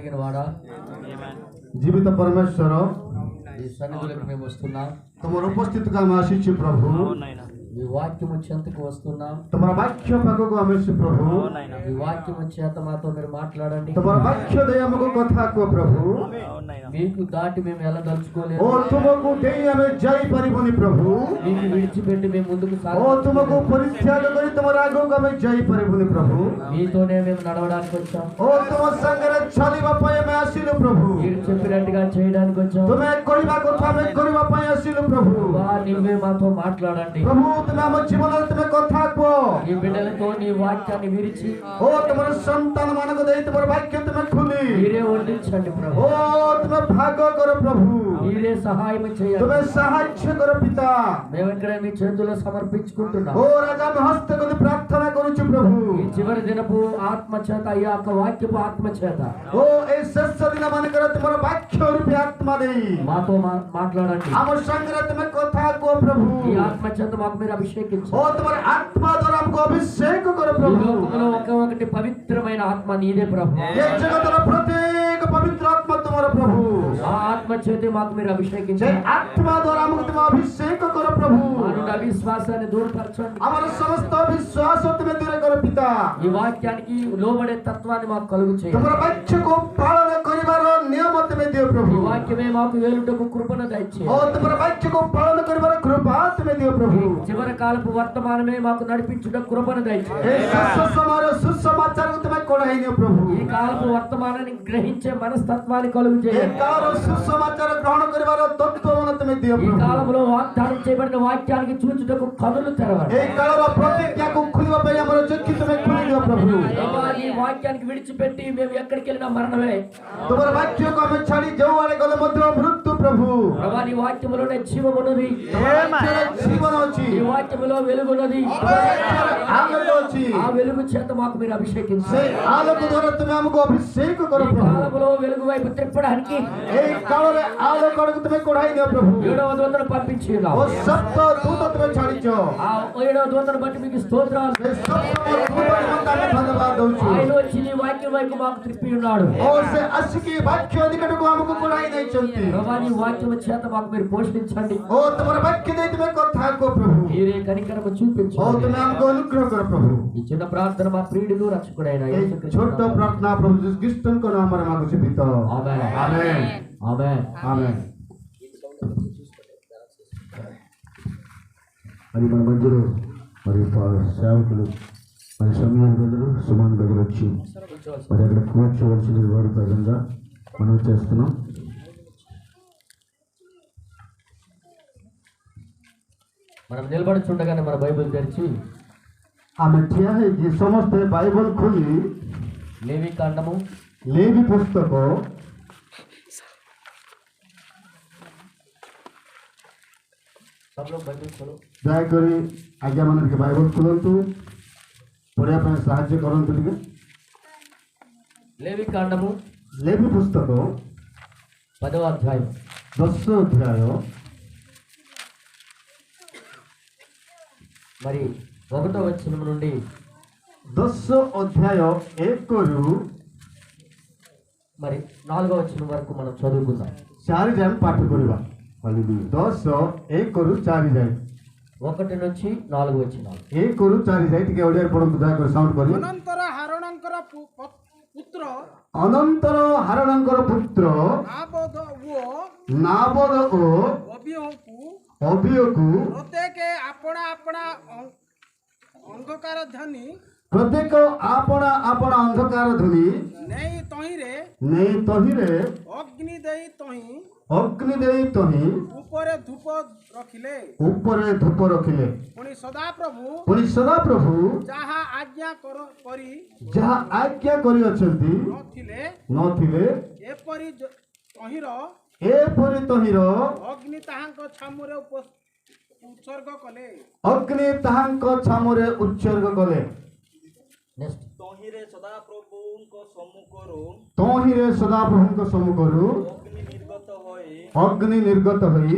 కలిగిన వాడా జీవిత పరమేశ్వర ఈ సన్నిధిలోకి మేము వస్తున్నాం. తమరు ఉపస్థితిగా ఆశించి ప్రభు ఈ వాక్యము చెంతకు వస్తున్నాం. తమర వాక్య పగకు ఆశించి ప్రభు ఈ వాక్యము చేత మాతో మీరు మాట్లాడండి. తమర వాక్య దయముకు కథకు ప్రభు మీకు దాటి మేము వెళ్ళదలుచుకోలేదు. ఓ తుమకు దేయి ଆମେ ଯାଇ ପାରିବୁନି ప్రభు మీకు విడిచిపెట్టి మేము ముందుకు ఓ తుమకు పరిత్యాగ କରି ତମର ଆଗକୁ ଆମେ ଯାଇ ପାରିବୁନି ప్రభు మీతోనే మేము నడవడానికి వచ్చాం. ఓ ତୁମ ସାଙ୍ଗରେ ଚାଲିବା ପାଇଁ ଆମେ ଆସିଲୁ ప్రభు మీరు చెప్పినట్టుగా చేయడానికి వచ్చాం. ତୁମେ କହିବା କଥା ଆମେ କରିବା ପାଇଁ ଆସିଲୁ ప్రభు నీవే మాతో మాట్లాడండి ప్రభు ତୁମେ ଆମ ଜୀବନରେ ତୁମେ କଥା କୁହ. ఈ బిడ్డలతో నీ వాక్యాన్ని విరిచి ఓ ତୁମର ସନ୍ତାନ ମାନଙ୍କୁ ଦେଇ ତୁମର ବାକ୍ୟ ତୁମେ ଖୋଲି మీరే వర్ణించండి ప్రభు. ఓ ତୁମେ ଭାଗ କର ప్రభు మీరే సహాయం చేయండి. ତୁମେ ସାହାଯ୍ୟ କର ପିତା. మేము ఇక్కడ మీ చేతుల్లో సమర్పించుకుంటున్నాం. ఓ రాజా ଆମେ ହସ୍ତଗତି ପ୍ରାର୍ଥନା କରୁଛୁ ప్రభు ఈ చివరి దినపు ఆత్మ చేత ఈ యొక్క వాక్యపు ఆత్మ చేత ఓ ଏ ଶେଷ ଦିନ ମାନଙ୍କର ତୁମର ବାକ୍ୟ ରୂପୀ ଆତ୍ମା ଦେଇ మాతో మాట్లాడండి. ଆମ ସାଙ୍ଗରେ ତୁମେ କଥା କୁହ ప్రభు. ఈ ఆత్మ చేత మాకు మీరు అభిషేకించండి. ఓ ତୁମର ଆତ୍ମା ଦ୍ୱାରା ଆମକୁ ଅଭିଷେକ କର ఈ ప్రభు. లోకంలో ఒకటి పవిత్రమైన ఆత్మ నీదే ప్రభు. ଏ ଜଗତର ପ୍ରତ୍ୟେକ ପବିତ୍ର ଆତ୍ମା ତୁମର ప్రభు. ఆ ఆత్మ చేత మాకు మీరు ସେ అభిషేకించండి. ଆତ୍ମା ଦ୍ୱାରା ଆମକୁ ତୁମେ ଅଭିଷେକ କର ప్రభు. మానుండి అవిశ్వాసాన్ని దూరపరచండి. ଆମର ସମସ୍ତ ବିଶ୍ୱାସ ତୁମେ ଦୂର କର ପିତା. ఈ వాక్యానికి లోబడే తత్వాన్ని మాకు కలుగు చేయండి. ତୁମର ବାକ୍ୟକୁ ପାଳନ କରିବାର ନିୟମ ତୁମେ ଦିଅ ఈ ప్రభు. వాక్యమే మాకు వేలుటకు కృపను ଓ దయచేయండి. ତୁମର ବାକ୍ୟକୁ ପାଳନ କରିବାର କୃପା ତୁମେ ଦିଅ ప్రభు. చివరి కాలపు వర్తమానమే మాకు నడిపించుట కృపను దయచేయండి. ଏ ଶେଷ ସମୟର ସୁସମାଚାରକୁ ତୁମେ କଢ଼ାଇ ନିଅ ప్రభు. ఈ కాలపు వర్తమానాన్ని గ్రహించే మనస్తత్వాన్ని కలుగు ଏ చేయండి. କାଳର ସୁସମାଚାର ଗ୍ରହଣ କରିବାର ତତ୍ତ୍ୱମାନ ତୁମେ ଦିଅ ఈ ప్రభు. కాలంలో వాగ్దానం చేయబడిన వాక్యానికి చూచుటకు కనులు తెరవండి. ଏ କାଳର ପ୍ରତିଜ୍ଞାକୁ ଖୋଲିବା ପାଇଁ ଆମର ଚକ୍ଷୁ ତୁମେ ଖୋଲି ଦିଅ ప్రభు. దేవా, ఈ వాక్యానికి విడిచిపెట్టి మేము ఎక్కడికి వెళ్ళినా మరణమే. ତୁମର ବାକ୍ୟକୁ ଆମେ ଛାଡ଼ି ଯେଉଁଆଡ଼େ ଗଲେ ମଧ୍ୟ ମୃତ୍ୟୁ ప్రభు. ప్రభా, నీ వాక్యములోనే జీవమున్నది. ବାକ୍ୟରେ ଜୀବନ ଅଛି. ఈ వాక్యములో వెలుగున్నది. ଆଲୋକ ଅଛି. ఆ వెలుగు చేత మాకు మీరు ସେ అభిషేకించండి. ଆଲୋକ ଦ୍ୱାରା ତୁମେ ଆମକୁ ଅଭିଷେକ କର ఈ ప్రభు. కాలంలో వెలుగు వైపు తిప్పడానికి ଏଇ କାଳରେ ଆଲୋକ ଆଡ଼କୁ ତୁମେ କଢ଼ାଇ ଦିଅ ప్రభు. 7వ దూతను పంపించి ଓ ସପ୍ତ ଦୂତ ତୁମେ ଛାଡ଼ିଛ. ఆ 7వ దూతను బట్టి మీకు స్తోత్రాలు. ସେ ସପ୍ତମ ଦୂତ ନିମନ୍ତେ ଆମେ ଧନ୍ୟବାଦ ଦଉଛୁ. ఆయన వచ్చి నీ వాక్యం వైపు మాకు త్రిప్పి ఉన్నాడు. ଓ ସେ ଆସିକି ବାକ୍ୟ ନିକଟକୁ ଆମକୁ କଢ଼ାଇ ଦେଇଛନ୍ତି. ప్రభా, నీ వాక్యం చేత మాకు మీరు పోషించండి. ଓ ତୁମର ବାକ୍ୟ ଦେଇ ତୁମେ କଥା କୁହ ప్రభు. మీరే కనికరము ଓ చూపించండి. ତୁମେ ଆମକୁ ଅନୁଗ୍ରହ କର ప్రభు. ఈ చిన్న ప్రార్థన మా ప్రియుడును రక్షకుడైన এই యేసుక్రీస్తు ছোট্ট నామములో. প্রার্থনা প্রভু যীশু খ্রিস্টଙ୍କ নামରେ ମାଗୁଛି ପିତ. ఆమేన్. ఆమేన్ ఆమేన్. ఆమేన్. మరి మన మధ్యలో మరి సేవకులు మరి సమయం దగ్గర సుమాన్ దగ్గర వచ్చి మరి అక్కడ కూర్చోవలసిన వారి ప్రజంగా మనం చేస్తున్నాం. మనం నిలబడుచుండగానే మన బైబిల్ తెరిచి ଆମେ ଠିଆ ହେଇକି ସମସ୍ତେ ବାଇବଲ ଖୋଲି లేవి కాండము ଲେବି ପୁସ୍ତକ सब लोग बाइबल खोलो। ଦୟାକରି ଆଜ୍ଞା ମାନେ ଟିକେ ବାଇବଲ ଖୋଲନ୍ତୁ, ପଢ଼ିବା ପାଇଁ ସାହାଯ୍ୟ କରନ୍ତୁ ଟିକେ। లేవి కాండము ଲେବି ପୁସ୍ତକ 10వ అధ్యాయం 10 ଅଧ୍ୟାୟ మరి 1వ వచనం నుండి 10 ଅଧ୍ୟାୟ 1ରୁ మరి 4వ వచనం వరకు మనం చదువుకుందాం। 4 ଯାଏଁ ପାଠ କରିବା। 10 1ରୁ 4 ଯାଏଁ 1 నుంచి 4 వచనాలు। 1ରୁ 4 ଯାଏଁ ଟିକେ ଓଡ଼ିଆରେ ପଢ଼ନ୍ତୁ ଦୟାକରି ସାଉଣ୍ଡ କରି। ଅନନ୍ତର ହାରଣଙ୍କର ପୁତ୍ର ଅନନ୍ତର ହାରଣଙ୍କର ପୁତ୍ର ନାବଦ ଓ ଅବିୟକୁ ପ୍ରତ୍ୟେକ ଆପଣା ଆପଣା ଅନ୍ଧକାର ଧନୀ ଅନ୍ଧକାର ଧୁନି ନେଇ ତହିଁରେ ଅଗ୍ନି ଦେଇ ତହିଁ ଉପରେ ଧୂପ ରଖିଲେ। ପୁଣି ସଦାପ୍ରଭୁ ଯାହା ଆଜ୍ଞା କରିଅଛନ୍ତି ନଥିଲେ ଏପରି ତହିଁର ଅଗ୍ନି ତାହାଙ୍କ ଛାମୁରେ ଉତ୍ସର୍ଗ କଲେ। నెక్స్ట్ ତହିଁରେ ସଦାପ୍ରଭୁଙ୍କ ସମ୍ମୁଖରୁ ଅଗ୍ନି ନିର୍ଗତ ହୋଇ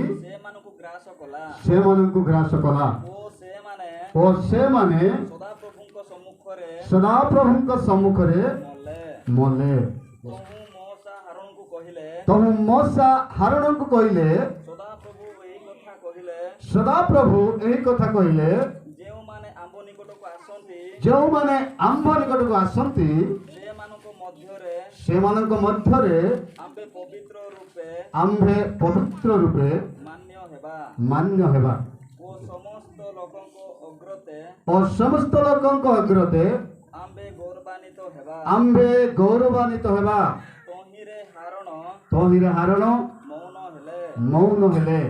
ସେମାନଙ୍କୁ ଗ୍ରାସ କଲା ଓ ସେମାନେ ସଦାପ୍ରଭୁଙ୍କ ସମ୍ମୁଖରେ ମଲେ। କହିଲେ ତହୁ ମୂଷା ହାରଣଙ୍କୁ କହିଲେ ସଦାପ୍ରଭୁ ଏହି କଥା କହିଲେ ସଦାପ୍ରଭୁ ଏହି କଥା କହିଲେ ଯେଉଁମାନେ ଆମ୍ଭ ନିକଟକୁ ଆସନ୍ତି ଯେଉଁମାନେ ଆମ୍ଭ ନିକଟକୁ ଆସନ୍ତି ସେମାନଙ୍କ ମଧ୍ୟରେ ଆମ୍ଭେ ପବିତ୍ର ରୂପେ ମାନ୍ୟ ହେବା ଓ ସମସ୍ତ ଲୋକଙ୍କ ଅଗ୍ରତେ ଆମ୍ଭେ ଗୌରବାନ୍ୱିତ ହେବା ତହିଁରେ ହାରଣ ମୌନ ହେଲେ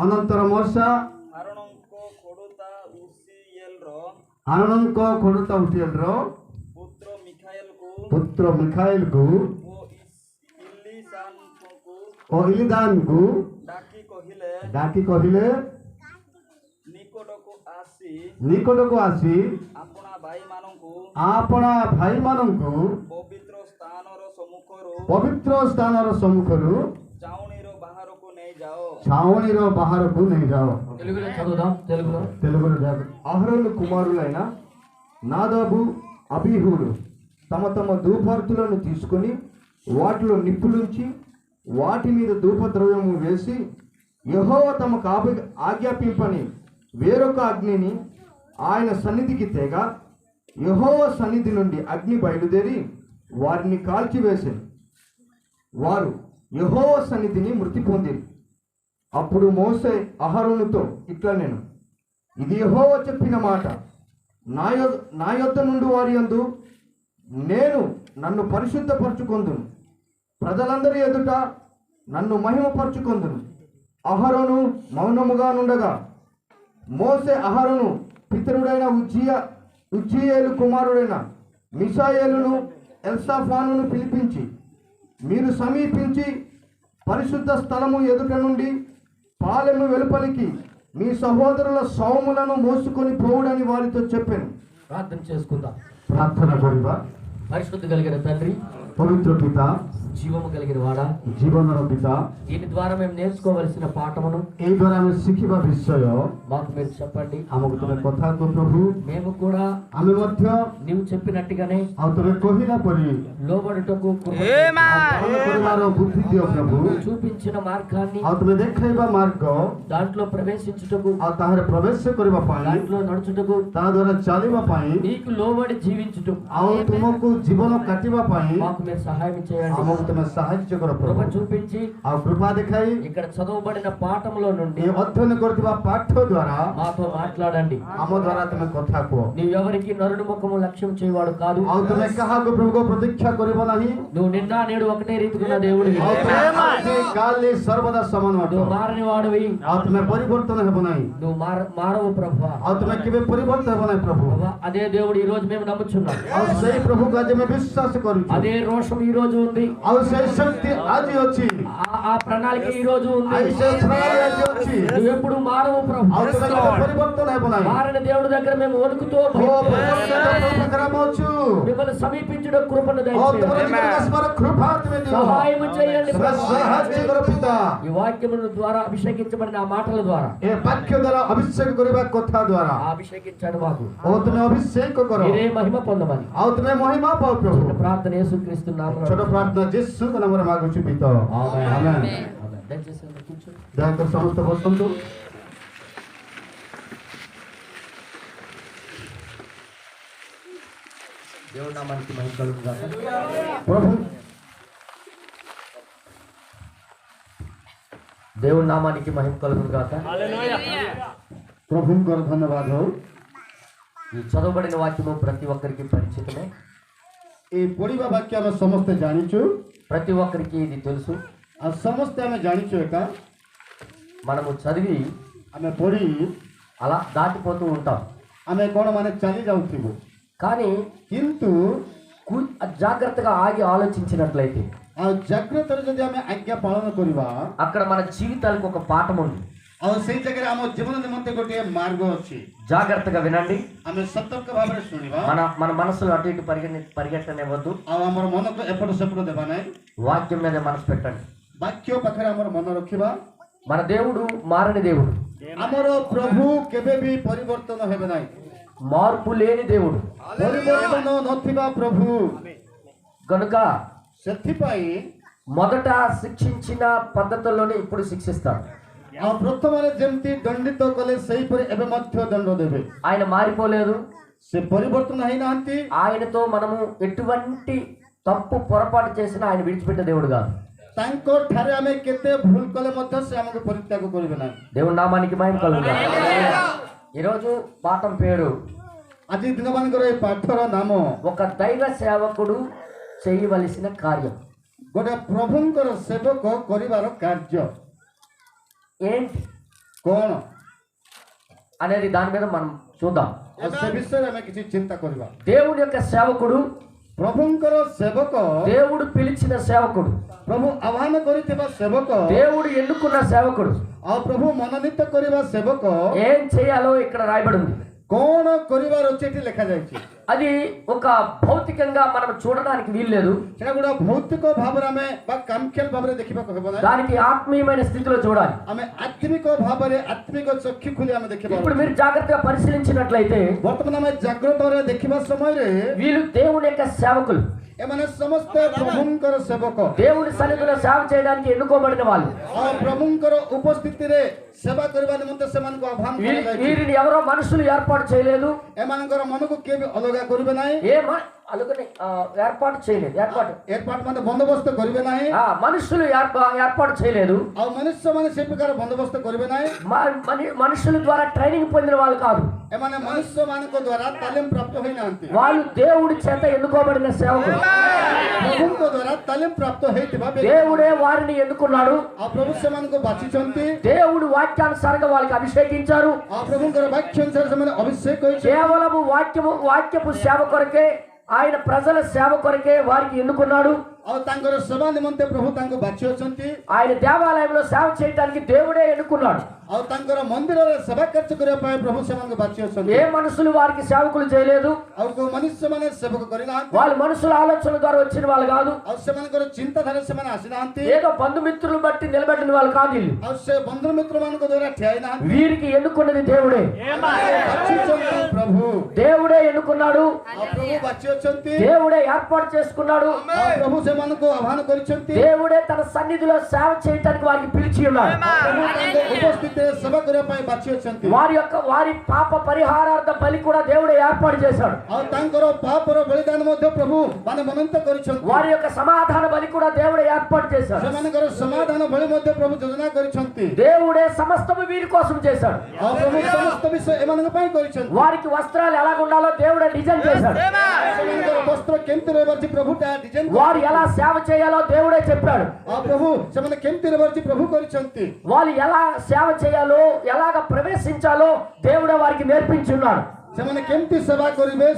ଅନନ୍ତର ମୂଷା ହାରଣଙ୍କ ଖୋଡ଼ତା ଉଠିଏଲର ପୁତ୍ର ମିଖାଏଲକୁ ଓ ଇଲିଦାନକୁ ଡାକି କହିଲେ ନିକଟକୁ ଆସି ଆପଣା ଭାଇମାନଙ୍କୁ ପବିତ୍ର ସ୍ଥାନର ସମ୍ମୁଖରୁ ଛାଉଣିର ବାହାରକୁ ନେଇଯାଅ తెలుగులో చదువుదాం తెలుగులో అహరోను కుమారులైన నాదాబు అబీహుడు తమ తమ ధూపార్తులను తీసుకుని వాటిలో నిప్పులుంచి వాటి మీద ధూపద్రవ్యము వేసి యెహోవా తమకు ఆజ్ఞాపింపని వేరొక అగ్నిని ఆయన సన్నిధికి తేగా యెహోవా సన్నిధి నుండి అగ్ని బయలుదేరి వారిని కాల్చివేసింది వారు యెహోవా సన్నిధిని మృతి పొందిరి అప్పుడు మోసే అహరోనుతో ఇట్లా ఇది యెహోవా చెప్పిన మాట నా యొద్ద నుండి వారి యందు నేను నన్ను పరిశుద్ధపరచుకొందును ప్రజలందరి ఎదుట నన్ను మహిమపరచుకొందును అహరోను మౌనముగా నుండగా మోసే అహరోను పితరుడైన ఉజ్జీయేలు కుమారుడైన మిషాయేలును ఎల్సాఫానును పిలిపించి మీరు సమీపించి పరిశుద్ధ స్థలము ఎదుట నుండి పాలెము వెలుపలికి మీ సహోదరుల సౌములను మోసుకొని పోవుడని వారితో చెప్పాను. ప్రార్థన చేసుకుందాం. ప్రార్థన କରିବା. పరిశుద్ధ కలిగిన తండ్రి, పవిత్ర పిత, జీవము కలిగిన వాడా, జీవనର పిత, దీని ద్వారా మేము నేర్చుకోవలసిన పాఠమును এই ద్వారా ଆମେ ଶିଖିବା ବିଷୟ మాకు మీరు చెప్పండి. ଆମକୁ ତୁମେ କଥା କୁହ ପ୍ରଭୁ. మేము కూడా ଆମେ ମଧ୍ୟ నీవు చెప్పినట్టుగానే ଆଉ ତୁମେ କହିଲା ପରି లోబడుటకు କରିବାର ବୁଦ୍ଧି ଦିଅ ପ୍ରଭୁ. చూపించిన మార్గాన్ని ଆଉ ତୁମେ ଦେଖାଇବା ମାର୍ଗ దాంట్లో ప్రవేశించుటకు ଆଉ ତାହାର ପ୍ରବେଶ କରିବା ପାଇଁ దాంట్లో నడుచుటకు ତା ଦ୍ୱାରା ଚାଲିବା ପାଇଁ నీకు లోబడి జీవించుటకు ଆଉ ତୁମକୁ ଜୀବନ କାଟିବା ପାଇଁ మాకు మీరు సహాయం చేయండి. ଆମକୁ ତୁମେ ସାହାଯ୍ୟ କର కృప ପ୍ରଭు. చూపించి ଆଉ కృపା ଦେଖାଇ ఇక్కడ చదవబడిన పాఠములో నుండి ଏ ଅଧ୍ୟୟନ କରୁଥିବା ପାଠ ଦ୍ୱାରା మాతో మాట్లాడండి. ଆମ ଦ୍ୱାରା ତୁମେ କଥା କୁହ. నీవు ఎవరికి నరుని ముఖము లక్ష్యం చేయవాడు కాదు. ଆଉ ତୁମେ କାହାକୁ ପ୍ରଭୁଙ୍କ ପ୍ରତୀକ୍ଷା କରିବ ନାହିଁ. నువ్వు నిన్న నేడు ఒకటే రీతికున్న దేవుడివి. ଆଉ ତୁମେ ଆଜି କାଲି ସର୍ବଦା ସମାନ ଅଟ. నువ్వు మారని వాడివి. ଆଉ ତୁମେ ପରିବର୍ତ୍ତନ ହେବ ନାହିଁ. నువ్వు మారవు ప్రభువా. ଆଉ ତୁମେ କେବେ ପରିବର୍ତ୍ତନ ହେବ ନାହିଁ ପ୍ରଭୁ. ప్రభువా, అదే దేవుడు ఈ రోజు మేము నమ్ముచున్నాం. ଆଉ ସେଇ ପ୍ରଭୁକୁ ଆଜି ଆମେ ବିଶ୍ୱାସ କରୁଛୁ. అదే రోషం ఈ రోజు ఉంది. ଆଉ ସେଇ ଶକ୍ତି ଆଜି ଅଛି. ఆ ప్రణాళిక ఈ రోజు ఉంది. ଆଉ ସେଇ ప్రణాళిక ଆଜି ଅଛି. నువ్వు ఎప్పుడు మారవు ప్రభు. ଆଉ ତୁମେ କେବେ ପରିବର୍ତ୍ତନ ହେବ ନାହିଁ. మారని దేవుడి దగ్గర మేము వణుకుతూ మిమ్మల్ని సమీపించడం కృపను దయచేయండి. సహాయం చేయండి. ఈ వాక్యముల ద్వారా అభిషేకించబడిన ఆ మాటల ద్వారా ఏ వాక్య ద్వారా అభిషేక କରିବା କଥା ద్వారా అభిషేకించండి మాకు. ఓ ତୁମେ ଅଭିଷେକ କର. మీరే మహిమ పొందమని ଆଉ ତୁମେ ମହିମା ପାଅ ପ୍ରଭୁ. ప్రార్థన యేసుక్రీస్తు నామములో ଛୋଟ ପ୍ରାର୍ଥନା ଯୀଶୁଙ୍କ ନାମରେ ମାଗୁଛୁ ପିତ. ఆమేన్. ଆମେନ୍. దయచేసి కూర్చోండి. ଦୟାକରି ସମସ୍ତେ ବସନ୍ତୁ. దేవుడి నామానికి మహిమ కలుగును గాక. ପ୍ରଭୁ దేవుడి నామానికి మహిమ కలుగును గాక. ପ୍ରଭୁଙ୍କର ଧନ୍ୟବାଦ ହଉ. ఈ చదవబడిన వాక్యము ప్రతి ఒక్కరికి పరిచితమే. ଏ ପଢିବା ବାକ୍ୟ ଆମେ ସମସ୍ତେ ଜାଣିଛୁ. ప్రతి ఒక్కరికి ఇది తెలుసు. ଆଉ ସମସ୍ତେ ଆମେ ଜାଣିଛୁ ଏକା. మనము చదివి ଆମେ ପଢି అలా దాటిపోతూ ఉంటాం. ଆମେ କ'ଣ ମାନେ ଚାଲି ଯାଉଥିବୁ. కానీ କିନ୍ତୁ జాగ్రత్తగా ఆగి ఆలోచించినట్లయితే ଆଉ ଜାଗ୍ରତରେ ଯଦି ଆମେ ଆଜ୍ଞା ପାଳନ କରିବା అక్కడ మన జీవితాలకు ఒక పాఠం ఉంది. ଆଉ ସେଇ ଜାଗାରେ ଆମ ଜୀବନ ନିମନ୍ତେ ଗୋଟିଏ ମାର୍ଗ ଅଛି. జాగ్రత్తగా వినండి. ଆମେ ସତର୍କ ଭାବରେ ଶୁଣିବା. మన మనసులో అటు ఇటు పరిగెట్టనివ్వద్దు. ଆଉ ଆମର ମନକୁ ଏପଟ ସେପଟ ଦେବା ନାହିଁ. వాక్యం మీద మనసు పెట్టండి. ବାକ୍ୟ ପାଖରେ ଆମର ମନ ରଖିବା. మన దేవుడు మారని దేవుడు. ଆମର ପ୍ରଭୁ କେବେ ବି ପରିବର୍ତ୍ତନ ହେବେ ନାହିଁ. మార్పు లేని దేవుడు. ପରିବର୍ତ୍ତନ ନଥିବା ପ୍ରଭୁ. కనుక ସେଥିପାଇଁ మొదట శిక్షించిన పద్ధతుల్లోనే ఇప్పుడు శిక్షిస్తారు. ଆଉ ପ୍ରଥମରେ ଯେମିତି ଦଣ୍ଡିତ କଲେ ସେହିପରି ଏବେ ମଧ୍ୟ ଦଣ୍ଡ ଦେବେ. ఆయన మారిపోలేదు. ସେ ପରିବର୍ତ୍ତନ ହେଇନାହାନ୍ତି. ఆయనతో మనము ఎటువంటి తప్పు పొరపాటు చేసినా ఆయన విడిచిపెట్టే దేవుడు కాదు. ତାଙ୍କ ଠାରେ ଆମେ କେତେ ଭୁଲ କଲେ ମଧ୍ୟ ସେ ଆମକୁ ପରିତ୍ୟାଗ କରିବେ ନାହିଁ. దేవుని నామానికి మహిమ కలుగుగా. ఈరోజు పాఠం పేరు ଆଜି ଦିନମାନଙ୍କର এই ପାଠର ନାମ ఒక దైవ సేవకుడు చేయవలసిన కార్యం. ଗୋଟେ ପ୍ରଭୁଙ୍କର ସେବକ କରିବାର କାର୍ଯ୍ୟ ఏంటి କଣ అనేది దాని మీద మనం చూద్దాం. ଆଉ ସେ ବିଷୟରେ ଆମେ କିଛି ଚିନ୍ତା କରିବା. దేవుని యొక్క సేవకుడు, ପ୍ରଭୁଙ୍କର ସେବକ, దేవుడు పిలిచిన సేవకుడు, ପ୍ରଭୁ ଆହ୍ୱାନ କରିଥିବା ସେବକ, దేవుడు ఎన్నుకున్న సేవకుడు ଆଉ ପ୍ରଭୁ ମନୋନୀତ କରିବା ସେବକ ఏం చేయాలో ఇక్కడ రాయబడి ఉంది. କଣ କରିବାର ଅଛି ଏଠି ଲେଖାଯାଇଛି. అది ఒక భౌతికంగా మనం చూడడానికి వీల్లేదు. ସେଟା ଗୋଟେ ଭୌତିକ ଭାବରେ ଆମେ ବା କାମଖିଆଲ ଭାବରେ ଦେଖିବାକୁ ହେବ ନାହିଁ. దానికి ఆత్మీయమైన స్థితిలో చూడాలి. ଆମେ ଆତ୍ମିକ ଭାବରେ ଆତ୍ମିକ ଚକ୍ଷୁ ଖୋଲି ଆମେ ଦେଖିବା. ఇప్పుడు మీరు జాగ్రత్తగా పరిశీలించినట్లయితే ବର୍ତ୍ତମାନ ଆମେ ଜାଗ୍ରତ ଭାବରେ ଦେଖିବା ସମୟରେ వీళ్ళు దేవుని యొక్క సేవకులు, ଏମାନେ ସମସ୍ତେ ପ୍ରଭୁଙ୍କର ସେବକ, దేవుని సన్నిధిలో సేవ చేయడానికి ఎన్నుకోబడిన వాళ్ళు. ଆଉ ପ୍ରଭୁଙ୍କର ଉପସ୍ଥିତିରେ ସେବା କରିବା ନିମନ୍ତେ ସେମାନଙ୍କୁ ଆହ୍ୱାନ କରାଯାଇଛି. వీరిని ఎవరో మనుషులు ఏర్పాటు చేయలేదు. ଏମାନଙ୍କର ମନକୁ କିଏ ବି ଅଲଗା କରିବେ ନାହିଁ. అలాగని ఏర్పాటు చేయలేదు. ଏର୍ପାଟ ମାନେ ବନ୍ଦୋବସ୍ତ କରିବେ ନାହିଁ. మనుషులు ఏర్పాటు చేయలేదు. ଆଉ ମନୁଷ୍ୟମାନେ ସେ ପ୍ରକାର ବନ୍ଦୋବସ୍ତ କରିବେ ନାହିଁ. మనుషుల ద్వారా ట్రైనింగ్ పొందిన వాళ్ళు కాదు. ଏମାନେ ମନୁଷ୍ୟମାନଙ୍କ ଦ୍ୱାରା ତାଲିମ ପ୍ରାପ୍ତ ହୋଇନାହାନ୍ତି. వాళ్ళు దేవుడి చేత ఎన్నుకోబడిన సేవకులు. ପ୍ରଭୁଙ୍କ ଦ୍ୱାରା ତାଲିମ ପ୍ରାପ୍ତ ହେଇଥିବା ବ୍ୟକ୍ତି. దేవుడే వారిని ఎన్నుకున్నాడు. ଆଉ ପ୍ରଭୁ ସେମାନଙ୍କୁ ବାଛିଛନ୍ତି. దేవుడు వాక్యానుసారంగా వాళ్ళకి అభిషేకించారు. ଆଉ ପ୍ରଭୁଙ୍କର ବାକ୍ୟ ଅନୁସାରେ ସେମାନେ ଅଭିଷେକ ହୋଇଛନ୍ତି. కేవలము వాక్యపు సేవ కొరకే, ఆయన ప్రజల సేవ కొరకే వారికి ఎన్నుకున్నాడు. ଆଉ ତାଙ୍କର ସେବା ନିମନ୍ତେ ପ୍ରଭୁ ତାଙ୍କୁ ବାଛି ଅଛନ୍ତି. ఆయన దేవాలయంలో సేవ చేయడానికి దేవుడే ఎన్నుకున్నాడు. ଆଉ ତାଙ୍କର ମନ୍ଦିରରେ ସେବା କାର୍ଯ୍ୟ କରିବା ପାଇଁ ପ୍ରଭୁ ସେମାନଙ୍କୁ ବାଛି ଅଛନ୍ତି. ఏ మనుషులు వారికి సేవకులు చేయలేదు. ଆଉ କୋଉ మనుଷ୍ୟମାନେ ସେବକ କରିନାହାନ୍ତି. వాళ్ళు మనుషుల ఆలోచన ద్వారా వచ్చిన వాళ్ళు కాదు. ଆଉ ସେମାନଙ୍କର ଚିନ୍ତାଧାରା ସେମାନେ ଆସିନାହାନ୍ତି. ఏదో బంధుమిత్రులు బట్టి నిలబెట్టిన వాళ్ళు కాదు వీళ్ళు. ଆଉ ସେ ବନ୍ଧୁ ମିତ୍ରମାନଙ୍କ ଦ୍ୱାରା ଠିଆ ହେଇନାହାନ୍ତି. వీరికి ఎన్నుకున్నది దేవుడే. ବାଛିଛନ୍ତି ପ୍ରଭୁ. దేవుడే ఎన్నుకున్నాడు. ଆଉ ପ୍ରଭୁ ବାଛି ଅଛନ୍ତି. దేవుడే ఏర్పాటు చేసుకున్నాడు. ଆଉ ପ୍ରଭు ସେମାନଙ୍କୁ ଆହ୍ୱାନ କରିଛନ୍ତି. దేవుడే తన సన్నిధిలో సేవ చేయడానికి వారికి పిలిచి ఉన్నాడు. ପ୍ରଭୁ ତାଙ୍କ ଉପସ୍ଥିତିରେ ସେବା କରିବା ପାଇଁ ବାଛି ଅଛନ୍ତି. వారి పాప పరిహారార్థ బలి కూడా దేవుడే ఏర్పాటు చేశాడు. ଆଉ ତାଙ୍କର ପାପର ବଳିଦାନ ମଧ୍ୟ ପ୍ରଭୁ ମାନେ ମନୋନୀତ କରିଛନ୍ତି. వారి యొక్క సమాధాన బలి కూడా దేవుడే ఏర్పాటు చేశాడు. ସେମାନଙ୍କର ସମାଧାନ ବଳି ମଧ୍ୟ ପ୍ରଭୁ ଯୋଜନା କରିଛନ୍ତି. దేవుడే సమస్తము వీరి కోసం చేశాడు. ଆଉ ପ୍ରଭୁ ସମସ୍ତ ବିଷୟ ଏମାନଙ୍କ ପାଇଁ କରିଛନ୍ତି. వారికి వస్త్రాలు ఎలా ఉండాలో దేవుడే డిజైన్ చేశాడు. ସେମାନଙ୍କର ବସ୍ତ୍ର କେମିତି ରହିବାର ଅଛି ପ୍ରଭୁ ତାହା ଡିଜାଇନ. వారు ఎలా సేవ చేయాలో దేవుడే చెప్పాడు. ଆଉ ପ୍ରଭୁ ସେମାନେ କେମିତି ରହିବାର ଅଛି ପ୍ରଭୁ କରିଛନ୍ତି. వాళ్ళు ఎలా సేవ చేయాలో, ఎలాగ ప్రవేశించాలో దేవుడే వారికి నేర్పించున్నాడు. ସେମାନେ କେମିତି ସେବା କରିବେ,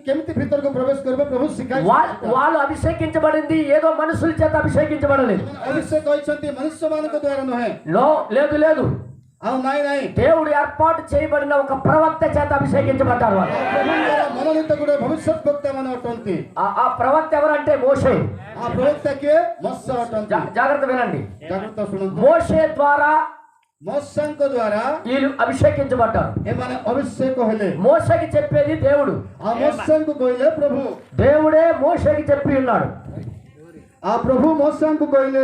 କେମିତି ଭିତରକୁ ପ୍ରବେଶ କରିବେ ପ୍ରଭୁ ଶିଖାଇ. వాళ్ళు అభిషేకించబడింది ఏదో మనుషుల చేత అభిషేకించబడలేదు. ଅଭିଷେକ କହିଛନ୍ତି ମନୁଷ୍ୟମାନଙ୍କ ଦ୍ୱାରା ନୁହେଁ. లేదు ଆଉ ନାଇଁ ନାଇଁ దేవుడు ఏర్పాటు చేయబడిన ఒక ప్రవక్త చేత అభిషేకించబడ్డారు. వాళ్ళు ପ୍ରଭୁଙ୍କର ମନୋନୀତ ଗୋଟେ ଭବିଷ୍ୟତ ବକ୍ତା ମାନେ ଅଟନ୍ତି. ఆ ప్రవక్త ఎవరంటే మోషే. ఆ ప్రవక్త କିଏ? ମୋଶେ ଅଟନ୍ତି. జాగ్రత్త వినండి. ଜାଗ୍ରତ ଶୁଣନ୍ତୁ. మోషే ద్వారా ମୋଶେଙ୍କ ଦ୍ୱାରା వీళ్ళు అభిషేకించబడ్డారు. ଏମାନେ ଅଭିଷେକ ହେଲେ. మోషేకి చెప్పేది దేవుడు. ଆଉ ମୋଶେଙ୍କୁ କହିଲେ ପ୍ରଭୁ. దేవుడే మోషేకి చెప్పి ఉన్నాడు. ఆ ప్రభు మోశేଙ୍କୁ କହିଲେ.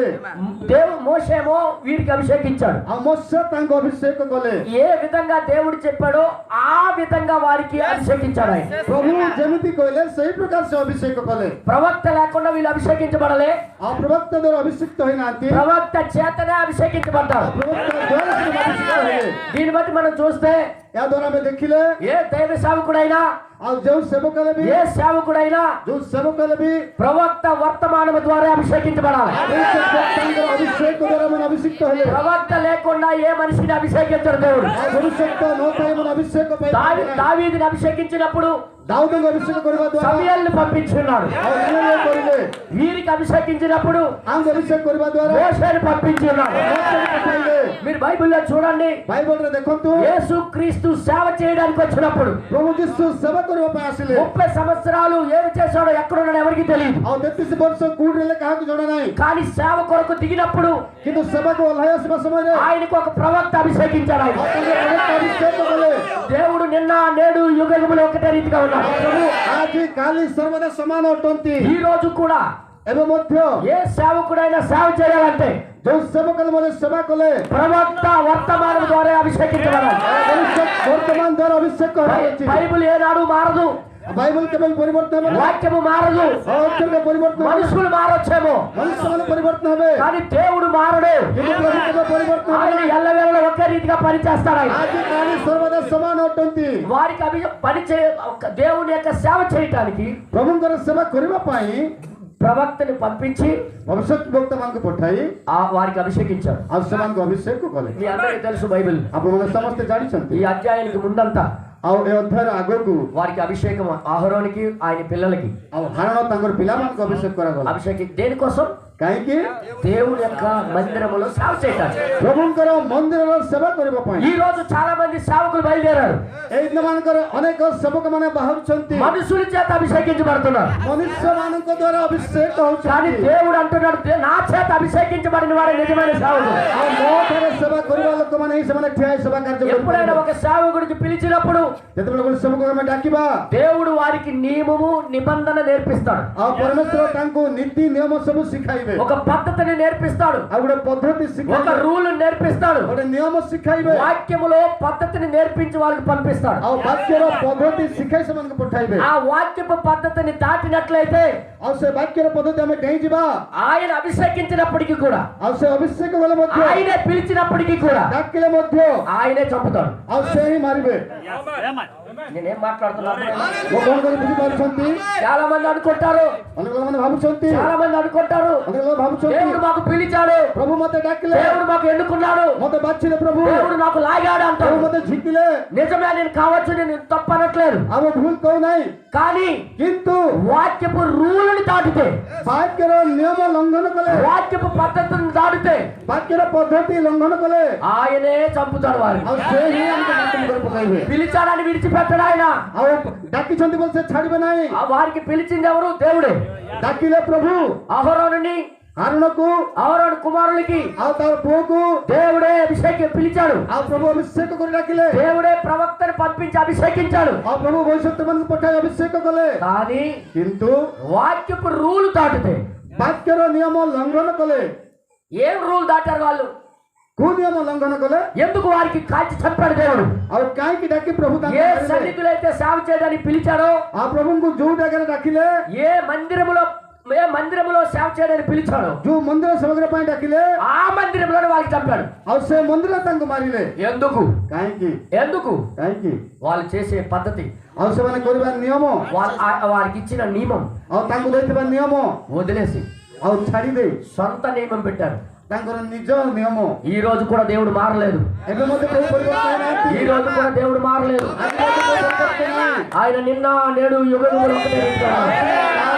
మోషేమో వీరికి అభిషేకించాడు. ఆ మోశే ତାଙ୍କୁ ଅଭିଷେକ କଲେ. ఏ విధంగా దేవుడు చెప్పాడో ఆ విధంగా వారికి అభిషేకించాడు ఆయన. ప్రభు ଯେମିତି କହିଲେ ସେଇ ପ୍ରକାର ସେ ଅଭିଷେକ କଲେ. ప్రవక్త లేకుండా వీళ్ళు అభిషేకించబడలే. ఆ ప్రవక్త ଦ୍ୱାରା ଅଭିଷିକ୍ତ ହୋଇନାହାନ୍ତି. ప్రవక్త చేతనే అభిషేకించబడ్డారు. ప్రవక్త ଦ୍ୱାରା ସେ ଅଭିଷିକ୍ତ ହେଲେ. దీన్ని బట్టి మనం చూస్తే ଏହା ଦ୍ୱାରା ଆମେ ଦେଖିଲେ ఏ దైవ సేవకుడైనా, ଆଉ ଯୋଉ ସେବକ ହେଲେ ବି, ఏ సేవకుడైనా ଯୋଉ ସେବକ ହେଲେ ବି ప్రవక్త వర్తమానం ద్వారా అభిషేకించబడాలి. ତାଙ୍କର ଅଭିଷେକ ଦ୍ୱାରା ମାନେ ଅଭିଷିକ୍ତ ହେଲେ. ప్రవక్త లేకుండా ఏ మనిషిని అభిషేకించడు దేవుడు. ଅଭିଷେକ ନ ପାଇ ମାନେ ଅଭିଷେକ ପାଇ దావీదుని అభిషేకించినప్పుడు ଦାଉଦଙ୍କୁ ଅଭିଷେକ କରିବା ଦ୍ୱାରା సమూయేలుని పంపించున్నాడు. କରିଲେ. వీరికి అభిషేకించినప్పుడు ତାଙ୍କୁ ଅଭିଷେକ କରିବା ଦ୍ୱାରା మోషేని పంపించున్నాడు. మీరు బైబిల్లో చూడండి. ବାଇବଲରେ ଦେଖନ୍ତୁ యేసు క్రీస్తు సేవ చేయడానికి వచ్చినప్పుడు ପ୍ରଭୁ ଯୀଶୁ ସେବା କରିବା ପାଇଁ ଆସିଲେ. 30 సంవత్సరాలు ఏమి చేశాడో ఎక్కడున్నాడో ఎవరికి తెలియదు. ଆଉ 33 ବର୍ଷ କୋଉଠି ହେଲେ కాହାକୁ ଜଣା ନାହିଁ. కానీ సేవ కొరకు దిగినప్పుడు କିନ୍ତୁ ସେବାକୁ ଓହ୍ଲାଇ ଆସିବା ସମୟରେ ఆయనకు ఒక ప్రవక్త అభిషేకించాడు. ఆయన ଅଭିଷେକ କଲେ. దేవుడు నిన్న నేడు యుగములు ఒకటే రీతిగా ఉన్నాడు. ପ୍ରଭୁ ଆଜି କାଲି ସର୍ବଦା ସମାନ ଅଟନ୍ତି. ఈ రోజు కూడా ଏବେ ମଧ୍ୟ ఏ సేవకుడైనా సేవ చేయాలంటే ଯୋଉ ସେବକମାନେ ମଧ୍ୟ ସେବା କଲେ ప్రవక్త వర్తమానం ద్వారా అభిషేకించబడాలి. ବର୍ତ୍ତମାନ ଦ୍ୱାରା ଅଭିଷେକ କରାଯାଇଛି। బైబిల్ ఏనాడు మారదు, ବାଇବଲ କେବେ ପରିବର୍ତ୍ତନ ହେବ ନାହିଁ, వాక్యము మారదు, ଅକ୍ଷର ପରିବର୍ତ୍ତନ ହେବ ନାହିଁ, మనుషులు మారొచ్చేమో ମନୁଷ୍ୟମାନେ ପରିବର୍ତ୍ତନ ହେବେ కానీ దేవుడు మారడు. କିନ୍ତୁ ପ୍ରଭୁ କେବେ ପରିବର୍ତ୍ତନ ହେବେ ఆయన ନାହିଁ। ఎల్లవేళలా ఒకే రీతిగా పనిచేస్తాడు. ఆయన ଆଜି କାଲି ସର୍ବଦା ସମାନ ଅଟନ୍ତି। వారికి దేవుని యొక్క సేవ చేయటానికి ପ୍ରଭୁଙ୍କର ସେବା କରିବା ପାଇଁ ప్రవక్తని పంపించి ଭବିଷ୍ୟତ ବକ୍ତାମାନଙ୍କୁ ପଠାଇ వారికి అభిషేకించారు. ଆଉ ସେମାନଙ୍କୁ ଅଭିଷେକ କଲେ। మీ అందరికీ తెలుసు బైబిల్ ଆପଣମାନେ ସମସ୍ତେ ଜାଣିଛନ୍ତି। ఈ అధ్యాయానికి ముందంతా ଆଉ ଏ ଅଧ୍ୟାୟର ଆଗକୁ వారికి అభిషేకం అహరోనికి ఆయన పిల్లలకి ଆଉ ହାରଣ ତାଙ୍କର ପିଲାମାନଙ୍କୁ ଅଭିଷେକ କରାଗଲା। అభిషేకం దేనికోసం? କାହିଁକି? దేవుని యొక్క మందిరములో సేవ చేయడానికి. ପ୍ରଭୁଙ୍କର ମନ୍ଦିରର ସେବା କରିବା ପାଇଁ। ఈ రోజు చాలా మంది సేవకులు బయలుదేరారు. ଏଇ ଦିନମାନଙ୍କର ଅନେକ ସେବକମାନେ ବାହାରୁଛନ୍ତି, మనుషుల చేత అభిషేకించబడుతున్నారు. ମନୁଷ୍ୟମାନଙ୍କ ଦ୍ୱାରା ଅଭିଷେକ కానీ ହଉଛନ୍ତି। దేవుడు అంటున్నాడు, నా చేత అభిషేకించబడిన వాడే నిజమైన సేవకుడు. ଆଉ ମୋ ଠାରେ ସେବା କରିବା ଲୋକମାନେ ହିଁ ସେମାନେ ଠିଆ ହେଇ ସେବା କାର୍ଯ୍ୟ ఎప్పుడైనా କରିପାରିବେ। ఒక సేవకుడికి పిలిచినప్పుడు ଯେତେବେଳେ ଗୋଟେ ସେବକକୁ ଆମେ ଡାକିବା దేవుడు వారికి నియమము నిబంధన నేర్పిస్తాడు. ଆଉ ପରମେଶ୍ୱର ତାଙ୍କୁ ନୀତି ନିୟମ ସବୁ ଶିଖାଇବେ। ఒక పద్ధతిని నేర్పిస్తాడు, ଆଉ ଗୋଟେ పద్ధତି ఒక ଶିଖାଇବେ, రూల్ నేర్పిస్తాడు, ଗୋଟେ ନିୟମ ଶିଖାଇବେ, వాక్యములో పద్ధతిని నేర్పించి వాళ్ళకి పంపిస్తాడు. ଆଉ ବାକ୍ୟର ପଦ୍ଧତି ଶିଖାଇ ସେମାନଙ୍କୁ ପଠାଇବେ। ఆ వాక్యపు పద్ధతిని దాటినట్లయితే ଆଉ ସେ ବାକ୍ୟର ପଦ୍ଧତି ଆମେ ଡେଇଁଯିବା, ఆయన అభిషేకించినప్పటికీ కూడా, ଆଉ ସେ ଅଭିଷେକ ଗଲେ ମଧ୍ୟ, ఆయనే పిలిచినప్పటికీ కూడా ଡାକିଲେ ମଧ୍ୟ ఆయనే చంపుతాడు. ଆଉ ସେ ହିଁ మారిବେ। నేనేం మాట్లాడుతున్నాను? ମୁଁ କଣ କରି ବୁଝିପାରୁଛନ୍ତି? చాలా మంది అనుకుంటారు, ଅନେକ ଲୋକମାନେ ଭାବୁଛନ୍ତି, చాలా మంది అనుకుంటారు, ଅନେକ ଲୋକ ଭାବୁଛନ୍ତି దేవుడు మాకు పిలిచాడు, ପ୍ରଭୁ ମତେ ଡାକିଲେ, దేవుడు మాకు ఎన్నుకున్నాడు, ମତେ ବାଛିଲେ, ପ୍ରଭు దేవుడు నాకు లాగాడు ପ୍ରଭୁ అంటారు. ମତେ ଝିକିଲେ। నిజమే, నేను కావచ్చు, నేను తప్పనట్లేదు. ଆମେ ଭୁଲ କହୁନାହିଁ, కానీ କିନ୍ତୁ వాక్యపు రూలుని దాటితే, ବାକ୍ୟର ନିୟମ ଲଙ୍ଘନ କଲେ, వాక్యపు పద్ధతిని దాటితే ବାକ୍ୟର ପଦ୍ଧତି ଲଙ୍ଘନ କଲେ ఆయనే చంపుతాడు వారిని. ଆଉ ସେ ହିଁ ଆମକୁ ନାଟକ କରି ପକାଇବେ। పిలిచాడని విడిచిపెట్టడు ఆయన. ଆଉ ଡାକିଛନ୍ତି ବୋଲି ସେ ଛାଡିବେ ନାହିଁ। ఆ వారికి పిలిచింది ఎవరు? దేవుడే. ଡାକିଲେ ପ୍ରଭୁ అహరోనుని, ହାରୁଣକୁ అహరోను కుమారులకి ଆଉ ତାର ପୁଅକୁ దేవుడే పిలిచాడు. ଆଉ ପ୍ରଭୁ ଅଭିଷେକ କରି ଡାକିଲେ, దేవుడే ప్రవక్తని పంపించి అభిషేకించాడు. ଆଉ ପ୍ରଭୁ ଭବିଷ୍ୟତମାନଙ୍କୁ ପଠାଇ ଅଭିଷେକ କଲେ। కానీ କିନ୍ତୁ వాక్యపు రూలు దాటితే, ବାକ୍ୟର ନିୟମ ଲଙ୍ଘନ କଲେ। ఏం రూల్ దాటారు వాళ్ళు? କୋଉ ନିୟମ ଲଙ୍ଘନ କଲେ? ఎందుకు వారికి కాల్చి చంపాడు దేవుడు? ଆଉ କାହିଁକି ଡାକି ପ୍ରଭୁ ତାଙ୍କୁ ఏ ମାରିଲେ? సన్నిధిలో అయితే సేవ చేయడానికి పిలిచాడో, ଆଉ ପ୍ରଭୁଙ୍କୁ ଯୋଉ ଜାଗାରେ ଡାକିଲେ, ఏ మందిరములో సేవ చేయడానికి పిలిచాడో, ଯୋଉ ମନ୍ଦିର ସେବକର ପାଇଁ ଡାକିଲେ, ఆ మందిరంలోనే వాళ్ళకి చంపాడు. ଆଉ ସେ ମନ୍ଦିର ତାଙ୍କୁ ମାରିଲେ। ఎందుకు? କାହିଁକି? ఎందుకు? କାହିଁକି? వాళ్ళు చేసే పద్ధతి, ଆଉ ସେମାନେ କରିବା ନିୟମ, వారికి ఇచ్చిన నియమం ଆଉ ତାଙ୍କୁ ଦେଇଥିବା ନିୟମ వదిలేసి ଆଉ ଛାଡି ଦେଇ సొంత నియమం పెట్టారు. ତାଙ୍କର ନିଜ నిୟମ। ఈ రోజు కూడా దేవుడు మారలేదు. ଏବେ ମଧ୍ୟ ପ୍ରଭୁ ପରିବର୍ତ୍ତନ ହେଇନାହାନ୍ତି। ఈ రోజు కూడా దేవుడు మారలేదు. ଆଜି ମଧ୍ୟ ପ୍ରଭୁ ପରିବର୍ତ୍ତନ ନାହିଁ। ఆయన నిన్న నేడు యుగములు ఒకటే రీతిగా ఉన్నాడు.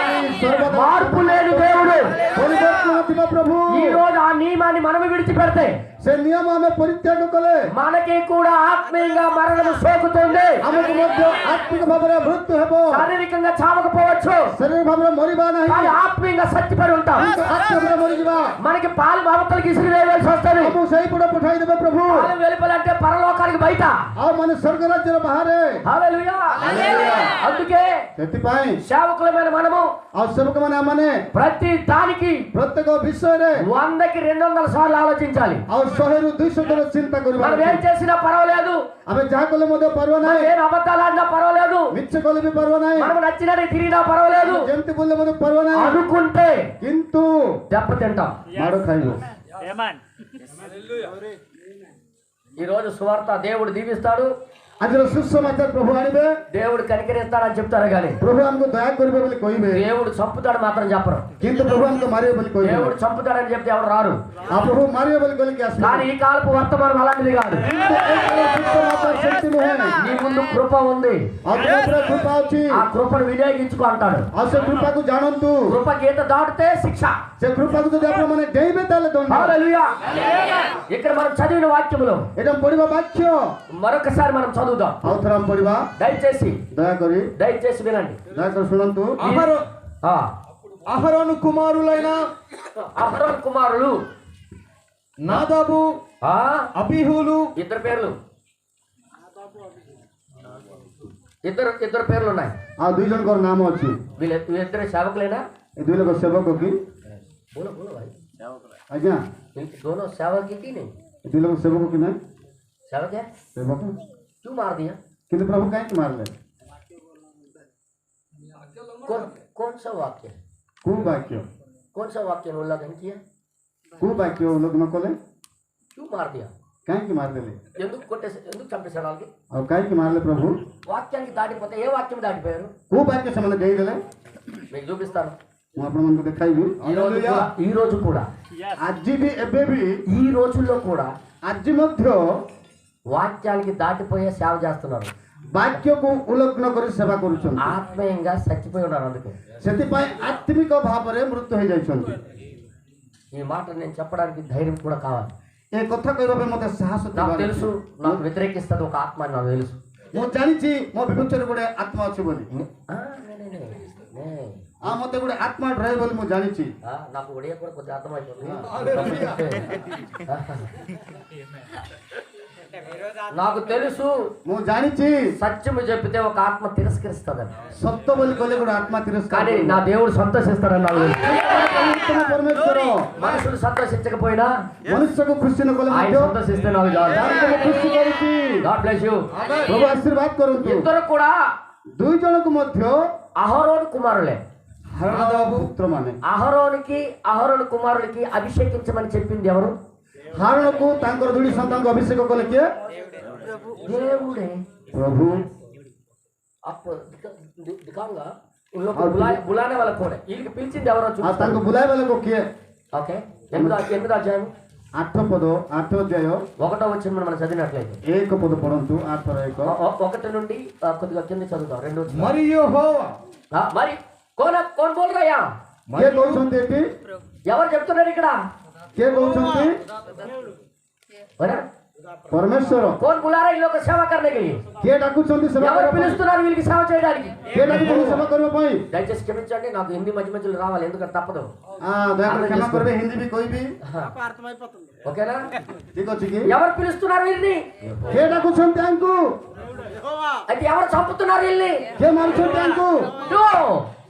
ସର୍ବଦା మార్పు లేని దేవుడు. ପରିବର୍ତ୍ତନ ଥିବା ପ୍ରଭୁ। ఈ రోజు ఆ నియమాన్ని మనం విడిచిపెడితే ସେ ନିୟମ ଆମେ ପରିତ୍ୟାଗ କଲେ మనకి కూడా ఆత్మీయంగా మరణము సోకుతుంది. ଆମକୁ ମଧ୍ୟ ଆତ୍ମିକ ଭାବରେ ମୃତ୍ୟୁ ହେବ। శారీరకంగా చావకపోవచ్చు, ଶରୀର ଭାବରେ ମରିବା ନାହିଁ, కానీ ఆత్మీయంగా సత్యపడి ఉంటాం. କିନ୍ତୁ ଆତ୍ମିକ మరిଯିବା। మనకి పాలు బాబతలకి ఇసురు వేయవలసి వస్తుంది. ପ୍ରଭୁ ସେଇପଟେ ପଠାଇ ଦେବେ ପ୍ରଭୁ। పాలు వెలుపలంటే పరలోకానికి బయట. ଆଉ ମାନେ ସ୍ୱର୍ଗ ରାଜ୍ୟର ବାହାରେ। హల్లెలూయా. అందుకే ସେଥିପାଇଁ సేవకులమైన మనము ଆଉ ସେବକମାନେ ଆମମାନେ ప్రతి దానికి ପ୍ରତ୍ୟେକ ବିଷୟରେ 100కి 200 సార్లు ఆలోచించాలి. ଆଉ 100ରୁ 200 ଥର ଚିନ୍ତା କରିବା మనం ఏం చేసినా పర్వాలేదు, ଆମେ ଯାହା కଲେ ମଧ୍ୟ ପାରିବ మనం ନାହିଁ, ఏం అబద్ధాలు ఆడినా పర్వాలేదు, ମିଛ କଲେ ବି ପାରିବ ନାହିଁ, మనం నచ్చినట్టు తిరిగినా పర్వాలేదు ଯେମିତି ବୋଲେ ମଧ୍ୟ ପାରିବ ନାହିଁ, అనుకుంటే କିନ୍ତୁ దెబ్బతింటాం. ମାଡ଼ ଖାଇବ। ఈ రోజు సువార్త దేవుడు దీవిస్తాడు, ଆଜିର ସୁସମାଚାର ପ୍ରଭୁ ଆଣିବେ, దేవుడు కనికరిస్తాడని చెప్తారు కానీ ପ୍ରଭୁ ଆମକୁ ଦୟା କରିବେ ବୋଲି କହିବେ, దేవుడు చంపుతాడు మాత్రం చెప్పరు. କିନ୍ତୁ ପ୍ରଭు ଆମକୁ ମାରିବେ ବୋଲି କହିବେ। దేవుడు చంపుతాడని చెప్తే ఎవరు రారు. ଆଉ ପ୍ରଭు ମାରିବେ ବୋଲି କହିଲେ କି ଆସିବେ। కానీ ఈ కాలపు వర్తమానం అలాంటిది కాదు. କିନ୍ତୁ ଏ କାଳର ସୁସମାଚାର ସେମିତି ନୁହେଁ। నీ ముందు కృప ఉంది, ଆଉ ତୁମ ଉପରେ କୃପା ଅଛି, ఆ కృపను వినియోగించుకో అంటాడు. ଆଉ ସେ కృపకు ଜାଣନ୍ତୁ। కృప గీత దాటితే శిక్ష. ସେ కృపకు ଯଦି ଆପଣମାନେ ଡେଇଁବେ ତାହେଲେ ଦଣ୍ଡ। హల్లెలూయా. ఇక్కడ మనం చదివిన వాక్యములో ଏଇଟା ପଢିବା ବାକ୍ୟ। మరొకసారి మనం చదువుదాం. ଆଉ ଥରେ ଆମେ ପଢିବା, దయచేసి ଦୟାକରି వినండి. ଦୟାକରି ଶୁଣନ୍ତୁ। ఆ, అహరోను కుమారులైన అహరోను కుమారులు నాదాబు ఆ అబీహులు ఇద్దరు పేర్లు, ఇద్దరు పేర్లు ఉన్నాయి. ଆଉ ଦୁଇ ଜଣଙ୍କର ନାମ ଅଛି। వీళ్ళిద్దరు సేవకులేనా? ये दुई लोग सेवक की बोलो बोलो भाई, आज्ञा इनके दोनों सेवक ही की नहीं? ये दुई लोग सेवक की नहीं सेवक है, सेवक क्यों मार दिया? किंतु प्रभु कहीं मारले कौन सा वाक्य है? कुवाक्य कौन सा वाक्य उल्लंघन किया? कुवाक्य लोग न कोले क्यों मार दिया? कहीं मारले ఎందుకు కొట్టేసి ఎందుకు చంపేశాడు వాళ్ళకి? और कहीं मारले प्रभु వాక్యానికి దాటిపోతే ఏ వాక్యం దాటిపోయారు? कुवाक्य से मन गई देले మీకు చూపిస్తాను. ମୁଁ ଆପଣମାନଙ୍କୁ ଦେଖାଇବି ఈ రోజు కూడా ଆଜି ବି ଏବେ ବି ఈ రోజుల్లో కూడా ଆଜି ମଧ୍ୟ వాక్యానికి దాటిపోయే సేవ చేస్తున్నారు. ବାକ୍ୟକୁ ଉଲ୍ଲଂଘନ କରି ସେବା କରୁଛନ୍ତି ఆత్మీయంగా చచ్చిపోయి ఉన్నారు. అందుకే ସେଥିପାଇଁ ଆତ୍ମିକ ଭାବରେ ମୃତ୍ୟୁ ହେଇଯାଇଛନ୍ତି ఈ మాట నేను చెప్పడానికి ధైర్యం కూడా కావాలి. ଏ କଥା କହିବା ପାଇଁ ମୋତେ ସାହସ నాకు ଦେବାର తెలుసు, ଅଛି। నాకు వ్యతిరేకిస్తుంది ఒక ఆత్మ అని నాకు తెలుసు. ମୁଁ ଜାଣିଛି ମୋ ବିପକ୍ଷରେ ଗୋଟେ ଆତ୍ମା ଅଛି ବୋଲି ఆ, నే, నే, నే, నే. ଆଉ ମୋତେ ଗୋଟେ ଆତ୍ମା ରହେ ବୋଲି ମୁଁ ଜାଣିଛି ఆ, నాకు ఒడియా కూడా కొద్దిగా అర్థమైపోతుంది. నాకు తెలుసు ମୁଁ ଜାଣିଛି సత్యము చెప్పితే ఒక ఆత్మ తిరస్కరిస్తుందని, ସତ୍ୟ ବୋଲି କହିଲେ ଗୋଟେ ଆତ୍ମା ତିରସ୍କାର కానీ నా దేవుడు సంతోషిస్తాడని నాకు తెలుసు. ଉତ୍ତମ ପରମେଶ୍ୱର మనుషులు సంతోషించకపోయినా ମନୁଷ୍ୟକୁ ଖୁସି ନ କଲେ ఆయన ମଧ୍ୟ సంతోషిస్తే నాకు చాలు. ତାଙ୍କୁ ଖୁସି କରୁଛି గాడ్ బ్లెస్ యు. ପ୍ରଭୁ ଆଶୀର୍ବାଦ କରନ୍ତୁ ఇద్దరు కూడా ଦୁଇ ଜଣଙ୍କୁ ମଧ୍ୟ అహరోను కుమారులే. ହରଣର ପୁତ୍ରମାନେ అహరోను కుమారులకి అభిషేకించమని చెప్పింది ఎవరు? ହାରଣକୁ ତାଙ୍କର ଦୁଇଟି ସନ୍ତାନଙ୍କୁ ଅଭିଷେକ କଲେ କିଏ దేవుడే. ପ୍ରଭୁ అప్పు దికాంగా బులానే వాళ్ళ కూడా వీళ్ళకి పిలిచింది ఎవరో ଆଉ చూస్తాను. ତାଙ୍କୁ ବୁଲାଇବା ଲୋକ କିଏ ఓకే, ఎనిమిదో అధ్యాయం 8 ପଦ 8 అధ్యాୟ 1వ వచనం మనం చదివినట్లయితే 1 పଦ పଢ଼ନ୍ତୁ 8 ର 1 ఒకటి నుండి కొద్దిగా కింద చదువుతాం. 2 వచనం. మరి యెహోవా మరి కోన్ బోల్ రయ్యా? କିଏ କହୁଛନ୍ତି ଏଠି ఎవరు చెప్తున్నారు ఇక్కడ? କିଏ କହୁଛନ୍ତି ପରମେଶ୍ୱର కోన్ బులారా ఈ లోక సేవ करने के लिए? କିଏ ଡାକୁଛନ୍ତି ସେବା ఎవరు କରିବା ପାଇଁ పిలుస్తున్నారు వీళ్ళకి సేవ చేయడానికి? କିଏ ଡାକୁଛନ୍ତି ସେବା କରିବା ପାଇଁ దయచేసి క్షమించండి, నాకు హిందీ మధ్య మధ్యలో రావాలి, ఎందుకంటే తప్పదు. ଦୟାକରି କ୍ଷମା କରିବେ ହିନ୍ଦୀ ବି କହିବି ఓకేనా? ଠିକ ଅଛି କି ఎవరు పిలుస్తున్నారు వీళ్ళని? କିଏ ଡାକୁଛନ୍ତି ତାଙ୍କୁ అయితే ఎవరు చంపుతున్నారు వీళ్ళని? କିଏ ମାରୁଛନ୍ତି ତାଙ୍କୁ No!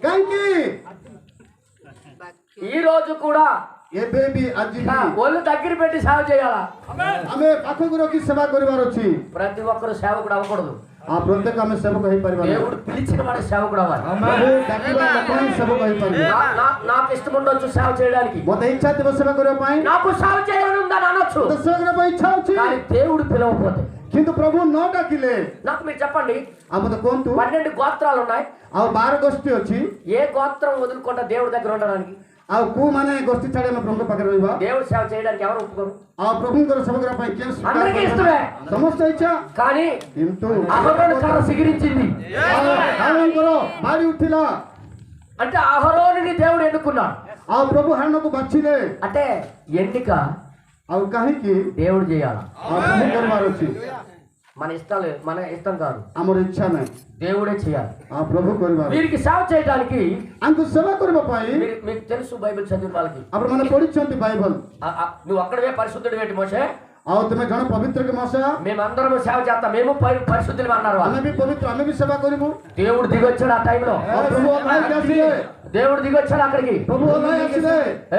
କାହିଁକି ఈ రోజు కూడా ଏବେ ବି ଆଜି ବି ఒళ్ళు దగ్గర పెట్టి సేవ చేయాలా? ଆମେ ପାଖକୁ ରଖି ସେବା କରିବାର ଅଛି ప్రతి ఒక్కరు సేవకుడు అవ్వకూడదు. ଆଉ ପ୍ରତ୍ୟେକ ଆମେ ସେବକ ହେଇପାରିବା ନାହିଁ। దేవుడు పిలిచిన వాడు సేవకుడు అవ్వాలి. ପ୍ରଭୁ ଡାକିବା ଲୋକ ହିଁ ସେବକ ହେଇପାରିବେ నాకు ఇష్టం ఉండొచ్చు సేవ చేయడానికి, ମୋତେ ଇଚ୍ଛା ଥିବ ସେବା କରିବା ପାଇଁ నాకు సేవ చేయాలని ఉందని అనొచ్చు, ମୋତେ ସେବା କରିବା ପାଇଁ ଇଚ୍ଛା ଅଛି కానీ దేవుడు పిలవకపోతే କିନ୍ତୁ ପ୍ରଭୁ ନ ଡାକିଲେ నాకు మీరు చెప్పండి. ଆଉ ମୋତେ କୁହନ୍ତୁ 12 గోత్రాలు ఉన్నాయి. ଆଉ 12 ଗୋଷ୍ଠୀ ଅଛି ఏ గోత్రం వదులుకుంటా దేవుడి దగ్గర ఉండడానికి? ଆଉ କୋଉମାନେ ଗୋଷ୍ଠୀ ଛାଡ଼ି ଆମେ ପ୍ରଭୁଙ୍କ ପାଖରେ ରହିବା దేవుడు సేవ చేయడానికి ఎవరు ఒప్పుకోరు? ଆଉ ପ୍ରଭୁଙ୍କର ସେବା କରିବା ପାଇଁ କିଏ ସ୍ୱୀକାର అందరికీ କରିବ? ఇష్టమే. ସମସ୍ତ ଇଚ୍ଛା కానీ କିନ୍ତୁ అహరోను కర్ర సిగిరించింది. ହାରଣଙ୍କର ବାଡ଼ି ଉଠିଲା అంటే అహరోనుని దేవుడు ఎన్నుకున్నాడు. ଆଉ ପ୍ରଭୁ ହାରଣକୁ ବାଛିଲେ అంటే ఎన్నిక ଆଉ କାହିଁକି దేవుడు చేయాలి. ଆଉ ପ୍ରଭୁ କରିବାର ଅଛି మన ఇష్టం కాదు, ଆମର ଇଚ୍ଛା ନାହିଁ దేవుడే చేయాలి. ଆଉ ପ୍ରଭୁ କରିବାର వీరికి సేవ చేయడానికి ଆଙ୍କୁ ସେବା କରିବା ପାଇଁ మీకు తెలుసు బైబిల్ చదివిన వాళ్ళకి. ଆପଣମାନେ పଢిଛନ୍ତି ବାଇବଲ నువ్వు అక్కడవే పరిశుద్ధుడు వేటి మోసే, ଆଉ ତୁମେ ଜଣେ ପବିତ୍ର କି ମଶା మేమందరం సేవ చేస్తాం, మేము పరిశుద్ధులు అన్నారు వాళ్ళు. ଆମେ ବି పవిତ୍ର ଆମେ ବି ସେବା କରିବୁ దేవుడు దిగొచ్చాడు ఆ టైంలో. ଆଉ ପ୍ରଭୁ ଅନାଇକି ଆସିଲେ దేవుడు దిగొచ్చాడు అక్కడికి. ପ୍ରଭୁ ଅନାଇ ଆସିଲେ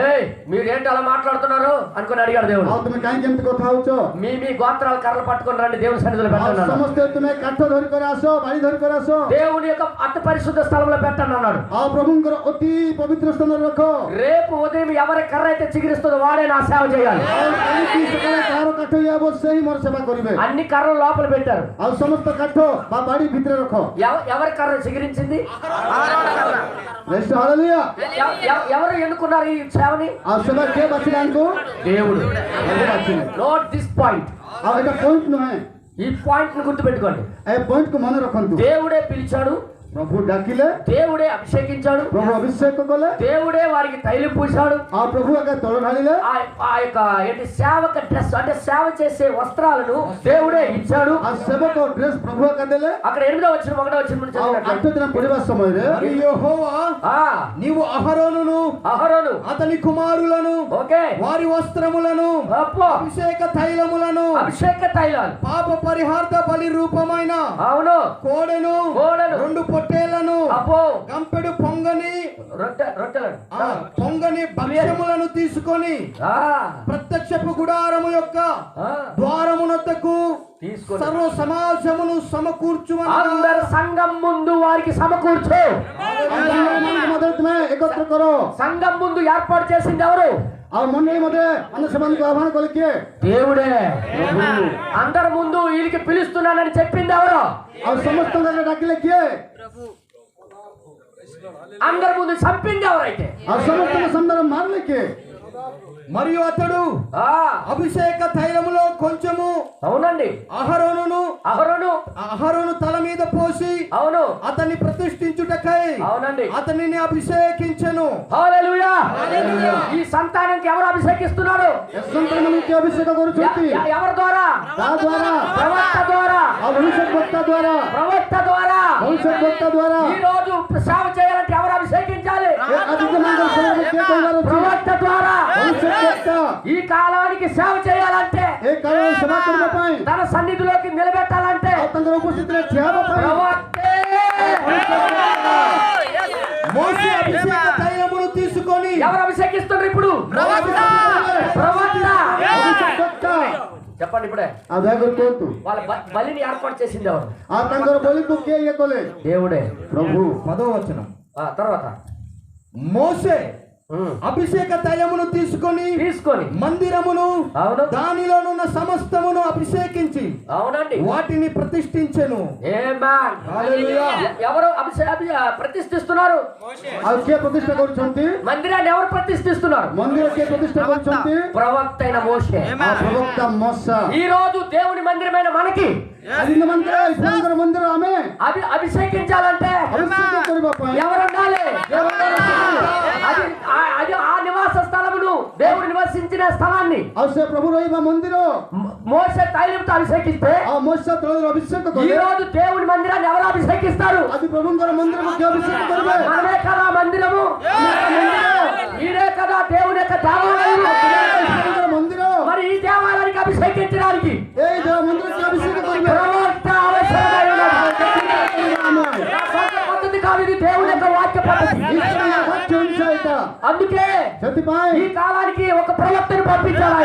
ఏయ్ మీరు ఏంటి అలా మాట్లాడుతున్నారు అనుకుని అడిగాడు దేవుడు. ଆଉ ତୁମେ କାହିଁକି ଏମିତି କଥା ହଉଛ మీ గోత్రాల కర్రలు పట్టుకొని రండి దేవుని సన్నిధిలో ଆଉ పెట్టండి అన్నాడు. ସମସ୍ତେ ତୁମେ କାଠ ଧରିକରି ଆସ ବାଡ଼ି ଧରିକରି ଆସ దేవుని యొక్క అతి పరిశుద్ధ స్థలంలో పెట్టండి అన్నాడు. ଆଉ ପ୍ରଭୁଙ୍କର ଅତି ପବିତ୍ର ସ୍ଥାନରେ ରଖ రేపు ఉదయం ఎవరి కర్ర అయితే చిగిరిస్తుందో వాడే నా సేవ చేయాలి. ଆଉ କାହିଁକି ସକାଳେ କାହାର କାଠ ଇଏ ସେ ହିଁ ମୋର ସେବା କରିବେ అన్ని కర్రలు లోపల పెట్టారు. ଆଉ ସମସ୍ତ କାଠ ବା ବାଡ଼ି ଭିତରେ ରଖ ఎవరి కర్ర చిగిరించింది? ହାଲେଲୁୟା ఎవరు ఎన్నుకున్నారు ఈ సేవని? ଆଉ ସେବା କିଏ ବାଛିଲେ ଆଙ୍କୁ దేవుడు. ଆଙ୍କୁ ବାଛିଲେ నోట్ దిస్ పాయింట్. ଆଉ ଏଇଟା ପଏଣ୍ଟ ନୁହେଁ ఈ పాయింట్ ని గుర్తుపెట్టుకోండి. ଏ ପଏଣ୍ଟକୁ ମନେ రଖନ୍ତୁ దేవుడే పిలిచాడు, ପ୍ରଭୁ ଡାକିଲେ దేవుడే అభిషేకించాడు, ପ୍ରଭୁ ଅଭିଷେକ କଲେ దేవుడే వారికి తైలం పూశాడు. ଆଉ ପ୍ରଭు ଆଗେ ତଳ ଢାଳିଲେ ఆ యొక్క ఏంటి సేవక డ్రెస్ అంటే సేవ చేసే వస్త్రాలను దేవుడే ఇచ్చాడు. ଆଉ ସେବକ ଡ୍ରେସ ପ୍ରଭୁ ଆଗେ ଦେଲେ అక్కడ 8వ వచనం 1వ వచనం నుంచి ଆଉ చదివినట్లయితే, 8 ଦିନ ପଢିବା ସମୟରେ మరి యెహోవా నీవు అహరోనును అహరోను అతని కుమారులను ఓకే వారి వస్త్రములను అబ్బో, అభిషేక తైలములను అభిషేక తైలాలు, పాప పరిహార్థ బలి రూపమైన అవును, కోడెను కోడెను, 2 పొట్టేళ్లను అబ్బో, గంపెడు పొంగని రొట్టెలు, పొంగని భక్ష్యములను తీసుకొని ఆ, ప్రత్యక్షపు గుడారము యొక్క ఆ, ద్వారమునొద్దకు తీసుకొని సర్వ సమాజమును సమకూర్చుమని అందరు సంఘం ముందు వారికి సమకూర్చు. मदद में एकत्र करो సంఘం ముందు ఏర్పాటు చేసింది ఎవరు? और मंडली मध्ये अन्य संबंध को आह्वान कलिके దేవుడే. అందరి ముందు వీరికి పిలుస్తున్నానని చెప్పింది ఎవరు? और समस्त डाकिले किए అందరి ముందు చంపింది ఎవరైతే? और समस्त संदर्भ मार लेके మరియు అతడు ఆ, అభిషేక తైలములో కొంచెము అవునండి, అహరోను తల మీద పోసి అవును, అతన్ని ప్రతిష్ఠించుటకై అవునండి, అతనిని అభిషేకించెను. హల్లెలూయా. ఈ సంతానానికి ఎవరు అభిషేకిస్తున్నారు? संतन के अभिषेक करूछंती ఎవరి ద్వారా? ता द्वारा ప్రవక్త ద్వారా, और भविष्य वक्ता द्वारा ప్రవక్త ద్వారా. भविष्य वक्ता द्वारा ఈ రోజు సేవ చేయాలంటే ఎవరు అభిషేకించాలి? अधिक मंगल समय के कइवार ప్రవక్త ద్వారా. भविष्य वक्ता ఈ కాలానికి సేవ చేయాలంటే, एक कार्य सभा करबा पाई తన సన్నిధిలోకి నిలబెట్టాలంటే और तंदर उपस्थित रे ठियाबा पाई ప్రవక్తే. మోషే అభిషేక తైలమును తీసుకొని ఎవరు అభిషేకిస్తున్నారు ఇప్పుడు? ప్రవక్త. भविष्य वक्ता చెప్పండి ఇప్పుడే. आ दागर कोतु వాళ్ళ బలిని ఏర్పాటు చేసింది ఎవరు? आ तंदर बोली को के ये कोले దేవుడే. प्रभु 10వ వచనం. తర్వాత మోషే అభిషేక తైలమును తీసుకొని మందిరమును అవును, దానిలోనున్న సమస్తమును అభిషేకించి అవునండి, వాటిని ప్రతిష్ఠించెను. ఆమేన్. హల్లెలూయా. ఎవరు ప్రతిష్ఠిస్తున్నారు? और के प्रतिष्ठा करूछंती మందిరాన్ని ఎవరు ప్రతిష్ఠిస్తున్నారు? मंदिर के प्रतिष्ठा करूछंती ప్రవక్త అయిన మోషే. आ प्रवक्ता मूसा ఈ రోజు దేవుని మందిరమైన మనకి अदिन मंदिर इस्लाम मंदिर आमे అభిషేకించాలంటే अभिषेक करबा पाई ఎవరు ఉండాలి? అది అది ఆ నివాస స్థలమును, దేవుడు నివసించిన స్థలాన్ని और से प्रभु रहिबा मंदिर మోషే తైలంతో అభిషేకిస్తే, आ मूसा तोर अभिषेक ఈ करे రోజు దేవుని మందిరాన్ని ఎవరు అభిషేకిస్తారు? आदि प्रभुंकर मंदिर को के अभिषेक करबे మనమే కదా మందిరము, ఈడే కదా దేవుని యొక్క దేవాలయము. प्रभुंकर मंदिर మరి ఈ దేవాలయానికి అభిషేకించడానికి ए देव मंदिर के अभिषेक करबे ప్రవక్త అవసరమైన పద్ధతి కాదు, ఇది దేవుని యొక్క వాక్య పద్ధతి. ईश्वर वाक्य अनुसार అందుకే सती पाई ఈ కాలానికి ఒక ప్రవక్తను పంపించారు.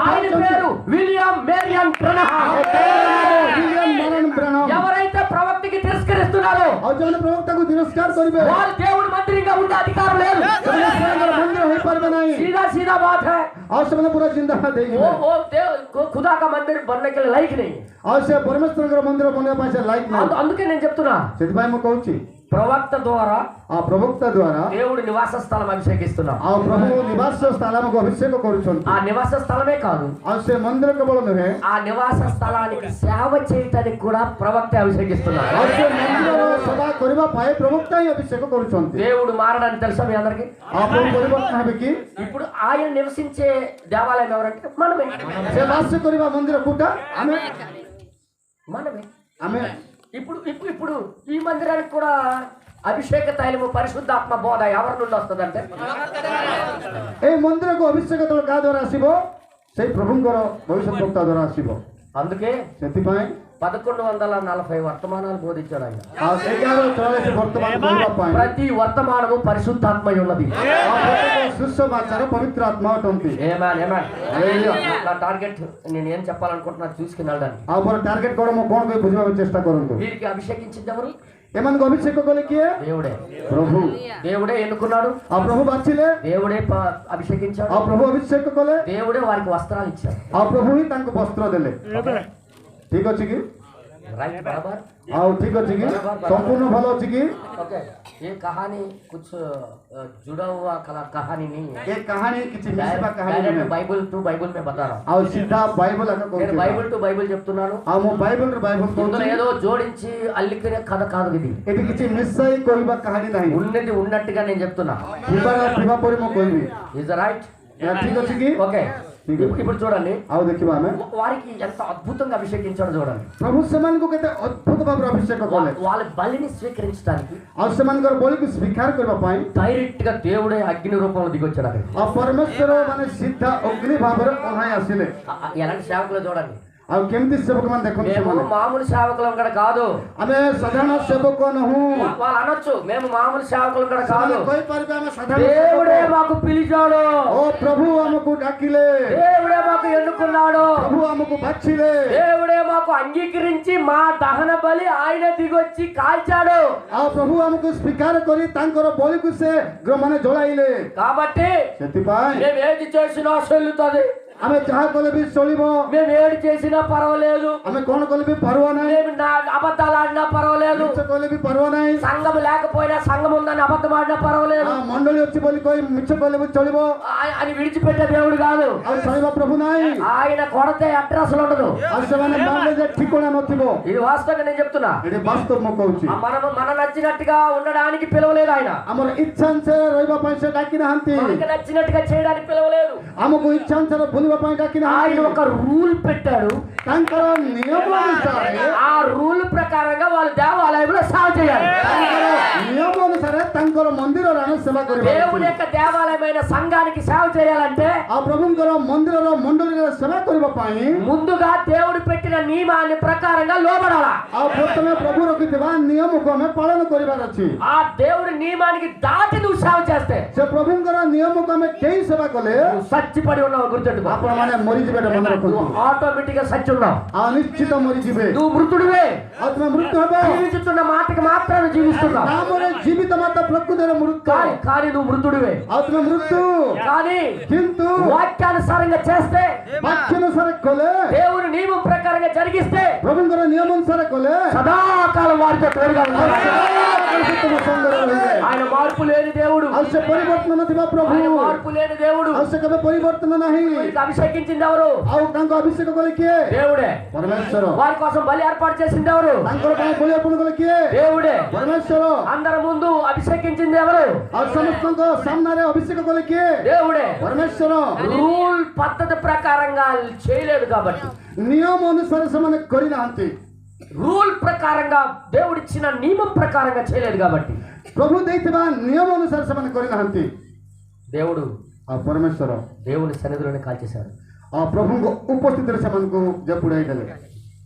ఆయన పేరు విలియం మేరియన్ బ్రనహాం. विलियम मरण ब्रनम ఎవరైతే ప్రవక్తకి తిరస్కరిస్తున్నారో और जब प्रवक्ता को तिरस्कार करबे వాళ్ళు దేవుని మందిరంగా ఉండే అధికారం లేదు. मंदिर होई परबे नहीं सीधा सीधा बात है. और सब पूरा जिंदा देगी वो खुदा का मंदिर बनने के लिए लायक नहीं है. और से परमेश्वर मंदिर बनने पासे लायक नहीं అందుకే నేను చెప్తున్నా, ସେଥିପାଇଁ ମୁଁ କହୁଛି ప్రవక్త ద్వారా आ प्रवक्ता द्वारा దేవుడి నివాస స్థలం అభిషేకిస్తున్నాం. आ प्रभु निवास స్థలముకు అభిషేక କରୁଛନ୍ତି ఆ నివాస స్థలమే కాదు, और से मंदिर केवल नहे ఆ నివాస స్థలానికి సేవ చేయటానికి కూడా ప్రవక్త అభిషేకిస్తున్నారు. और से मंदिर सभा କରିବା ପାଇଁ प्रवक्ता ही अभिषेक କରୁଛନ୍ତି దేవుడు మారడానికి తెలుసా మీ అందరికి? आ प्रभु परिवर्तन हेबे कि ఇప్పుడు ఆయన నివసించే దేవాలయం ఎవరంటే మనమే. से वास କରିବା मंदिर कोटा आमे మనమే. आमे ఇప్పుడు ఇప్పుడు ఇప్పుడు ఈ మందిరానికి కూడా అభిషేక తైలము పరిశుద్ధాత్మ బోధ ఎవరి నుండి వస్తుందంటే ए मंदिर को अभिषेक तो का द्वारा आसीबो से प्रभुଙ୍କର भविष्य वक्ता द्वारा आसीबो అందుకే ସେଥିପାଇଁ 1140 వర్తమానాలు బోధించాడు ఆయన. आ 1144 वर्तमान कहवा ପାଇଁ ప్రతి వర్తమానము పరిశుద్ధాత్మై ఉన్నది. आ प्रत्येक सुसमाचार पवित्र आत्मा अटंती ఏమేన్ ఏమేన్. నా టార్గెట్ నేను ఏం చెప్పాలనుకుంటున్నా చూసుకుని వెళ్ళడానికి. आ पर टार्गेट कोन मो कोन के बुझवा चेष्टा करंतु వీరికి అభిషేకించింది ఎవరు? एमन को अभिषेक कोले किए దేవుడే. प्रभु దేవుడే ఎన్నుకున్నాడు, आ प्रभु बाछिले దేవుడే అభిషేకించాడు, आ प्रभु अभिषेक कोले దేవుడే వారికి వస్త్రాలు ఇచ్చాడు. आ प्रभु ही तांको वस्त्र देले ठीक अछि कि राइट बराबर. आ ठीक अछि कि संपूर्ण भलो अछि कि ओके, ये कहानी कुछ जुड़ा हुआ कहानी नहीं है. ये कहानी किछि मिसबा कहानी डायरेक्ट नहीं बाइबल टू बाइबल में बता रहा हूं. आ सीधा बाइबल अका నేను कहू బైబిల్ టు బైబిల్ చెప్తున్నాను. आ मो बाइबल रे बाइबल ఇందులో कहू ఏదో జోడించి అల్లికనే కథ కాదు ఇది. एटी किछि मिसई कहबा कहानी नहीं ఉన్నది ఉన్నట్టుగా నేను చెప్తున్నా. थिबा थिबा परि मो कहबी ఇస్ రైట్. या ठीक अछि कि ఓకే, ఇప్పుడు చూడండి ଆଉ ଦେଖିବା ଆମେ వారికి ఎంత అద్భుతంగా అభిషేకించాడో చూడండి. ପ୍ରଭୁ ସେମାନଙ୍କୁ କେତେ ଅଦ୍ଭୁତ ଭାବରେ ଅଭିଷେକ କଲେ వాళ్ళ బలిని స్వీకరించడానికి ଆଉ ସେମାନଙ୍କର ବଳିକୁ ସ୍ୱୀକାର କରିବା ପାଇଁ డైరెక్ట్ గా దేవుడే అగ్ని రూపంలో దిగొచ్చాడు అక్కడ. ଆଉ ପରମେଶ୍ୱର ମାନେ ସିଧା ଅଗ୍ନି ଭାବରେ ଓହ୍ଲାଇ ଆସିଲେ ఎలాంటి సేవకులు చూడండి. ଆଉ କେମିତି ସେବକ ମାନେ ଦେଖନ୍ତୁ మేము ସେମାନେ మామూలు సేవకులం కూడా కాదు. ଆମେ ସାଧାରଣ ସେବକ ନହୁଁ వాళ్ళు అనొచ్చు మేము మామూలు సేవకులం కూడా కాదు. ସେମାନେ କହିପାରିବେ ଆମେ ସାଧାରଣ దేవుడే ସେବକ। మాకు పిలిచాడు, ଓ ପ୍ରଭୁ ଆମକୁ ଡାକିଲେ దేవుడే మాకు ఎన్నుకున్నాడు, ପ୍ରଭୁ ଆମକୁ ବାଛିଲେ దేవుడే మాకు అంగీకరించి మా దహన బలి ఆయన దిగొచ్చి కాల్చాడు. ଆଉ ପ୍ରଭୁ ଆମକୁ ସ୍ୱୀକାର କରି ତାଙ୍କର ବଳିକୁ ସେ ମାନେ ଜଳାଇଲେ కాబట్టి ସେଥିପାଇଁ మేము ఏది చేసినా చెల్లుతుంది, ଆମେ ଯାହା କଲେ ବି ଚଳିବ మేము ఏది చేసినా పర్వాలేదు, ଆମେ କଣ କଲେ ବି పర్వ ନାହିଁ మేము అబద్ధాలు ఆడినా పర్వాలేదు, ମିଛ କଲେ ବି పర్వ ନାହିଁ సంఘం లేకపోయినా సంఘం ఉందని అబద్ధం ఆడినా పర్వాలేదు ଆଉ ମଣ୍ଡଳୀ ଅଛି ବୋଲି କହି ମିଛ କଲେ ବି ଚଳିବ అని విడిచిపెట్టే దేవుడు కాదు. ଆଉ ଚଳିବ ପ୍ରଭୁ ନାହିଁ ఆయన కొడితే అడ్రస్ ఉండదు. ଆଉ ସେମାନେ ବାଣିଲେ ଯେ ଠିକଣା ନଥିବ ఇది వాస్తవంగా నేను చెప్తున్నా. ଏଠି ବାସ୍ତବ ମୁଁ କହୁଛି మన నచ్చినట్టుగా ఉండడానికి పిలవలేదు ఆయన, ଆମର ଇଚ୍ଛା ଅନୁସାରେ ରହିବା ପାଇଁ ସେ ଡାକି ନାହାନ୍ତି మనకి నచ్చినట్టుగా చేయడానికి పిలవలేదు. ଆମକୁ ଇଚ୍ଛା ଅନୁସାରେ ବୁଲିବା ପାଇଁ ଡାକି ఆయన ନାହାନ୍ତି ఒక రూల్ పెట్టాడు. ତାଙ୍କର ନିୟମ ଅନୁସାରେ ఆ రూల్ ప్రకారంగా వాళ్ళు దేవాలయంలో సేవ చేయాలి. ତାଙ୍କର ନିୟମ ଅନୁସାରେ ତାଙ୍କର ମନ୍ଦିରରେ ଆମେ ସେବା କରିବା దేవుని యొక్క దేవాలయమైన సంఘానికి సేవ చేయాలంటే ଆଉ ପ୍ରଭୁଙ୍କର ମନ୍ଦିରର ମଣ୍ଡଳୀରେ ସେବା କରିବା ପାଇଁ ముందుగా దేవుడు పెట్టిన నియమాన్ని ప్రకారంగా లోబడాలా. ଆଉ ପ୍ରଥମେ ପ୍ରଭୁ ରଖିଥିବା ନିୟମକୁ ଆମେ ପାଳନ କରିବାର ଅଛି ఆ దేవుడి నియమానికి దాటి నువ్వు సేవ చేస్తే ସେ ପ୍ରଭୁଙ୍କର ନିୟମକୁ ଆମେ କେହି ସେବା କଲେ నువ్వు సచ్చిపడి ఉన్నావు. గుర్తుంచుకో, ଆପଣମାନେ ମରିଯିବେ ଏଇଟା ମନେ ରଖନ୍ତୁ నువ్వు ఆటోమేటిక్ గా సచ్చి ఉన్నావు. ଆଉ ନିଶ୍ଚିତ ମରିଯିବେ నువ్వు మృతుడివే, ଆଉ ତୁମେ మృତ୍ୟు ହେବ జీవిస్తున్న మాటకి మాత్రమే జీవిస్తున్నావు. ନାମରେ ଜୀବିତ ମାତ୍ର ପ୍ରକୃତରେ ମୃତ୍ୟୁ కానీ నువ్వు మృతుడివే. ଆଉ ତୁମେ ମୃତ୍ୟୁ కానీ କିନ୍ତୁ వాక్యానుసారంగా చేస్తే, ବାକ୍ୟାନୁସାରେ କଲେ దేవుని నియమం ప్రకారంగా జరిగిస్తే ପ୍ରଭୁଙ୍କର ନିୟମ ଅନୁସାରେ କଲେ సదాకాలం వారితో తోడుగా ఉంటాడు. ତୁମ ସଙ୍ଗରେ ରହିବେ ఆయన మార్పు లేని దేవుడు, ଆଉ ସେ ପରିବର୍ତ୍ତନ ନଥିବା ପ୍ରଭୁ ఆయన మార్పు లేని దేవుడు. ଆଉ ସେ କେବେ ପରିବର୍ତ୍ତନ ନାହିଁ వీరికి అభిషేకించింది ఎవరు? ଆଉ ତାଙ୍କ ଅଭିଷେକ କଲେ କିଏ దేవుడే. ପରମେଶ୍ୱର వారి కోసం బలి ఏర్పాటు చేసింది ఎవరు? ତାଙ୍କର ପାଇଁ ବଳି ଅର୍ପଣ କଲେ କିଏ దేవుడే. ପରମେଶ୍ୱର అందరి ముందు అభిషేకించింది ఎవరు? ଆଉ ସମସ୍ତଙ୍କ ସାମ୍ନାରେ ଅଭିଷେକ କଲେ କିଏ దేవుడే. ପରମେଶ୍ୱର రూల్ పద్ధతి ప్రకారంగా చేయలేదు కాబట్టి, ନିୟମ ଅନୁସାରେ ସେମାନେ କରିନାହାନ୍ତି రూల్ ప్రకారంగా దేవుడిచ్చిన నియమం ప్రకారంగా చేయలేదు కాబట్టి ପ୍ରଭୁ ଦେଇଥିବା ନିୟମ ଅନୁସାରେ ସେମାନେ କରିନାହାନ୍ତି దేవుడు ଆଉ ପରମେଶ୍ୱର దేవుని సన్నిధిలోనే కాల్చేశాడు. ଆଉ ପ୍ରଭୁଙ୍କ ଉପସ୍ଥିତିରେ ସେମାନଙ୍କୁ ଜପୁଡ଼ାଇ ଦେଲେ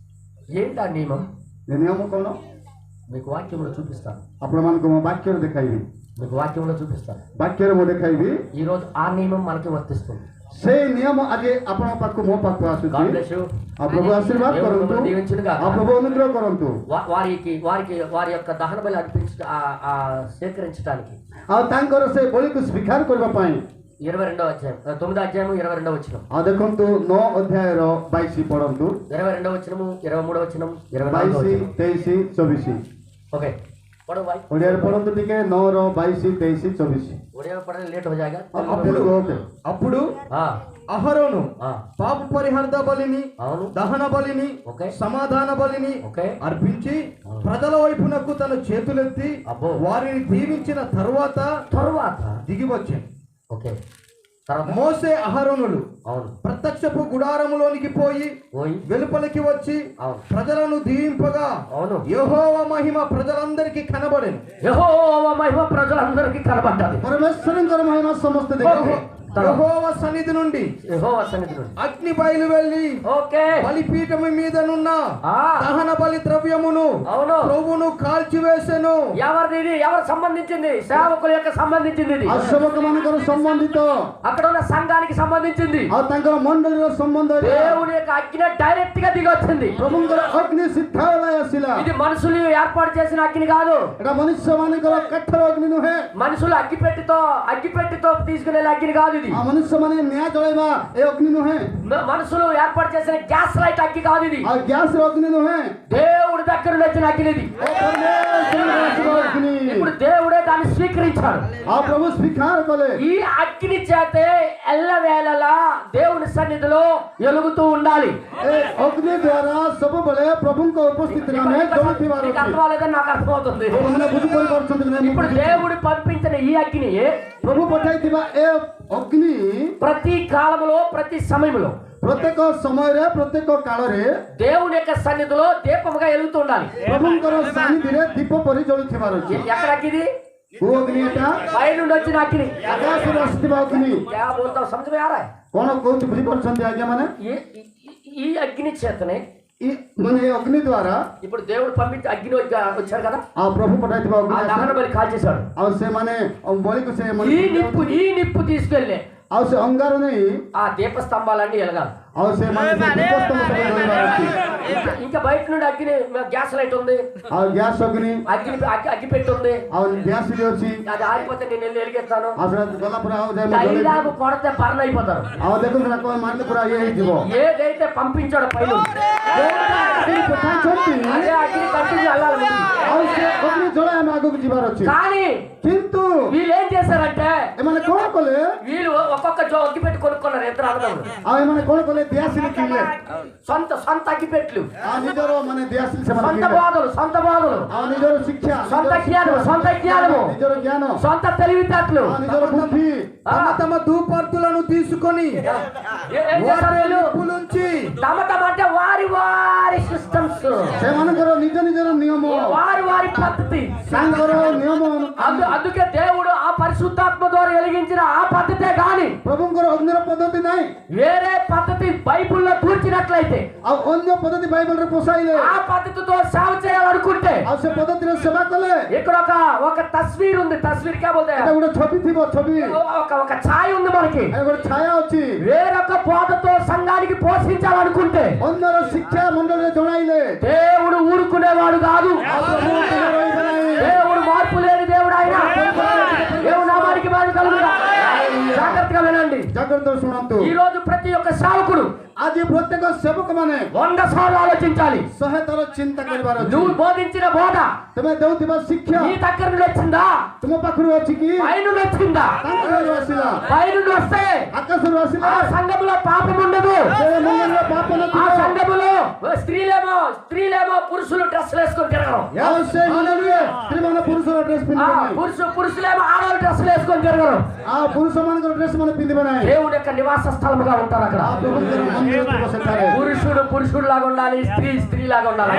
ఏంటి ఆ నియమం? ଏ ନିୟମ କ'ଣ మీకు వాక్యంలో చూపిస్తాను. ଆପଣମାନଙ୍କୁ ମୁଁ ବାକ୍ୟରେ ଦେଖାଇବି మీకు వాక్యంలో చూపిస్తాను. ବାକ୍ୟରେ ମୁଁ ଦେଖାଇବି ఈ రోజు ఆ నియమం మనకి వర్తిస్తుంది. ସେଇ ନିୟମ ଆଜି ଆପଣଙ୍କ ପାଖକୁ ମୋ ପାଖକୁ God ଆସୁଛି bless you. ଆଉ ପ୍ରଭୁ ଆଶୀର୍ବାଦ దేవుడు କରନ୍ତୁ మిమ్మల్ని దీవించునుగాక. ଆଉ ପ୍ରଭୁ ଅନୁଗ୍ରହ କରନ୍ତୁ వారి యొక్క దహన బలి స్వీకరించడానికి ଆଉ ତାଙ୍କର ସେ ବଳିକୁ ସ୍ୱୀକାର କରିବା ପାଇଁ 22వ అధ్యాయం 9వ అధ్యాయము 22వ వచనం, ଆଉ ଦେଖନ୍ତୁ 9 ଅଧ୍ୟାୟର 22 ପଢନ୍ତୁ 22వ వచనము 23వ వచనం 24వ 22 వచనం. 23 24 ఓకే పढ़ो भाई, ଓଡ଼ିଆରେ ପଢନ୍ତୁ ଟିକେ 9 ର 22 23 24 उड़िया में पढ़ने लेट हो जाएगा. అప్పుడు हाँ అహరోను हाँ పాప పరిహార్థ బలిని అవును దహన బలిని ఓకే సమాధాన బలిని ఓకే అర్పించి ప్రజల వైపునకు తన చేతులెత్తి అబ్బో. వారిని దీవించిన తరువాత తరువాత దిగి వచ్చాను ఓకే తర్వాత మోసే అహరోనులు అవును ప్రత్యక్షపు గుడారములోనికి పోయి పోయి వెలుపలికి వచ్చి అవును ప్రజలను దీవింపగా అవును యెహోవా మహిమ ప్రజలందరికీ కనబడెను యెహోవా మహిమ ప్రజలందరికీ కనబడ్డది. పరమేశ్వరుని మహిమ సమస్త ఓకే. యెహోవా సన్నిధి నుండి యెహోవా సన్నిధి నుండి అగ్ని బయలు వెళ్ళి ఓకే బలిపీఠము మీదనున్న ఆ దహన బలి ద్రవ్యమును అవును ప్రభువును కాల్చివేసెను. ఎవరిది ఇది? ఎవరు సంబంధించింది? సేవకుల యొక్క సంబంధించింది ఇది. అశోకମାନଙ୍କର సంబంధిత అక్కడ ఉన్న సంఘానికి సంబంధించింది. ଆଉ ତାଙ୍କର ମଣ୍ଡଳୀର ସମ୍ବନ୍ଧ దేవుని యొక్క అగ్ని డైరెక్ట్ గా దిగొచ్చింది. ପ୍ରଭୁଙ୍କର ଅଗ୍ନି ସିଧାବେଳେ ଆସିଲା. ఇది మనుషులు ఏర్పాటు చేసిన అగ్ని కాదు. ଏଟା ମନୁଷ୍ୟମାନଙ୍କର କାଠର ଅଗ୍ନି ନୁହେଁ. మనుషులు అగ్గిపెట్టితో తీసుకునే అగ్ని కాదు ఇది. ఆ మనుష్యମାନେ ନିଆଁ ଜଳାଇବା ଏ ଅଗ୍ନି ନୁହେଁ. మనుషులు ఏర్పాటు చేసిన గ్యాస్ లైట్ అగ్ని కాదు ఇది. ଆଉ ଗ୍ୟାସର ଅଗ୍ନି ନୁହେଁ. దేవుడి దగ్గర నుంచి వచ్చిన అగ్ని ఇది. ଅଗ୍ନି ఇప్పుడు దేవుడే దాన్ని స్వీకరించాడు. ఆ ప్రభు స్వీକାର కଲେ. ఈ అగ్ని చేతే ఎల్లవేళలా దేవుని సన్నిధిలో వెలుగుతూ ఉండాలి. ଏ ଅଗ୍ନି ଦ୍ୱାରା ସବୁବେଳେ ପ୍ରଭୁଙ୍କ ଉପସ୍ଥିତିରେ ଆମେ ଜଳୁଥିବାର మీకు ଅଛି. అర్థమలేదని నాకు అర్థమవుతుంది. ଆପଣମାନେ ବୁଝିପାରିପାରୁଛନ୍ତି କି ନାହିଁ? ఇప్పుడు దేవుడు పంపించిన ఈ అగ్ని ପ୍ରଭୁ ପଠାଇଥିବା ଏ ଅଗ୍ନି ప్రతి కాలములో ప్రతి సమయంలో ପ୍ରତ୍ୟେକ ସମୟରେ ପ୍ରତ୍ୟେକ କାଳରେ దేవుని యొక్క సన్నిధిలో దీపముగా వెలుగుతూ ఉండాలి. ପ୍ରଭୁଙ୍କର ସାନିଧ୍ୟରେ ଦୀପ ପରି ଜଳୁଥିବାର ଅଛି। ఎక్కడ అగ్ని? କୋଉ ଅଗ୍ନି ଏଟା? పై నుండి వచ్చిన అగ్ని. ଆକାଶରୁ ଆସିଥିବା ଅଗ୍ନି। क्या बोलता हूं समझ में आ रहा है? କଣ କହୁଛି ବୁଝିପାରୁଛନ୍ତି ଆଜ୍ଞା ମାନେ? ఈ అగ్ని చేతనే ମାନେ ଏ ଅଗ୍ନି ଦ୍ୱାରା ఇప్పుడు దేవుడు పంపించి అగ్ని వచ్చాడు కదా, ଆଉ ప్రଭు పଠାଇଥିବା ఆ ଅଗ୍ନି దహన బలి కాల్చేశాడు. ଆଉ ସେମାନେ ବଳିକୁ ସେ ఈ నిప్పు తీసుకెళ్ళి ଆଉ ସେ ଅଙ୍ଗାର ନେଇ ఆ దీప స్తంభాలన్నీ వెలగాలి. ଆଉ ସେମାନେ ସେ ଦୀପସ୍ତମ୍ଭ ସବୁ ଜଳିବାର ଅଛି। ఇంకా బయట నుండి అగ్ని గ్యాస్ లైట్ ఉంది, ଆଉ ଗ୍ୟାସ ଅଗ୍ନି అగ్గి పెట్టి ఉంది, ଆଉ ଗ୍ୟାସ ବି ଅଛି। అది ఆగిపోతే నేను వెళ్ళి వెలిగేస్తాను. ଆଉ ସେଟା ଗଲା ପରେ ଆଉ ଯାଇ డైలాగు కొడితే బర్న్ అయిపోతారు. ଆଉ ଦେଖନ୍ତୁ ନା କଣ ମାରିଲେ ପୁରା ଇଏ ହେଇଯିବ। ఏదైతే పంపించాడో పైన ପଠାଇଛନ୍ତି అదే అగ్ని కంటిన్యూ వెళ్ళాలి ముందుకు. ଆଉ ସେ ଅଗ୍ନି ଜଳାଇ ଆମେ ଆଗକୁ ଯିବାର ଅଛି। కానీ କିନ୍ତୁ వీళ్ళు ఏం చేశారంటే ଏମାନେ କଣ కలే? వీళ్ళు ఒక్కొక్క అగ్గి పెట్టి కొనుక్కున్నారు ఇద్దరు అన్నదమ్ములు. ଆଉ ଏମାନେ କଣ కలే? ଦିଆସିଲି କିଣିଲେ। సొంత అగ్గిపెట్లు, ଆଉ ନିଜର ମାନେ ଦିଆସିଲି ସେମାନେ సొంత କିଣିଲେ। బోధలు, ଆଉ ନିଜର ଶିକ୍ଷା, సొంత జ్ఞానము, ନିଜର ଜ୍ଞାନ, సొంత తెలివితేటలు. ଆଉ ନିଜର ବୁଦ୍ଧి తమ తమ ధూపర్తులను తీసుకొని ఏం చేశారు వీళ్ళు? నుంచి తమ అంటే వారి సిస్టమ్స్, ସେମାନଙ୍କର ନିଜ ନିଜର నియମ, వారి పద్ధతి. ତାଙ୍କର నియମ అందుకే దేవుడు ఆ పరిశుద్ధాత్మ ద్వారా వెలిగించిన ఆ పద్ధతే గాని ପ୍ରଭୁଙ୍କର ଅଗ୍ନିର ପଦ୍ଧତି ନାହିଁ। వేరే పద్ధతి బైబిల్లో దూర్చినట్లయితే ଆଉ ଅନ୍ୟ ପଦ୍ଧତି ବାଇବଲରେ ପୋଷାଇଲେ ఆ పద్ధతితో సేవ చేయాలనుకుంటే ଆଉ ସେ ପଦ୍ଧତିରେ ସେବା కలే। ఇక్కడ ఒక తస్వీర్ ఉంది. తస్వీర్ కే బోల్తే ଏଟା ଗୋଟେ ଛବି ଥିବ, ଛବି ఒక ఛాయ ఉంది మనకి. ଆଉ ଗୋଟେ ଛାୟା ଅଛି। వేరొక బోధతో సంఘానికి పోషించాలనుకుంటే ଅନ୍ୟର ଶିକ୍ଷା ମଣ୍ଡଳରେ ଜଣାଇଲେ దేవుడు ఊరుకునేవాడు కాదు. దేవుడు మార్పు లేని దేవుడు ఆయన. దేవుడు నామానికి బాధ కలుగుగా. జాగ్రత్తగా వినండి. ଜାଗ୍ରତ ଶୁଣନ୍ତୁ। ఈ రోజు ప్రతి ఒక్క సేవకుడు ଆଜି ପ୍ରତ୍ୟେକ ସେବକ ମାନେ 100 సార్లు ఆలోచించాలి. 100 ଥର ଚିନ୍ତା କରିବାର ଅଛି। నువ్వు బోధించిన బోధ ତମେ ଦେଉଥିବା ଶିକ୍ଷା నీ దగ్గర నుండి వచ్చిందా? ତୁମ ପାଖରୁ ଅଛି କି? పై నుండి వచ్చిందా? ତାଙ୍କଠାରୁ ଆସିଲା। పై నుండి వస్తే ଆକାଶରୁ ଆସିଲା। ఆ సంఘములో పాపం ఉండదు. ସେ ମଣ୍ଡଳରେ ପାପ ఆ ନଥିବ। సంఘములో స్త్రీలేమో పురుషులు డ్రెస్సులు వేసుకొని తిరగడం. ଆଉ ସେ ମଣ୍ଡଳରେ ସ୍ତ୍ରୀମାନେ ପୁରୁଷର ଡ୍ରେସ୍ ପିନ୍ଧିବେ ନାହିଁ। పురుషులేమో ఆడవాళ్ళు డ్రెస్సులు వేసుకొని తిరగడం. ଆଉ పురుଷମାନଙ୍କର ଡ୍ରେସ୍ ମାନେ ପିନ୍ଧିବେ ନାହିଁ। దేవుని యొక్క నివాస స్థలముగా ఉంటారు అక్కడ. ଆଉ ପ୍ରଭୁଙ୍କର ମନ୍ଦିର ଥିବ ସେଠାରେ। పురుషుడు లాగా ఉండాలి, స్త్రీ లాగా ఉండాలి.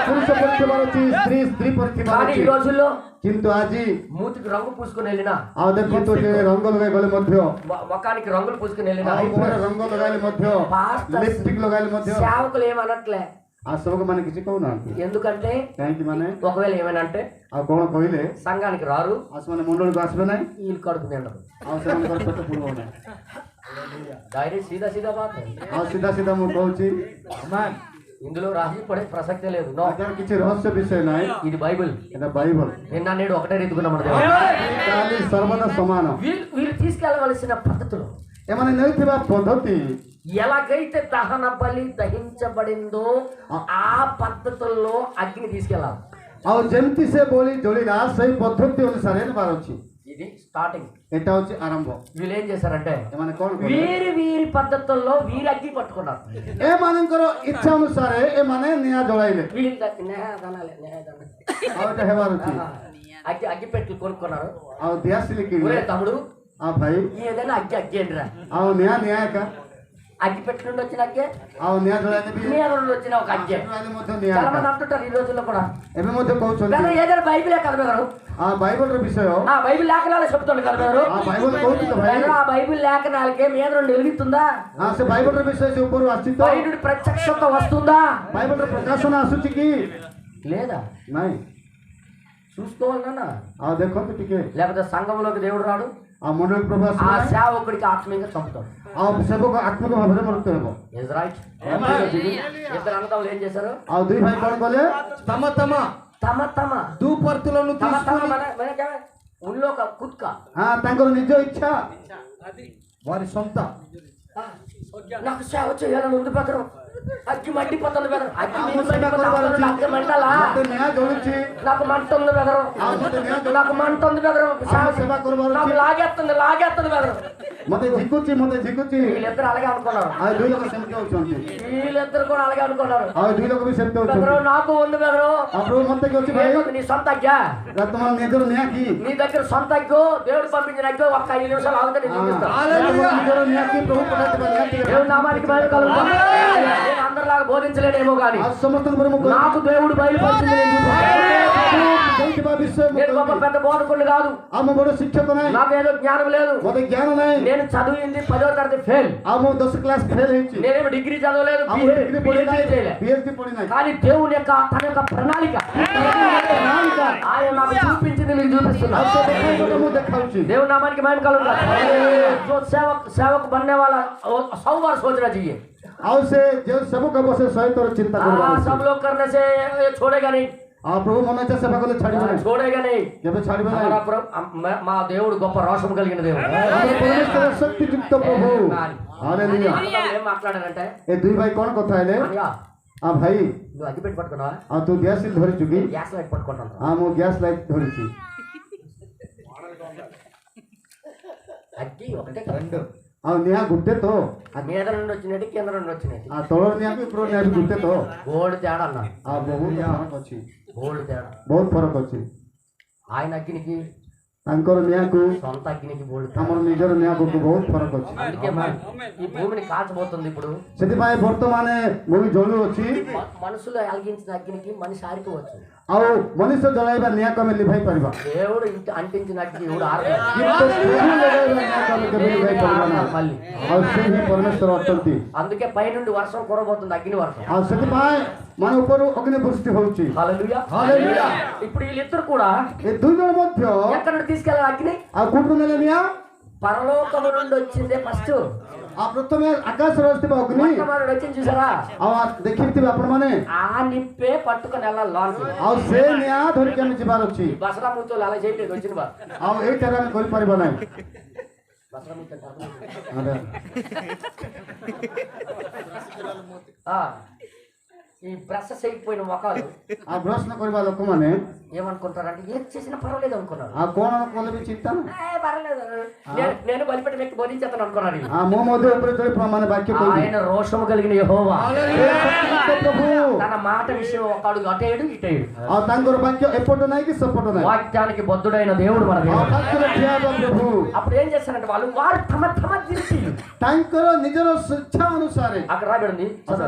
ପୁରୁଷ ପରି ଥିବାର ଅଛି, ସ୍ତ୍ରୀ ପରି ଥିବାର కానీ ఈ ଅଛି। రోజుల్లో କିନ୍ତୁ ଆଜି మూతికి రంగు పూసుకొని వెళ్ళినా, ଆଉ ଦେଖନ୍ତୁ ଯେ ରଙ୍ଗ ଲଗାଇ ଗଲେ ମଧ୍ୟ, ముఖానికి రంగులు పూసుకొని వెళ్ళినా, ଆଉ ମୁହଁରେ ରଙ୍ଗ ଲଗାଇଲେ ମଧ୍ୟ, ଲିପଷ୍ଟିକ୍ ଲଗାଇଲେ ମଧ୍ୟ సేవకులు ఏమనట్లే. ଆଉ ସେବକ ମାନେ କିଛି କହୁନାହାନ୍ତି। ఎందుకంటే କାହିଁକି ମାନେ ఒకవేళ ఏమనంటే ଆଉ କଣ କହିଲେ సంఘానికి రారు, ଆଉ ସେମାନେ ମଣ୍ଡଳକୁ ଆସିବେ ନାହିଁ, వీళ్ళు కడుపు నిండదు. ଆଉ ସେମାନଙ୍କର ପେଟ ପୂର୍ବ ନାହିଁ। డైరెక్ట్ సీదా బాత్. ଆଉ ସିଧା ସିଧା ମୁଁ କହୁଛି ఇందులో రాజీ పడే ప్రసక్తే లేదు. నో, ଆଜ୍ଞା କିଛି ରହସ୍ୟ ବିଷୟ ନାହିଁ। ఇది బైబిల్. ଏଟା ବାଇବଲ। నిన్న నేడు ఒకటే రీతికున్నాం. ତାହେଲେ ସର୍ବଦା ସମାନ। వీళ్ళు తీసుకెళ్లవలసిన పద్ధతులు ଏମାନେ ନେଉଥିବା ପଦ୍ଧତି ఎలాగైతే దహన బలి దహించబడిందో ఆ పద్ధతుల్లో అగ్ని తీసుకెళ్ళాలి. ଆଉ ଯେମିତି ସେ ବଳି ଜଳିଲା ସେଇ ପଦ୍ଧତି ଅନୁସାରେ ନେବାର ଅଛି। ఇది స్టార్టింగ్. ଏଟା ହଉଛି ଆରମ୍ଭ। వీళ్ళు ఏం చేశారంటే ଏମାନେ କଣ କଲେ? వీరి పద్ధతుల్లో వీరి అగ్గి పట్టుకున్నారు. ଏମାନଙ୍କର ଇଚ୍ଛା ଅନୁସାରେ ଏମାନେ ନିଆଁ ଜଳାଇଲେ। వీళ్ళు ଆଉ ଏଟା ହେବାର ଅଛି। అగ్గి పెట్టి కొనుక్కున్నారు. ଆଉ ଦିଆସିଲି ఒరే କିଣିଲେ। తమ్ముడు, ଆଉ ଭାଇ ఏదైనా అగ్గి ఏంటిరా? ଆଉ ନିଆଁ ଏକା। అగ్గి పెట్టి నుండి వచ్చిన అగ్గే, ଆଉ ନିଆଁ ଜଳାଇଲେ ବି మీద నుండి వచ్చిన ఒక అగ్గే. ଜଳାଇଲେ ମଧ୍ୟ ନିଆଁ చాలా ଏକା। మంది అంటుంటారు ఈ రోజుల్లో కూడా, ଏବେ ମଧ୍ୟ କହୁଛନ୍ତି ఏదైనా బైబిలే కదా గారు, ఆ బైబిల్ର ବିଷୟ ఆ బైబిల్ లేఖనాలే చెప్తాడు కదా గారు. ఆ బైబిల్ କହୁଛି ତ ଭାଇ। ఆ బైబిల్ లేఖనాలకే మీద నుండి వెలుగుతుందా? ହଁ ସେ ବାଇବଲର ବିଷୟ ସେ ଉପରୁ ଆସିଛି ତ? పై నుండి ప్రత్యక్షత వస్తుందా? ବାଇବଲର ପ୍ରକାଶନ ଆସୁଛି କି లేదా? ନାଇଁ? చూసుకోవాలన్నా. ଆଉ ଦେଖନ୍ତୁ ଟିକେ లేకపోతే సంఘంలోకి దేవుడు రాడు, ଆଉ ମଣ୍ଡଳୀ ପ୍ରଭୁ ఆ ଆସିବ, సేవకుడికి ఆత్మీయంగా చంపుతాడు. ଆଉ ସେବକ ଆତ୍ମିକ ଭାବରେ ମୃତ୍ୟୁ ହେବ। Is right? ఇద్దరు అన్నదమ్ములు ఏం చేశారు? ଆଉ ଦୁଇ ଭାଇ କଣ କଲେ? తమ తమ తమ తమ ధూపర్తులను తమ తమ తీసుకొని ఉల్లో ఒక కుత్క ହଁ ତାଙ୍କର ନିଜ ଇଚ୍ଛା, వారి సొంత నాకు సేవ చేయాలని ఉంది పత్రం. అగ్గి మండిపోతుంది బెదరు. అగ్గి ଆମ నీకు ସେବା మండిపోతుంది. କରିବାର అవతల ଅଛି అగ్గి మంటలా? ମୋତେ ନିଆଁ ଜଳୁଛି నాకు మంట ఉంది బెదరు. ଆଉ ମୋତେ ନିଆଁ ଜଳୁଛି నాకు మంట ఉంది బెదరు. ଆମ ସେବା କରିବାର నాకు ଅଛି లాగేస్తుంది బెదరు. ମୋତେ ଝିକୁଛି వీళ్ళిద్దరు అలాగే అనుకున్నారు. ଆଉ ଦୁଇ ଲୋକ ସେମିତି ହଉଛନ୍ତି వీళ్ళిద్దరు కూడా అలాగే అనుకున్నారు. ଆଉ ଦୁଇ ଲୋକ ବି ସେମିତି బెదరు ହଉଛନ୍ତି నాకు ఉంది బెదరు. ଆଉ ପ୍ରଭୁ ମୋତେ କି ଅଛି ଭାଇ ఏముంది నీ సొంత అగ్గా? ତମର ନିଜର ନିଆଁ କି నీ దగ్గర సొంత అగ్గు దేవుడు పంపించిన అగ్గు ఒక్క 5 నిమిషాలు ఆగితే నేను చూపిస్తాను. ନିଜର ନିଆଁ କି ପ୍ରଭୁ ପଠାଇଥିବା ନିଆଁ ଟିକେ దేవుడు నామానికి బయలు కలుగుతాను. నేను అందరిలాగా బోధించలేనేమో కానీ ଆଉ ସମସ୍ତଙ୍କ ପରେ ମୁଁ କହିବି నాకు దేవుడు బయలుపరిచింది నేను చూపిస్తాను. ଦେଇଥିବା ବିଷୟ ମୁଁ నేను గొప్ప କହିବି పెద్ద బోధకుడు కాదు. ଆଉ ମୁଁ ବଡ଼ ଶିକ୍ଷକ ନାହିଁ నాకు ఏదో జ్ఞానం లేదు. ମୋତେ ଜ୍ଞାନ ନାହିଁ నేను చదివింది 10వ తరగతి ఫెయిల్. ଆଉ ମୁଁ 10 କ୍ଲାସ୍ ଫେଲ୍ ହେଇଛି నేనేమో డిగ్రీ చదవలేదు, ଆଉ ମୁଁ ଡିଗ୍ରୀ ପଢି PhD ନାହିଁ చేయలేదు. PhD ପଢି ନାହିଁ కానీ దేవుని యొక్క తన యొక్క ప్రణాళిక ఆయన నాకు చూపించింది మీకు చూపిస్తున్నా. ଆଉ ସେ ଦେଖାଇବାଟା ମୁଁ ଦେଖାଉଛି దేవుని నామానికి మహిమ కలుగుగా. जो सेवक बनने वाला 100 बार सोचना चाहिए. ଆଉ ସେ ଯେଉଁ ସେବକ ହେବ ସେ 100 ଥର ଚିନ୍ତା କରିବା सब लोग करने से ये छोड़ेगा नहीं. ଆଉ ପ୍ରଭୁ ମନ ଇଚ୍ଛା ସେବା କଲେ ଛାଡ଼ିବ ନାହିଁ छोड़ेगा नहीं. କେବେ ଛାଡ଼ିବ ନାହିଁ हमारा మా దేవుడు గొప్ప రోషం కలిగిన దేవుడు. ଆମର ପରମେଶ୍ୱର ଶକ୍ତିଯୁକ୍ତ ପ୍ରଭୁ ହାଲେଲୁୟା ఏం మాట్లాడారంటే ଏ ଦୁଇ ଭାଇ କ'ଣ କଥା ହେଲେ అయ్యా ఆ ଭାଇ నువ్వు అగ్గి పెట్టి పట్టుకున్నావా? ଆଉ ତୁ ଗ୍ୟାସ୍ ଧରିଛୁ କି గ్యాస్ లైట్ పట్టుకుంటాను. ମୁଁ ଗ୍ୟାସ୍ ଲାଇଟ୍ ଧରିଛି అగ్గి ఒకటే కదా. ଆଉ ନିଆଁ ଗୋଟେ ତ ఆ మీద నుండి వచ్చినట్టు కింద నుండి వచ్చినట్టు ତଳର ନିଆଁ ବି ଉପର ନିଆଁ ବି ଗୋଟେ ତ గోల్డ్ తేడా అన్నాడు. ବହୁତ ଫରକ ଅଛି గోల్డ్ తేడా. ବହୁତ ଫରକ ଅଛି ఆయన అగ్నికి ତାଙ୍କର ନିଆଁକୁ సొంత అగ్నికి గోల్డ్ ଆମର ନିଜର ନିଆଁକୁ ବହୁତ ଫରକ ଅଛି అందుకే ఈ భూమిని కాల్చబోతుంది ఇప్పుడు. ସେଥିପାଇଁ ବର୍ତ୍ତମାନ ଭୂମି ଜଳୁଅଛି మనుషులు వెలిగించిన అగ్నికి మనిషి ఆరిపోవచ్చు. ଆଉ ମଣିଷ ଜଳାଇବା ନିଆଁକୁ ଆମେ ଲିଭାଇ ପାରିବା దేవుడు అంటించిన అగ్ని ఎవడు ఆరలేదు. କିନ୍ତୁ ପ୍ରଭୁ ଲଗାଇବା ନିଆଁକୁ ଆମେ କେବେ ଲିଭାଇ ପାରିବା ନାହିଁ మళ్ళీ ଆଉ ସେ ହିଁ ପରମେଶ୍ୱର ଅଟନ୍ତି అందుకే పైనుండి వర్షం కురబోతుంది, అగ్ని వర్షం. ଆଉ ସେଥିପାଇଁ మన ଉପରୁ ଅଗ୍ନି ବୃଷ୍ଟି ହଉଛି హల్లెలూయా. హల్లెలూయా. ఇప్పుడు వీళ్ళిద్దరు కూడా ଏ ଦୁଇ ଜଣ ମଧ୍ୟ ఎక్కడ నుండి తీసుకెళ్ళాలి అగ్ని? ଆଉ କୋଉଠୁ ନେଲେ ନିଆଁ పరలోకము నుండి వచ్చిందే ఫస్ట్. ଆଉ ప్రଥମେ ଆକାଶରେ ଆସିଥିବା ଅଗ୍ନି మొట్టమొదటి వచ్చింది చూసారా? ଆଉ ଦେଖିଥିବେ ଆପଣମାନେ ఆ నిప్పే పట్టుకొని వెళ్ళాలి లోనికి. ଆଉ ସେ ନିଆଁ ଧରିକି ଆମେ ଯିବାର ଅଛି బసరా మూర్తులు అలా చేయలేదు వచ్చిన వారు. ଆଉ ଏଇଟାରେ ଆମେ କରିପାରିବା ନାହିଁ బసరా మూర్తి అంటే అదే ఆ, ఈ బ్రష్ చేయకపోయిన మొక్కలు ଆଉ ବ୍ରଶ ନ କରିବା ଲୋକମାନେ ఏమనుకుంటారంటే ఏది చేసినా పర్వాలేదు అనుకున్నారు. ଆଉ କଣ କଲେ ବି ଚିନ୍ତା ନା పర్వాలేదు, నేను బలిపెట్టి వ్యక్తి బోధించేస్తాను అనుకున్నాను. ଆଉ ମୋ ମଧ୍ୟ ଉପରେ ଚଳି ମାନେ ବାକ୍ୟ କହିବି ఆయన రోషము కలిగిన యెహోవా ପ୍ରଭୁ తన మాట విషయం ఒక అడుగు అటేడు ఇటేడు. ଆଉ ତାଙ୍କର ବାକ୍ୟ ଏପଟ ନାହିଁ କି ସେପଟ ନାହିଁ వాక్యానికి బద్ధుడైన దేవుడు మన ଆଉ దేవుడు. ବାକ୍ୟରେ ଠିଆ ହେବା ପ୍ରଭୁ అప్పుడు ఏం చేస్తారంటే వారు తమ దిరిచి ତାଙ୍କର ନିଜର ସ୍ୱଚ୍ଛା ଅନୁସାରେ అక్కడ రాబడింది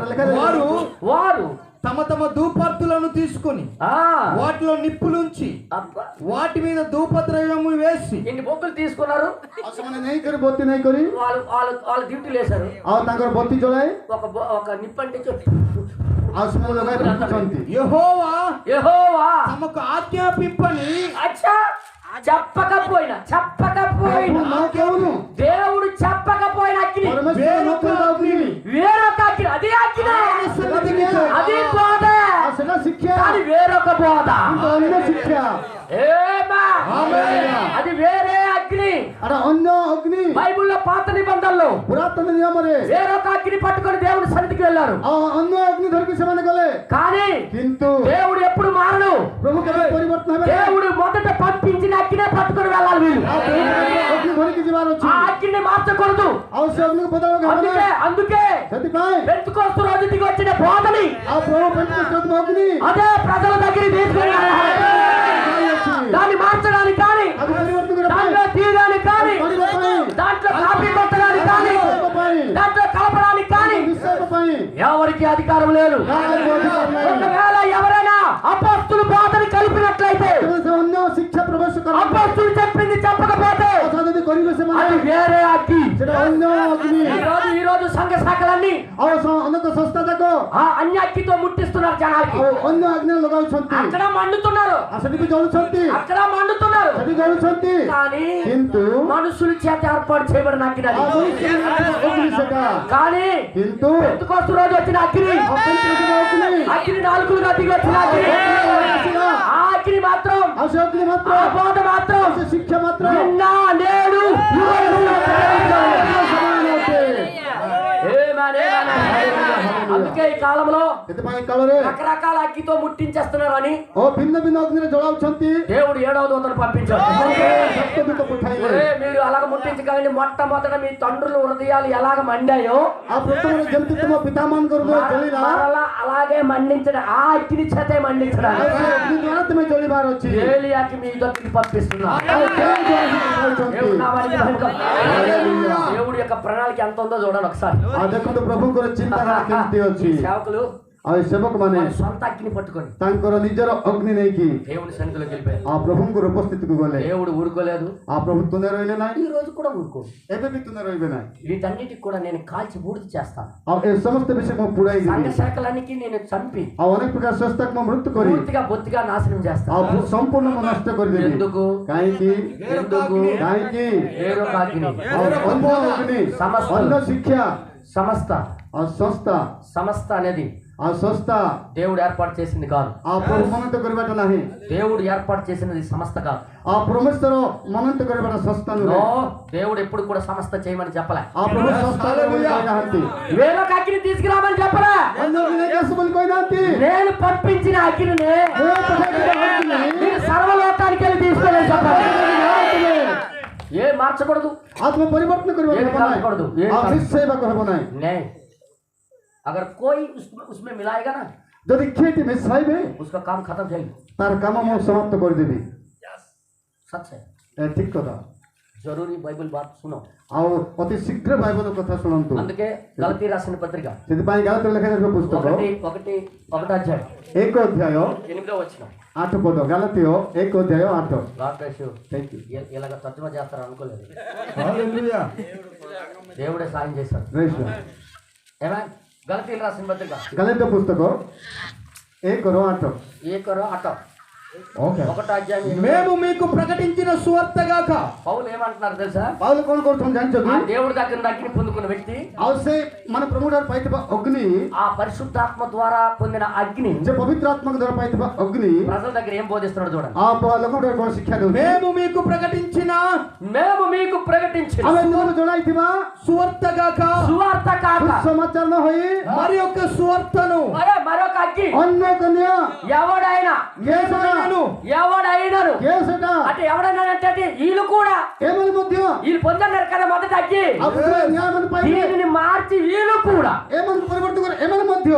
వారు వారు తమ తమ ధూపర్తులను తీసుకొని ఆ వాటిలో నిప్పులుంచి అబ్బా, వాటి మీద ధూపద్రవ్యము వేసి ఎన్ని బొక్కులు తీసుకున్నారు. ଆଉ ସେମାନେ ନେଇକରି ବତି ନେଇ କରି వాళ్ళ డ్యూటీలు వేశారు. ଆଉ ତାଙ୍କର ବତି ଜଳାଏ ఒక నిప్పంటే ଆଉ ସେମାନେ ଲଗାଇ ରଖୁଛନ୍ତି యెహోవా యెహోవా తమకు ఆజ్ఞాపింపని అచ్చా చెప్పకపోయినా ପ୍ରଭୁ ନ କହୁନୁ దేవుడు చెప్పకపోయిన అగ్ని ପରମେଶ୍ୱର ନ କହିବା ଅଗ୍ନି వేరొక అగ్ని, అది అగ్ని, అది బోధ, ଆଉ ସେଟା ଶିକ୍ଷା అది వేరొక బోధ. କିନ୍ତୁ ଅନ୍ୟ ଶିକ୍ଷା ఆమేన్. అది వేరే అగ్ని. అక్కడ ଅନ୍ୟ ଅଗ୍ନି బైబిల్లో పాత నిబంధనలు ପୁରାତନ ନିୟମରେ వేరొక అగ్ని పట్టుకొని దేవుడి సన్నిధికి వెళ్ళారు. ଆଉ ଅନ୍ୟ ଅଗ୍ନି ଧରିକି ସେମାନେ ଗଲେ కానీ କିନ୍ତୁ దేవుడు ఎప్పుడు మారడు. ପ୍ରଭୁ କେବେ ପରିବର୍ତ୍ତନ ହେବେ ନାହିଁ। దేవుడు మొదట పంపించిన అగ్నే పట్టుకొని వెళ్ళాలి వీళ్ళు. ଆଉ ଅଗ୍ନି ଧରିକି ଯିବାର ଅଛି ఆ అగ్నిని మార్చకూడదు. ଆଉ ସେ ଅଗ୍ନିକୁ ବଦଳାଇବାକୁ ହେବ ନାହିଁ। అందుకే ସେଥିପାଇଁ పెంతుకోస్తు రోజు దిగి వచ్చిన బోధని ଆଉ ପ୍ରଭు ପେଣ୍ଟେକୋସ୍ତ ଅଗ୍ନି అదే ప్రజల దగ్గర తీసుకుని దాన్ని మార్చడానికి కానీ, ତାକୁ ପରିବର୍ତ୍ତନ କରିବା ପାଇଁ దాంట్లో తీయడానికి కానీ, କରିବା ପାଇଁ దాంట్లో కాపీ కొట్టడానికి కానీ, ମିଶାଇବା ପାଇଁ దాంట్లో కలపడానికి కానీ ମିଶାଇବା ପାଇଁ ఎవరికి అధికారం లేదు. କାହାକୁ ଅଧିକାର ନାହିଁ। ఒకవేళ ఎవరైనా అపోస్తులు బోధని కలిపినట్లయితే, ତେଣୁ ସେ ଅନ୍ୟ ଶିକ୍ଷା ପ୍ରବେଶ କରନ୍ତି అపోస్తులు చెప్పింది చెప్పకపోతే କଥା ଯଦି କରିବେ అది ସେମାନେ వేరే అగ్ని. ସେଟା ଅନ୍ୟ ଅଗ୍ନି ఈ రోజు సంఘ శాఖలన్నీ ଆଉ ଅନେକ ସଂସ୍ଥା ଯାକ ఆ అన్య అగ్నితో ముట్టిస్తున్నారు జనాలకి. ଆଉ ଅନ୍ୟ ଅଗ୍ନିରେ ଲଗାଉଛନ୍ତି అక్కడ మండుతున్నారు, ଆଉ ସେଠି ବି ଜଳୁଛନ୍ତି అక్కడ మండుతున్నారు. ସେଠି ଜଳୁଛନ୍ତି కానీ କିନ୍ତୁ మనుషుల చేత ఏర్పాటు చేయబడిన అగ్ని అది. ଅଗ୍ନି ସେଟା కానీ କିନ୍ତୁ పెంతుకోస్తు రోజు వచ్చిన అగ్ని, ଅଗ୍ନି అగ్ని నాలుగులుగా దిగి వచ్చిన అగ్ని, ఆ అగ్ని మాత్రం, ଆଉ ସେ ଅଗ୍ନି ମାତ୍ର ఆ బోధ మాత్రం ସେ ଶିକ୍ଷା ମାତ୍ର నిన్న నేడు ସମାନ ଅଟେ। ఆమేన్. అందుకే ఈ కాలంలో ସେଥିପାଇଁ କାଳରେ రకరకాల అగ్గితో ముట్టించేస్తున్నారని ଓ ଭିନ୍ନ ଭିନ୍ନ ଅଗ୍ନିରେ ଜଳାଉଛନ୍ତି దేవుడు 7వ దూతను పంపించాడు. ସପ୍ତଦୂତ ପଠାଇଲେ ఒరే, మీరు అలాగ ముట్టించకండి. మొట్టమొదట మీ తండ్రుల హృదయాలు ఎలాగ మండాయో ଆଉ ପ୍ରଥମରେ ଯେମିତି ତୁମ ପିତାମାନଙ୍କର ହୃଦୟ ଜଳିଲା మరలా అలాగే మండించడం, ఆ అగ్ని చేతే ଆଉ మండించడానికి ସେ ଅଗ୍ନି ଦ୍ୱାରା ତୁମେ ଜଳିବାର ଅଛି ఏలియాకి మీ దగ్గరికి పంపిస్తున్నా. ଆଉ କେଉଁ ଦ୍ୱାରା ସେ ପଠାଉଛନ୍ତି? దేవుడు నామానికి మహిమ కలుగును. దేవుడి యొక్క ప్రణాళిక ఎంత ఉందో చూడండి ఒకసారి. ଆଉ ଦେଖନ୍ତୁ ପ୍ରଭୁଙ୍କର ଚିନ୍ତାଧାରା କେମିତି ଅଛି సేవకులు ଆଉ ଏ ସେବକମାନେ వారి సొంత అగ్ని పట్టుకొని ତାଙ୍କର ନିଜର ଅଗ୍ନି ନେଇକି దేవుడి సన్నిధిలోకి వెళ్ళిపోయారు. ఆ ప్రభుଙ୍କର ଉପସ୍ଥିତିକୁ ଗଲେ దేవుడు ఊరుకోలేదు, ఆ ప్రభు ତୁନେ ରହିଲେ ନାହିଁ ఈ రోజు కూడా ఊరుకో. ଏବେ ବି ତୁନେ ରହିବେ ନାହିଁ వీటన్నిటికి కూడా నేను కాల్చి బూడిద చేస్తాను. ଆଉ ଏ ସମସ୍ତ ବିଷୟ ମୁଁ ପୁରାଇ సంఘ ଦେବି శాఖలన్నిటికీ నేను చంపి ଆଉ ଅନେକ ପ୍ରକାର ସଂସ୍ଥାକୁ ମୁଁ ମୃତ୍ୟୁ କରି పూర్తిగా బొత్తిగా నాశనం చేస్తాను. ଆଉ ସମ୍ପୂର୍ଣ୍ଣ ମୁଁ ନଷ୍ଟ କରିଦେବି ఎందుకు କାହିଁକି ఎందుకు କାହିଁକି వేరొక అగ్ని, ଆଉ ଅନ୍ୟ ଅଗ୍ନି సమస్త ଅନ୍ୟ ଶିକ୍ଷା సమస్త ଆଉ ସଂସ୍ଥା సమస్త అనేది ଆଉ ସଂସ୍ଥା దేవుడు ఏర్పాటు చేసింది కాదు. ଆଉ ପ୍ରଭୁ ମନନ୍ତ କରିବାଟା ନାହିଁ దేవుడు ఏర్పాటు చేసినది సమస్త కాదు. ଆଉ ପରମେଶ୍ୱର ମନନ୍ତ କରିବାଟା ସଂସ୍ଥା నో, ନୁହେଁ దేవుడు ఎప్పుడు కూడా సమస్త చేయమని చెప్పలే. ଆଉ ପ୍ରଭୁ ସଂସ୍ଥା କହିନାହାନ୍ତି వేరొక అగ్ని తీసుకురామని చెప్పలే. ଅନ୍ୟ ଅଗ୍ନି ନେଇକି ଆସ ବୋଲି କହିନାହାନ୍ତି నేను పంపించిన అగ్నిని ମୁଁ ପଠାଇଥିବା ଅଗ୍ନି మీరు సర్వలోకానికి వెళ్ళి తీసుకొని చెప్పాలి. ఏ మార్చకూడదు. आत्म परिवर्तन କରିବାକୁ ହେବ ନାହିଁ ଆଉ ମିଶାଇବାକୁ ହେବ ନାହିଁ नहीं, अगर कोई उसमें मिलाएगा ना ଯଦି କିଏ ମିଶାଇବେ उसका काम खत्म जाएगी. ତାର କାମ ମୁଁ ସମାପ୍ତ କରିଦେବି सच है. ଏ ଠିକ କଥା जरूरी बाइबल बात सुनो. ଆଉ ଅତି ଶୀଘ୍ର ବାଇବଲ କଥା ଶୁଣନ୍ତୁ అందుకే గలతీ రాసిన పత్రిక ସେଥିପାଇଁ ଗାଲାତୀୟ ଲେଖାଯାଇଥିବା ପୁସ୍ତକ 1 అధ్యాయం 1 ଅଧ୍ୟାୟ 8వ వచనం. 8 ପଦ ଗାଲାତୀୟ 1 ଅଧ୍ୟାୟ 8 God bless you. Thank you ఇలాగ తర్జుమా చేస్తారు అనుకోలేదు. హల్లెలూయా దేవుడే సాయం చేశాడు. ప్రైజ్ ఏమా గలతీలు రాసిన పత్రిక ଗାଲାତୀୟ పుస్తକ 1 ର 8 1 ఓకే 1 అధ్యాయం. మేము మీకు ప్రకటించిన సువార్తగాక. పౌలు ఏమంటున్నారు తెలుసా? ପାଉଲ କ'ଣ କରୁଛନ୍ତି ଜାଣିଛ ఆ କି దేవుడి దగ్గర అగ్ని పొందుకున్న వ్యక్తి ଆଉ ସେ ମାନେ ପ୍ରଭୁଠାରୁ ପାଇଥିବା ଅଗ୍ନି ఆ పరిశుద్ధాత్మ ద్వారా పొందిన అగ్ని ସେ ପବିତ୍ର ଆତ୍ମାଙ୍କ ଦ୍ୱାରା ପାଇଥିବା ଅଗ୍ନି ప్రజల దగ్గర ఏం బోధిస్తున్నాడు చూడండి. ఆ ଲୋକଠାରୁ କ'ଣ ଶିକ୍ଷା ଦେଉଛି మేము మీకు ప్రకటించిన మేము మీకు ప్రకటించిన ଆମେ ତୁମକୁ ଜଣାଇଥିବା సువార్తగాక. సువార్త కాక ସମାଚାର ନ ହୋଇ మరి యొక్క సువార్తను మరొక అగ్ని ଅନ୍ୟ କନ୍ୟା ఎవడైనా କିଏ ସେଟା ఎవడైనారు କିଏ ସେଟା అంటే ఎవడైనా అంటే వీళ్ళు కూడా ଏମାନେ ମଧ୍ୟ వీళ్ళు పొందన్నారు కదా మొదట అగ్గి. ଆଉ ନ୍ୟାୟମାନେ ପାଇବେ దీనిని మార్చి వీళ్ళు కూడా ଏମାନଙ୍କୁ ପରିବର୍ତ୍ତନ କରି ଏମାନେ ମଧ୍ୟ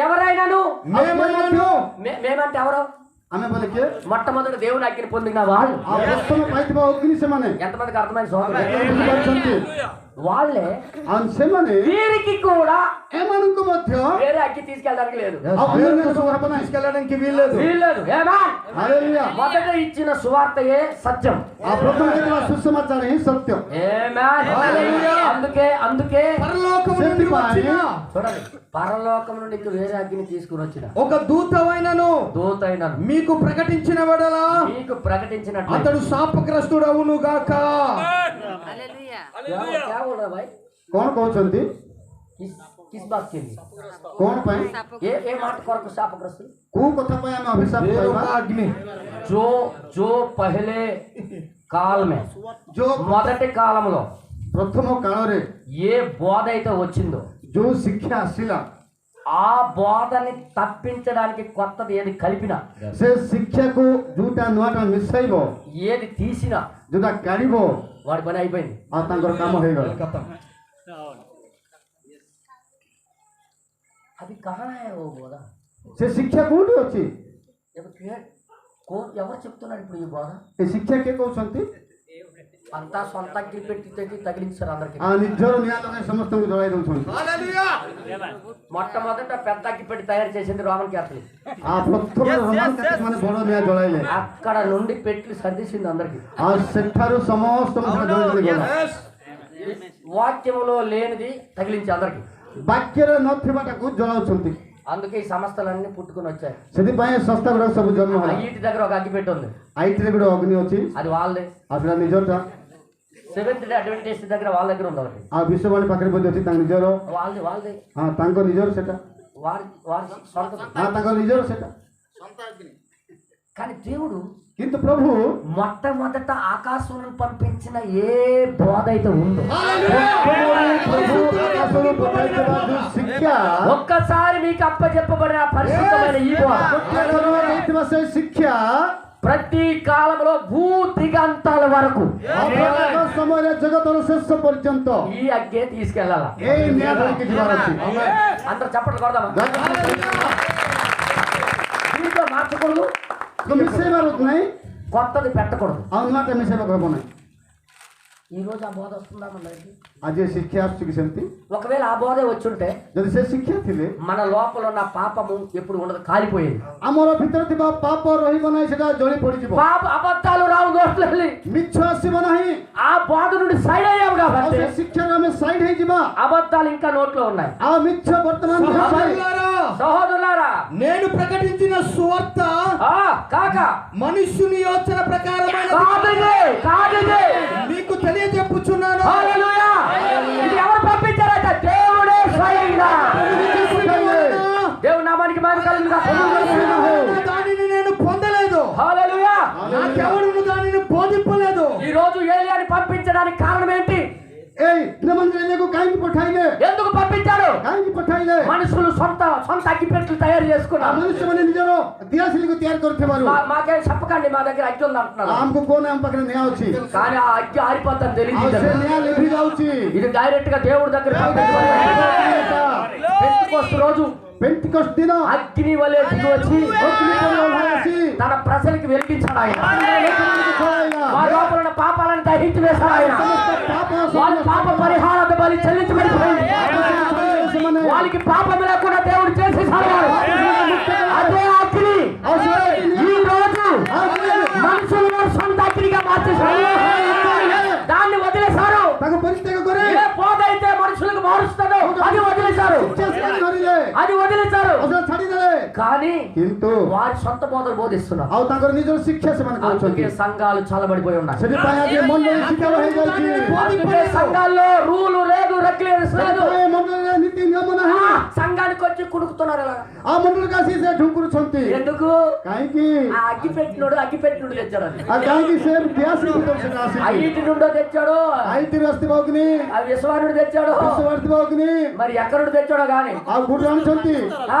ఎవరైనాను మేమైనాను. మేమంటే ఎవరు? ଆମେ ବୋଲେ କିଏ మొట్టమొదటి దేవుని అగ్గిని పొందిన వాళ్ళు ଆଉ ପ୍ରଥମେ ପାଇଥିବା ଅଗ୍ନି ସେମାନେ ఎంతమందికి అర్థమైన సోదరులు? ବୁଝିପାରୁଛନ୍ତି వాళ్ళే ଆଉ ସେମାନେ వీరికి కూడా ଏମାନଙ୍କୁ ମଧ୍ୟ వేరే అగ్గి తీసుకెళ్ళడానికి లేదు. ଆଉ ଅନ୍ୟ ସବୁ ହେବ ନାହିଁ తీసుకెళ్ళడానికి వీల్లేదు. వీల్లేదు. ఏమా? ହାଲେଲୁୟା మొదట ఇచ్చిన సువార్తయే సత్యం. ଆଉ ପ୍ରଥମେ ଦେଇଥିବା ସୁସମାଚାର ହିଁ ସତ୍ୟ అందుకే పరలోకము నుండి వచ్చిన చూడండి, పరలోకం నుండి వేరే అగ్ని తీసుకుని వచ్చిన ఒక దూతవైనను దూతైన మీకు ప్రకటించిన వడలా మీకు ప్రకటించినట్లు అతడు శాపగ్రస్తుడవును గాక. କ'ଣ କହୁଛନ୍ତି किस बात के लिए? କ'ଣ ପାଇଁ ఏ మాట కొరకు శాపగ్రస్తులు? କୋଉ କଥା ପାଇଁ ଆମେ ଅଭିଶାପ ପାଇବା అగ్ని जो पहले కాल में ଯୋଉ మొదటి కాలంలో ପ୍ରଥମ କାଳରେ ఏ బోధ అయితే వచ్చిందో ଯୋଉ ଶିକ୍ଷା ଆସିଲା ఆ బోధని తప్పించడానికి కొత్తది ఏది కలిపినా ସେ ଶିକ୍ଷାକୁ ଯୋଉଟା ନୂଆଟା ମିଶାଇବ ఏది తీసినా ଯୋଉଟା କାଢିବ వాడి పని అయిపోయింది. ଆଉ ତାଙ୍କର କାମ ହେଇଗଲା అది కహా హై ఓ బోధ? ସେ ଶିକ୍ଷା କୋଉଠି ଅଛି ఎవరు చెప్తున్నారు ఇప్పుడు ఈ బోధ? ଏ ଶିକ୍ଷା କିଏ କହୁଛନ୍ତି అంతా సొంత అగ్గి పెట్టి తెచ్చి తగిలించారు అందరికి. ଆଉ ନିଜର ନିଆଁ ଲଗାଇ ସମସ୍ତଙ୍କୁ ଜଳାଇ ଦଉଛନ୍ତି మొట్టమొదట పెద్ద అగ్గి పెట్టి తయారు చేసింది రోమన్ క్యాథలిక్. ଆଉ ପ୍ରଥମେ ରୋମାନ କ୍ୟାଥଲିକ୍ ମାନେ ବଡ ନିଆଁ ଜଳାଇଲେ అక్కడ నుండి పెట్టి సర్దిసింది అందరికి. ଆଉ ସେଠାରୁ ସମସ୍ତଙ୍କୁ ସେଟା ଜଳେଇ ଗଲା వాక్యములో లేనిది తగిలించి అందరికి. ବାକ୍ୟରେ ନଥିବାଟାକୁ ଜଳାଉଛନ୍ତି అందుకే ఈ సంస్థలన్నీ పుట్టుకుని వచ్చాయి. ସେଥିପାଇଁ ସଂସ୍ଥା ଗୁଡାକ ସବୁ ଜନ୍ମ ହେଲା ఐటి దగ్గర ఒక అగ్గి పెట్టి ఉంది, ଆଇଟିରେ ଗୋଟେ ଅଗ୍ନି ଅଛି అది వాళ్ళదే. ଆଉ ସେଟା ନିଜରଟା సెవెంత్ డే అడ్వెంటిస్ట్ దగ్గర వాళ్ళ దగ్గర ఉంది ఒకటి, ଆଉ ବିଶ୍ୱବାଣୀ ପାଖରେ ମଧ୍ୟ ଅଛି ତାଙ୍କ ନିଜର వాళ్ళదే ହଁ ତାଙ୍କ ନିଜର ସେଟା వారి సొంత. ହଁ ତାଙ୍କ ନିଜର ସେଟା కానీ దేవుడు কিন্তু প্রভু మొట్టమొదట ఆకాశం నుండి పంపించిన ఏ బోధ అయితే ఉందో প্রভু আকাশରୁ ପଠାଇଥିବା ଯୋଉ ଶିକ୍ଷା ఒక్కసారి మీకు అప్పచెప్పబడిన పరిశుద్ధమైన ఈ బోధ ଗୋଟିଏ ଥର ଦେଇଥିବା ସେଇ ଶିକ୍ଷା ప్రతి కాలంలో భూ దిగంతాల వరకు ଅପରାଧ ସମୟରେ ଜଗତର ଶେଷ ପର୍ଯ୍ୟନ୍ତ ఈ అగ్గే తీసుకెళ్ళాల ଏଇ ନିଆଁ ଧରିକି ଯିବାର ଅଛି అందరూ చప్పట్లు కొడదామా దీంట్లో మార్చకూడదు ମିଶେଇବାର ନାହିଁ కొత్తది పెట్టకూడదు ଆଉ ନୂଆଟା ମିଶେଇବାକୁ ହେବ ନାହିଁ ఈ రోజు ఆ బోధ వస్తుందా మన దగ్గరికి? ଆଜି ଏ ଶିକ୍ଷା ଆସୁଛି କି ସେମିତି ఒకవేళ ఆ బోధే వచ్చుంటే ଯଦି ସେ ଶିକ୍ଷା ଥିଲେ మన లోపల ఉన్న పాపము ఎప్పుడు ఉండదు, కాలిపోయేది. ଆମର ଭିତରେ ଥିବା ପାପ ରହିବ ନାହିଁ, ସେଟା ଜଳି ପଡିଯିବ, పాప అబద్ధాలు రావు, దోషులు వెళ్ళి ମିଛ ଆସିବ ନାହିଁ। ఆ బోధ నుండి సైడ్ అయ్యాము ଆଉ కాబట్టి ସେ ଶିକ୍ଷାରୁ ଆମେ ସାଇଡ୍ ହେଇଯିବା, అబద్ధాలు ఇంకా నోట్లో ఉన్నాయి. ଆଉ మిథ్య ବର୍ତ୍ତମାନ సహోదరులారా, సహోదరులారా, నేను ప్రకటించిన సువార్త ఆ కాక మనుష్యుని యోచన ప్రకారమైన కాదుదే కాదుదే. మీకు తెలియజెప్పుచున్నాను. హల్లెలూయా. ఇది ఎవరు పంపించారట? దేవుడే స్వయంగా. దేవుని నామానికి మహిమ కలుగును గాక. దానిని నేను పొందలేదు, హల్లెలూయా. నాకెవడును దానిని బోధింపలేదు. ఈ రోజు ఏలియాని పంపించడానికి కారణం ఏంటి? ଏଇ ପିଲାମାନେ ଏଲିଆକୁ କାହିଁକି ପଠାଇଲେ? ఎందుకు పంపించాడు? କାହିଁକି ପଠାଇଲେ? మనుషులు సొంత అగ్గిపెట్లు తయారు చేసుకున్నారు. ମନୁଷ୍ୟମାନେ ନିଜର ଦିଆସିଲିକୁ ତିଆରି କରିଥିବାରୁ మాకేం చెప్పకండి, మా దగ్గర అగ్గి ఉంది అంటున్నారు. ଆମକୁ କହୁନି ଆମ పాଖରେ ନିଆଁ ଅଛି, కానీ ఆ అగ్గి ఆరిపోతాను ଆଉ తెలియదు. ସେ ନିଆଁ ଲିଭି ଯାଉଛି। ఇది డైరెక్ట్ గా దేవుడి దగ్గర పెంటెకోస్తు రోజు పెంటెకోస్తు దిన అగ్ని వలె దిగి వచ్చి అగ్ని వలె వచ్చి తన ప్రజలకు వెలిగించాడు ఆయన. ఆయన వారి లోపల ఉన్న పాపాలను దహించి వేశాడు ఆయన. వాళ్ళ పాప పరిహార బలి చెల్లించబడిపోయింది. వాళ్ళకి పాపం లేకుండా దేవుడు చేసేసాడు. అదే అగ్ని ఈ రోజు మనుషులను సొంత అగ్నిగా మార్చేశాడు. దాన్ని వదిలేశారు. ఏ బోధ అయితే మనుషులకు మారుస్తాడో అది వదిలేశారు, అది వదిలేశారు. కానీ କିନ୍ତୁ వారి సొంత బోధలు బోధిస్తున్నారు. ଆଉ ତାଙ୍କର ନିଜର ଶିକ୍ଷା ସେମାନେ କରୁଛନ୍ତି। అందుకే సంఘాలు చల్లబడిపోయి ఉన్నాయి. ସେଥିପାଇଁ ଆଜି ମଣ୍ଡଳୀ ଶିକ୍ଷକ ହେଇଯାଇଛି। అందుకే సంఘాల్లో రూలు లేదు, రెగ్యులేషన్స్ లేదు. ସେଥିପାଇଁ ମଣ୍ଡଳୀରେ ନୀତି ନିୟମ ନାହିଁ। సంఘానికి వచ్చి కుడుకుతున్నారు ఇలా. ଆଉ ମଣ୍ଡଳୀକୁ ଆସି ସେ ଢୁଙ୍କୁରୁଛନ୍ତି ఎందుకు? କାହିଁକି? ఆ అగ్గి పెట్టినోడు తెచ్చాడు. అది ଆଉ କାହିଁକି ସେ ଗ୍ୟାସ୍ ଭିତରେ ସେଟା ଆସିଛି? ఐటి నుండో తెచ్చాడు, ଆଇତିରୁ ଆସିଥିବ ଅଗ୍ନି, ఆ విశ్వానుడు తెచ్చాడు, ଆସିଥିବ ଅଗ୍ନି, మరి ఎక్కడి నుండి తెచ్చాడో గాని ଆଉ କୋଉଠୁ ଆଣୁଛନ୍ତି?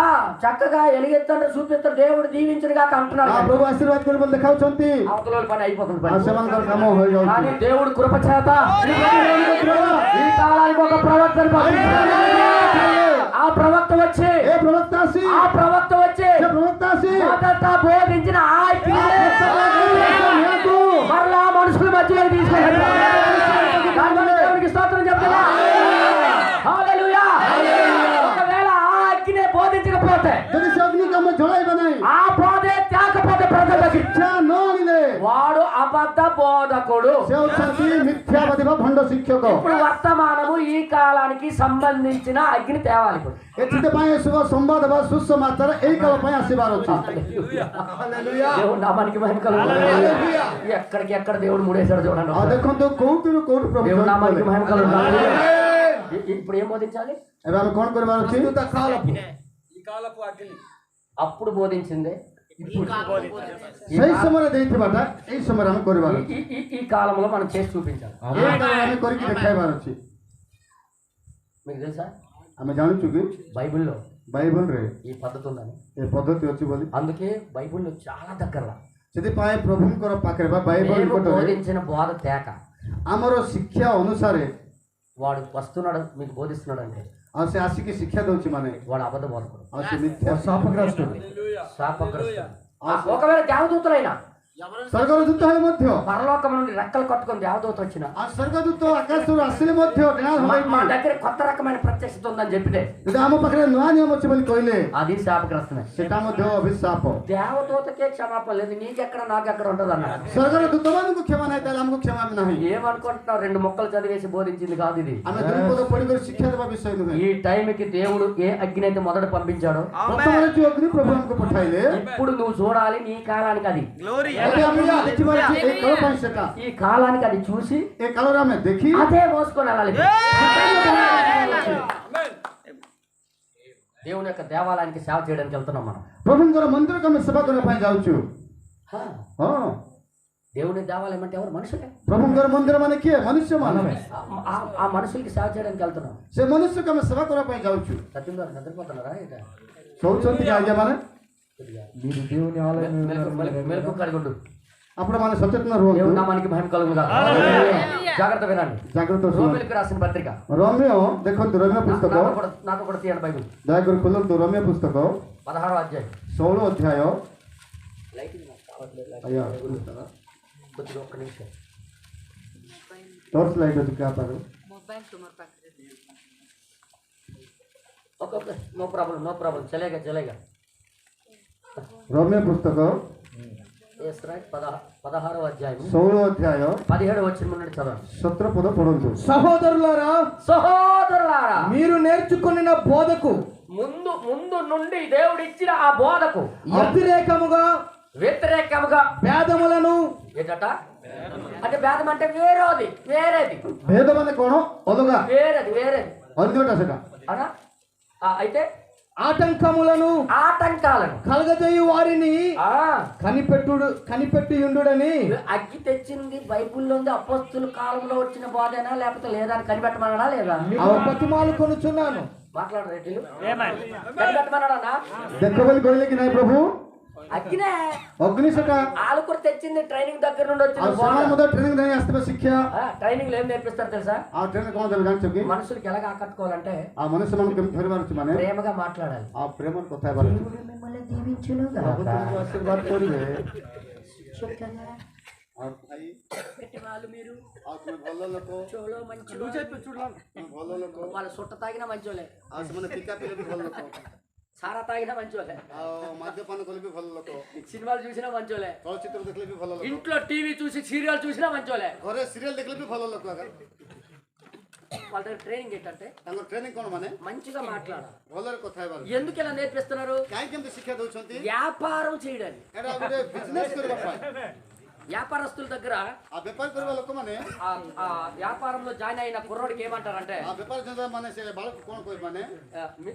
చక్కగా ఎలిగెత్తాడు, చూపిస్తాడు, దేవుడు దీవించడు కాక అంటున్నాడు. ଆଉ ପ୍ରଭୁ ఆశీర్ବାଦ କରି ବୋଲି ଦେଖାଉଛନ୍ତି, అవతల వాళ్ళ పని అయిపోతుంది. ଆଉ ସେମାନଙ୍କର କାମ ହୋଇଯାଉଛି। కానీ దేవుడు కృప చేత ఈ కాలానికి ఒక ప్రవక్తను పంపించాడు. ఆ ప్రవక్త వచ్చి ఏ ప్రవక్త ఆసి ఆ ప్రవక్త వచ్చి ఏ ప్రవక్త ఆసి మొదట బోధించిన ఆ మరలా మనుషుల మధ్యలో తీసుకెళ్ళాడు. దేవునికి స్తోత్రం చెప్తున్నా. హల్లెలూయా. ఒకవేళ ఆ అగ్గినే బోధించకపోతే, ଯଦି ସେ ଅଗ୍ନିକୁ ଆମେ ଜଳାଇବା ନାହିଁ, ఆ బోధే త్యాగపోతే ప్రజలకి ଶିକ୍ଷା ନ ଆଣିଲେ వాడు అబద్ధ బోధకుడు. ସେ ହଉଛନ୍ତି ମିଥ୍ୟାବାଦୀ ବା ଭଣ୍ଡ ଶିକ୍ଷକ। ఇప్పుడు వర్తమానము ఈ కాలానికి సంబంధించిన అగ్ని తేవాలి. ఇప్పుడు ଏଥିପାଇଁ ଶୁଭ ସମ୍ବାଦ ବା ସୁସମାଚାର ଏଇ କାଳ ପାଇଁ ଆସିବାର ଅଛି। దేవుడు నామానికి మహిమ కలుగును. ఎక్కడికి ఎక్కడ దేవుడు ముడేశాడు చూడండి. ଆଉ ଦେଖନ୍ତୁ କୋଉଠିରୁ କୋଉଠି ପ୍ରଭୁ దేవుడు నామానికి ଜଣେଇଲେ। మహిమ కలుగును. ఇప్పుడు ఏం బోధించాలి? ଏବେ ଆମେ କଣ କରିବାର ଅଛି? అప్పుడు బోధించిందే ସେଇ ସମୟରେ ଦେଇଥିବାଟା ଏଇ ସମୟରେ ଆମେ କରିବାର ଅଛି। ఈ కాలంలో మనం చేసి చూపించాలి. ଏଇ କାଳରେ ଆମେ କରିକି ଦେଖାଇବାର ଅଛି। మీకు తెలుసా ଆମେ ଜାଣୁଛୁ କି బైబిల్లో ବାଇବଲରେ ఈ పద్ధతి ఉందని? ଏ ପଦ୍ଧତି ଅଛି ବୋଲି, అందుకే బైబిల్లో చాలా దగ్గర ସେଥିପାଇଁ ପ୍ରଭୁଙ୍କର ପାଖରେ ବା ବାଇବଲ ନିକଟରେ బోధించిన బోధ తేక ଆମର ଶିକ୍ଷା ଅନୁସାରେ వాడు వస్తున్నాడు మీకు బోధిస్తున్నాడు అంటే ଆଉ ସେ ଆସିକି ଶିକ୍ଷା ଦଉଛି ମାନେ వాడు అబద్ధ బోధకుడు, ଆଉ ସେ ମିଥ୍ୟା ଶାପଗ୍ରସ୍ତୁడు। శాపగ్రస్తుడు. ఒకవేళ దేవదూతలైనా ସ୍ୱର୍ଗର ଦୂତ ହେଲେ ମଧ୍ୟ, పరలోకం నుండి రెక్కలు కట్టుకొని దేవదూత వచ్చిన ଆଉ ସ୍ୱର୍ଗଦୂତ ଆକାଶରୁ ଆସିଲେ ମଧ୍ୟ ଡେଣା మా ହଲେଇକି దగ్గర కొత్త రకమైన ప్రత్యక్షత ఉందని చెప్పితే ଯଦି ଆମ ପାଖରେ ନୂଆ ନିୟମ ଅଛି ବୋଲି କହିଲେ అది శాపగ్రస్తమే. ସେଟା ମଧ୍ୟ ଅଭିଶାପ। దేవదూతకే క్షమాపణ లేదు, నీకెక్కడ నాకెక్కడ ఉంటది అన్నారు. ସ୍ୱର୍ଗର ଦୂତମାନଙ୍କୁ କ୍ଷମା ନାହିଁ, ତାହେଲେ ଆମକୁ କ୍ଷମା ବି ନାହିଁ। ఏమనుకుంటున్నావు? 2 మొక్కలు చదివేసి బోధించింది కాదు ఇది. ଆମେ ଦୁଇ ପଦ ପଢିକରି ଶିକ୍ଷା ଦେବା ବିଷୟ ନୁହେଁ। ఈ టైంకి దేవుడు ఏ అగ్ని అయితే మొదట పంపించాడో ପ୍ରଥମରେ ଯୋଉ ଅଗ୍ନି ପ୍ରଭୁ ଆମକୁ ପଠାଇଲେ, ఇప్పుడు నువ్వు చూడాలి. నీ కాలానికి అది ଏବେ ଆମେ ଦେଖିବାର ଅଛି ଏଇ କାଳ ପାଇଁ ସେଟା। ఈ కాలానికి అది చూసి ଏ କାଳରେ ଆମେ ଦେଖି అదే మోసుకొని వెళ్ళాలి. దేవుని యొక్క దేవాలయానికి సేవ చేయడానికి వెళ్తున్నాం మనం. ପ୍ରଭୁଙ୍କର ମନ୍ଦିରକୁ ଆମେ ସେବା କରିବା ପାଇଁ ଯାଉଛୁ। ହଁ దేవుని దేవాలయం అంటే ఎవరు? మనుషులే. ପ୍ରଭୁଙ୍କର ମନ୍ଦିର ମାନେ କିଏ? ମନୁଷ୍ୟମାନେ। ఆ మనుషులకి సేవ చేయడానికి వెళ్తున్నాం. ସେ ମନୁଷ୍ୟକୁ ଆମେ ସେବା କରିବା ପାଇଁ ଯାଉଛୁ। సత్యం గారు నిద్రపోతున్నారా? ఇక ଶୋଉଛନ୍ତି କି ଆଜ୍ଞା ମାନେ? మీరు దేవుని ఆలయం మెలకు కలిగి ఉండు. ଆପଣମାନେ ସଚେତନ దేవుని ରୁହନ୍ତୁ। నామానికి మహిమ కలుగుగా. జాగ్రత్త వినండి. ଜାଗ୍ରତ ଶୁଣନ୍ତୁ। రోమిలకు రాసిన పత్రిక ରୋମିଓ ଦେଖନ୍ତୁ ରୋମିଓ ପୁସ୍ତକ నాకు కూడా తీయండి బైబిల్. ଦୟାକରି ଖୋଲନ୍ତୁ ରୋମିଓ ପୁସ୍ତକ 16వ అధ్యాయం. 16 ଅଧ୍ୟାୟ। ଆଜ୍ଞା కొద్దిగా ఒక్క నిమిషం. ଟର୍ଚ୍ଚ ଲାଇଟ୍ ଅଛି କାହା ପାଖରେ? ఓకే ఓకే, నో ప్రాబ్లం చలేగా. రోమిଓ పుస్తక ఎస్ రైట్. 16వ అధ్యాయం 16 ଅଧ୍ୟାୟ 17 వచ్చిన నుండి చదవండి. 17 ପଦ ପଢନ୍ତୁ। సహోదరులారా, మీరు నేర్చుకున్న బోధకు ముందు నుండి దేవుడు ఇచ్చిన ఆ బోధకు వ్యతిరేకముగా భేదములను ఏంటట? అంటే భేదం అంటే వేరేది. ଭେଦ ମାନେ କଣ? ଅଲଗା వేరేది ଅନ୍ୟଟା ସେଟା। అనా? అయితే ఆటంకములను ఆటంకాలను కలగజేయు వారిని ఆ కనిపెట్టియుండుడని. అగ్గి తెచ్చింది బైబిల్లో ఉంది. అపోస్తుల కాలంలో వచ్చిన బోధనా లేకపోతే లేదా అని కనిపెట్టమన్నాడా లేదా? బతిమాలు కొనుచున్నాను. మాట్లాడు రెడ్డిలు. కనిపెట్టమన్నాడా? ଦେଖ ବୋଲି କହିଲେ କି ନାଇଁ ପ୍ରଭୁ? అగ్గినే ଅଗ୍ନି ସେଟା। వాళ్ళు కూడా తెచ్చింది ట్రైనింగ్ దగ్గర నుండి వచ్చింది. ଆଉ ସେମାନେ ମଧ୍ୟ ଟ୍ରେନିଂ ନେଇ ଆସିଥିବେ ଶିକ୍ଷା। ట్రైనింగ్ ఏం నేర్పిస్తారు తెలుసా? ଆଉ ଟ୍ରେନିଂ କଣ ଦେବେ ଜାଣିଛ କି? మనుషులకి ఎలాగ ఆకట్టుకోవాలంటే ଆଉ ମନୁଷ୍ୟମାନଙ୍କୁ କେମିତି ଧରିବାର ଅଛି ମାନେ ప్రేమగా మాట్లాడాలి. ଆଉ ప్రేమର କଥା ହେବାର ଅଛି। మిమ్మల్ని దీవించును ପ୍ରଭୁ ତୁମକୁ ଆଶୀର୍ବାଦ କରିବେ। ଆଉ ଭାଇ వాళ్ళు మీరు ଆଉ ତୁମେ ଭଲ ଲୋକ, చోలో మంచి ତୁମେ ଭଲ ଲୋକ। వాళ్ళు సుట్ట తాగిన మంచోలే, ଆଉ ସେମାନେ ପିକା ପିଲେ ବି ଭଲ ଲୋକ। సారా తాగిన మంచోలే, ଆଉ ମଦ୍ୟପାନ କଲେ ବି ଭଲ ଲୋକ। సినిమాలు చూసినా మంచోలే, ଚଳଚ୍ଚିତ୍ର ଦେଖିଲେ ବି ଭଲ ଲୋକ। ఇంట్లో టీవీ చూసి సీరియల్ చూసినా మంచోలే. ଘରେ ସିରିଏଲ ଦେଖିଲେ ବି ଭଲ ଲୋକ। వాళ్ళ దగ్గర ట్రైనింగ్ ఏంటంటే ତାଙ୍କର ଟ୍ରେନିଂ କଣ ମାନେ మంచిగా మాట్లాడాలి. ଭଲରେ କଥା ହେବାର। ఎందుకు ఇలా నేర్పిస్తున్నారు? କାହିଁକି ଏମିତି ଶିକ୍ଷା ଦଉଛନ୍ତି? వ్యాపారం చేయడానికి. ଏଇଟା ଗୋଟେ ବିଜନେସ୍ କରିବା ପାଇଁ। వ్యాపారస్తుల దగ్గర ఆ ବେପାର କରିବା ଲୋକମାନେ ఆ వ్యాపారంలో జాయిన్ అయిన కుర్రోడికి ఏమంటారంటే, ఆ ବେପାର ଯେନ୍ତା ମାନେ ସେ ବାଳକ କଣ କହିବେ ମାନେ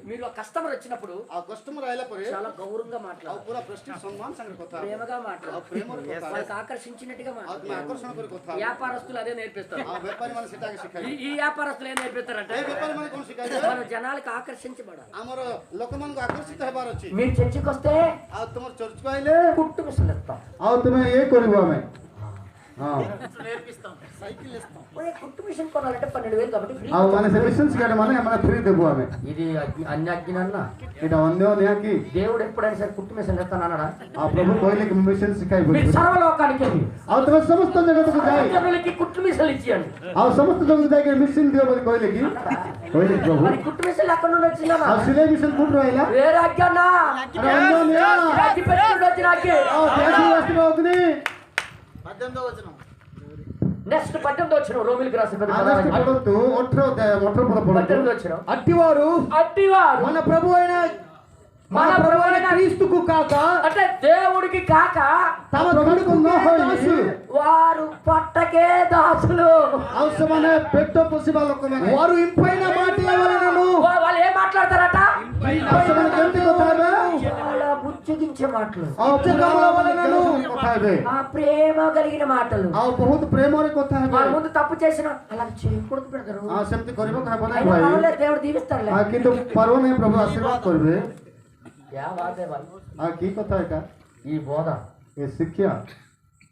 మీరు కస్టమర్ వచ్చినప్పుడు ଆଉ କଷ୍ଟମର ଆଇଲା ପରେ చాలా గౌరవంగా ଆଉ మాట్లాడాలి, ପୁରା ପ୍ରେଷ୍ଟିଜ୍ ସମ୍ମାନ ସାଙ୍ଗରେ କଥା ప్రేమగా ଆଉ మాట్లాడాలి, ପ୍ରେମର କଥା వాళ్ళకి ఆకర్షించినట్టుగా ଆଉ మాట్లాడాలి. ତୁମେ ଆକର୍ଷଣ କରି କଥା వ్యాపారస్తులు అదే నేర్పిస్తారు. ଆଉ ବେପାରୀ ମାନେ ସେଟାକେ ଶିଖାଇବେ। ఈ వ్యాపారస్తులు ఏం నేర్పిస్తారంటే, ଏ ବେପାରୀ ମାନେ କଣ ଶିଖାଇବେ? మన జనాలకు ఆకర్షించబడాలి. ଆମର ଲୋକମାନଙ୍କୁ ଆକର୍ଷିତ ହେବାର ଅଛି। మీరు చర్చికి వస్తే ଆଉ ତୁମର ଚର୍ଚ୍ଚକୁ ଆଇଲେ కుట్టు మిషన్లు ఇస్తాం, ଆଉ ତୁମେ ଇଏ କରିବ ଆମେ నేర్పిస్తాం. కుట్టు మిషన్ కొనాలంటే 12,000 కాబట్టి ఫ్రీ. ଆଉ ମାନେ ସେ ମିଶନ ଶିଖାଇଲେ ମାନେ ଆମେ ఫ్రీ ଦେବୁ ଆମେ। ఇది అన్ని అజ్ఞాన ଏଇଟା ଅନ୍ୟ ନିଆ କି దేవుడు ఎప్పుడైనా సరే కుట్టు మిషన్ ఇస్తానన్నాడా? ଆଉ ପ୍ରଭୁ କହିଲେ କି ମିଶନ ଶିଖାଇବୁ। మీరు సర్వలోకానికి వెళ్ళి ଆଉ ତୁମେ ସମସ୍ତ ଜଗତକୁ ଯାଇ జనులకి కుట్టు మిషన్లు ఇచ్చేయండి. ଆଉ ସମସ୍ତ ଜଗତକୁ ଯାଇକି ମିଶନ ଦିଅ ବୋଲି କହିଲେ କି କହିଲେ କି ପ୍ରଭు। మరి కుట్టు మిషన్లు అక్కడ నుండి వచ్చినా ଆଉ ସିଲେଇ ମିଶନ କୋଉଠୁ ଆଇଲା? వేరే అజ్ఞాన అరే ଅନ୍ୟ ନିଆ అగ్గి పెట్టుకుంటూ వచ్చినాకి. ଆଉ దేశରୁ ଆସିବ ଅଗ୍ନି। నెక్స్ట్ 18 వచ్చిన రోమిలికి రాసిన పత్రిక ఆగస్టు పడొద్దు 18 పద పడొద్దు। 18 వచ్చిన అట్టివారు మన ప్రభు అయిన క్రీస్తుకు కాక, అంటే దేవుడికి కాక తమ ప్రభువుకు నోహోయి వారు పట్టకే దాసులు. ଆଉ ସେମାନେ ପେଟ ପୋଷିବା ଲୋକମାନେ। వారు ఇంపైన మాటల వలనను వాళ్ళు ఏం మాట్లాడతారట? ଆଉ ସେମାନେ କେମିତି କଥା ହେବେ? చాలా బుజ్జగించే మాటలు, ଆଉ పుస్తకముల వలనను କଥା ହେବେ। ఆ ప్రేమ కలిగిన మాటలు. ଆଉ ବହୁତ ప్రేమରେ କଥା వాళ్ళ ହେବେ। ముందు తప్పు చేసిన అలా చేయకూడదు పెడతారు. ଆଉ ସେମିତି କରିବାକୁ ହେବ ନାହିଁ అయినా ଭାଇ। పర్వాలేదు, దేవుడు దీవిస్తాడులే. ଆଉ କିନ୍ତୁ ପର୍ବ ନାହିଁ, ପ୍ରଭୁ ଆଶୀର୍ବାଦ କରିବେ। యా వాదే వాళ్ళు. ଆଉ କି କଥା ଏଇଟା? ఈ బోధ ଏ ଶିକ୍ଷା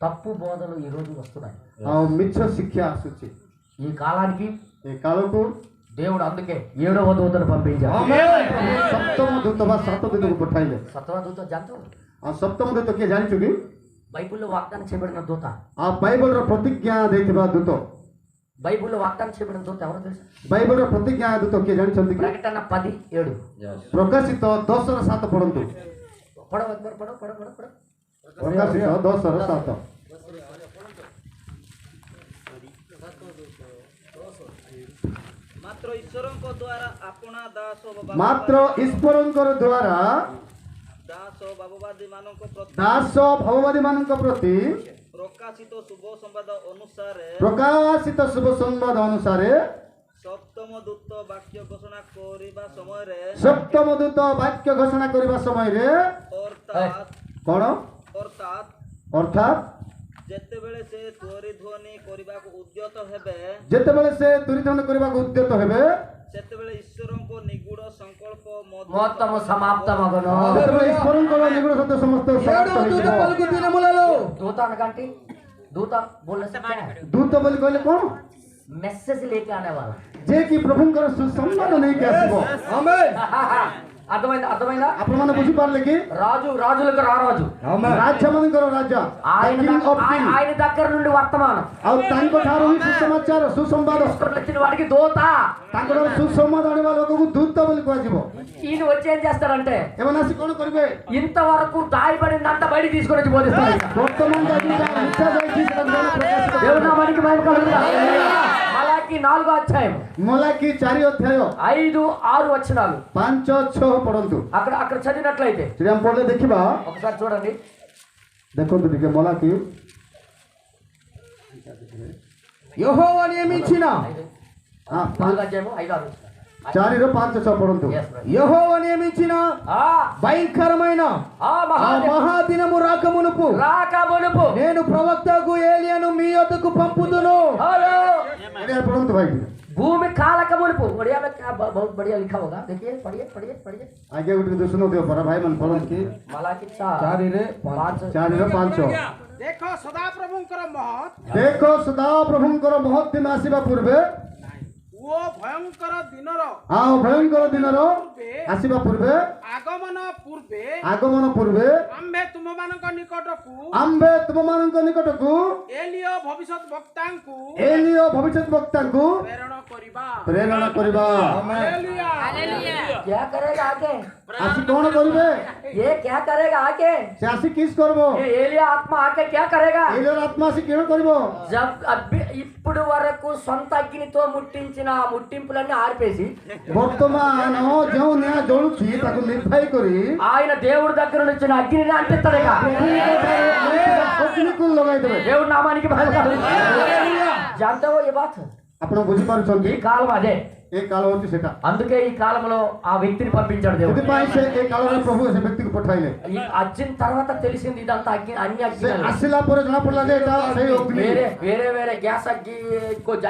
తప్పు బోధలు ఈ రోజు వస్తున్నాయి. ଆଉ ମିଛ ଶିକ୍ଷା ଆସୁଛି ఈ కాలానికి ଏ କାଳକୁ। దేవుడు అందుకే 7వ దూతను పంపించాడు. ସପ୍ତମ ଦୂତ ବା ସାତ ଦୂତକୁ ପଠାଇଲେ। 7వ దూత ଜାଣିଛ? ଆଉ ସପ୍ତମ ଦୂତ କିଏ ଜାଣିଛୁ କି? బైబిల్లో వాగ్దానం చేయబడిన దూత. ଆଉ ବାଇବଲର ପ୍ରତିଜ୍ଞା ଦେଇଥିବା ଦୂତ। బైబిల్లో వాగ్దానం చేయబడిన దూత ఎవరు తెలుసా? ବାଇବଲର ପ୍ରତିଜ୍ଞା ଦୂତ କିଏ ଜାଣିଛନ୍ତି କି? ప్రకటన 10:7. ପ୍ରକାଶିତ 10:7 ପଢନ୍ତୁ। పడవ పడవ పడవ పడవ పడవ ପ୍ରକାଶିତ 10:7। ମାତ୍ର ଈଶ୍ୱରଙ୍କ ଦ୍ୱାରା ଆପଣା ମାତ୍ର ଈଶ୍ୱରଙ୍କର ଦ୍ୱାରା ଦାସ ବାବବାଦୀ ମାନଙ୍କ ପ୍ରତି ଦାସ ଭବବାଦୀ ମାନଙ୍କ ପ୍ରତି ପ୍ରକାଶିତ ଶୁଭ ସମ୍ବାଦ ଅନୁସାରେ ସପ୍ତମ ଦୂତ ବାକ୍ୟ ଘୋଷଣା କରିବା ସମୟରେ କଣ ଅର୍ଥାତ୍ ଯେତେବେଳେ ସେ ଧ୍ୱନି କରିବାକୁ ଉଦ୍ୟତ ହେବେ ଯେତେବେଳେ ସେ ଦୁରିଧନ କରିବାକୁ ଉଦ୍ୟତ ହେବେ ସେତେବେଳେ ଈଶ୍ୱରଙ୍କ ନିଗୁଡ ସଂକଳ୍ପ మొత్తము సమాప్తమగును ସେତେବେଳେ ଈଶ୍ୱରଙ୍କର ନିଗୁଡ ସତ୍ୟ ସମସ୍ତ ఏడవ ସମାପ୍ତ దూత ହୋଇଯିବ। పలుకు దినములలో దూత అనకంటే దూత बोलने से क्या है ଦୂତ ବୋଲି କହିଲେ କଣ? मैसेज लेके आने वाला ଯେ କି ପ୍ରଭୁଙ୍କର ସୁସମ୍ବାଦ ନେଇକି ଆସିବ। ఆమేన్ అర్థమైందా అర్థమైందా ଆପଣମାନେ ବୁଝିପାରିଲେ କି? రాజు రాజులకు రారాజు ରାଜାମାନଙ୍କର ରାଜା ఆయన King of దగ్గర- kings। ఆయన దగ్గర నుండి వర్తమానం ଆଉ ତାଙ୍କ ଠାରୁ ହିଁ ସୁସମାଚାର ସୁସମ୍ବାଦ తీసుకొని వచ్చిన వాడికి దూత ତାଙ୍କର ସୁସମ୍ବାଦ ଆଣିବା ଲୋକକୁ ଦୂତ ବୋଲି କୁହାଯିବ। ఈయన వచ్చి ఏం చేస్తారంటే ଏମାନେ ଆସି କଣ କରିବେ? ఇంతవరకు దాయబడిందంత బయట తీసుకొని వచ్చి బోధిస్తారు ఇక. ବର୍ତ୍ତମାନ ଯାହା ମିଥ୍ୟା ଯାଇଛି ସେଟା ଜଣେ ପ୍ରକାଶ କରିବ। దేవుని నామానికి మహిమ కలుగుగా మలాకి 4వ అధ్యాయం ମଲାକି 4 ଅଧ୍ୟାୟ 5, 6 వచనాలు 5, 6 ପଢନ୍ତୁ। అక్కడ చదివినట్లయితే ସେଠି ଆମେ ପଢିଲେ ଦେଖିବା। ఒకసారి చూడండి ଦେଖନ୍ତୁ ଟିକେ ମଲାକି యెహోవా నియమించిన 4వ అధ్యాయం 5, 6 వచనాలు. 4 ରୁ 5, 6 ପଢନ୍ତୁ। Yes, brother. యెహోవా నియమించిన ఆ భయంకరమైన ఆ ఆ మహా మహాదినము రాకమునుపు రాక మునుపు నేను ప్రవక్తకు ఏలియాను మీ యొద్దకు పంపుదును హలో ଏଠି ପଢନ୍ତୁ ଭାଇ। भूमि कालक मुनुपु बढ़िया में क्या बहुत बढ़िया लिखा होगा देखिए पढ़िए ଆଜ୍ଞା ଗୋଟେ ଦୁଷୁନଥିବ ପରା ଭାଇ ମାନେ ପଢନ୍ତୁ କି मलाकी 4 ଚାରିରେ 5 4 ରୁ 5 ଦେଖ ସଦାପ୍ରଭୁଙ୍କର ମହତ୍ ଦେଖ ସଦା ପ୍ରଭୁଙ୍କର ମହତ୍ ଦିନ ଆସିବା ପୂର୍ବେ ଓ ଭୟଙ୍କର ଦିନର ଆଉ ଭୟଙ୍କର ଦିନର ଆସିବା ପୂର୍ବେ ଆଗମନ ପୂର୍ବେ ଆଗମନ ପୂର୍ବେ ତୁମମାନଙ୍କ ନିକଟକୁ ଆମ୍ଭେ ତୁମମାନଙ୍କ ନିକଟକୁ ଏଲିୟ ଭବିଷ୍ୟତ ବକ୍ତାଙ୍କୁ ଏଲିୟ ଭବିଷ୍ୟତ ବକ୍ତାଙ୍କୁ ପ୍ରେରଣ କରିବା ହାଲେଲୁୟା। क्या करेगा आगे ଆସି କଣ କରିବେ? ये क्या करेगा आगे ସେ ଆସି କିସ୍ କରିବ? ये एलिया आत्मा आके क्या करेगा ଏଲିୟର ଆତ୍ମା ଆସି କିଣ କରିବ? जब अभी ఇప్పుడు వరకు సొంత అగ్నితో ముట్టించిన ఆ ముట్టింపులన్నీ ఆర్పేసి ବର୍ତ୍ତମାନ ଯେଉଁ ନିଆଁ ଜଳୁଛି ତାକୁ ନିର୍ଭୟ କରି ఆయన దేవుడి దగ్గర నుంచి వచ్చిన అగ్నిని అంటిస్తాడు ఇక ଅଗ୍ନିକୁ ଲଗାଇଦେବେ। దేవుడి నామానికి మహిమ కలుగును जानते हो ये बात ଆପଣ ବୁଝିପାରୁଛନ୍ତି? ఈ కాలం అదే ଏ କାଳ ହଉଛି ସେଟା। అందుకే ఈ కాలంలో ఆ వ్యక్తిని పంపించాడు దేవుడు ସେଥିପାଇଁ ସେ ଏ କାଳରେ ପ୍ରଭୁ ସେ ବ୍ୟକ୍ତିକୁ ପଠାଇଲେ। ఈ వచ్చిన తర్వాత తెలిసింది ఇదంతా అగ్ని అన్ని ସେ అగ్ని ଆସିଲା ପରେ ଜଣା ପଡିଲା ଯେ ଏଟା ସେଇ ଅଗ୍ନି। వేరే గ్యాస్ అగ్గి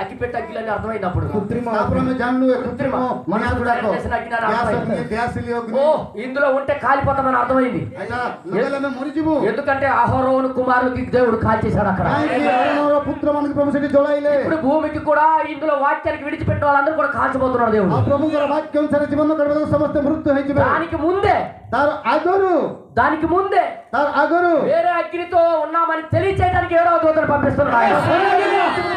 అగ్గిపెట్టి అగ్గిలని అర్థమైనప్పుడు ତାପରେ ଆମେ ଜାଣିଲୁ ଏ କୃତ୍ରିମ ମଣିଷ ଗୁଡାକ ଗ୍ୟାସ ଅଗ୍ନି ଦିଆସିଲି ଅଗ୍ନି ఓ ఇందులో ఉంటే కాలిపోతామని అర్థమైంది ଏଇଟା ଲଗେଇଲେ ଆମେ మରିଯିବୁ। ఎందుకంటే అహరోను కుమారులకి దేవుడు కాల్చేశాడు అక్కడ କାହିଁକି ଆରୋନର ପୁତ୍ରମାନଙ୍କୁ ପ୍ରଭୁ ସେଠି ଜଳାଇଲେ। ఇప్పుడు భూమికి కూడా ఇందులో వాక్యానికి విడిచిపెట్టిన వాళ్ళందరూ కూడా కాల్చిపోతున్నాడు దేవుడు ଆଉ ପ୍ରଭୁଙ୍କର ବାକ୍ୟ ଅନୁସାରେ ଜୀବନ କରିବାକୁ ସମସ୍ତେ ମୃତ୍ୟୁ ହେଇଯିବେ। దానికి ముందే ତାର ଆଗରୁ వేరే అగ్నితో ఉన్నామని తెలియచేయడానికి 7వ దూతను పంపిస్తున్నాడు ఆయన.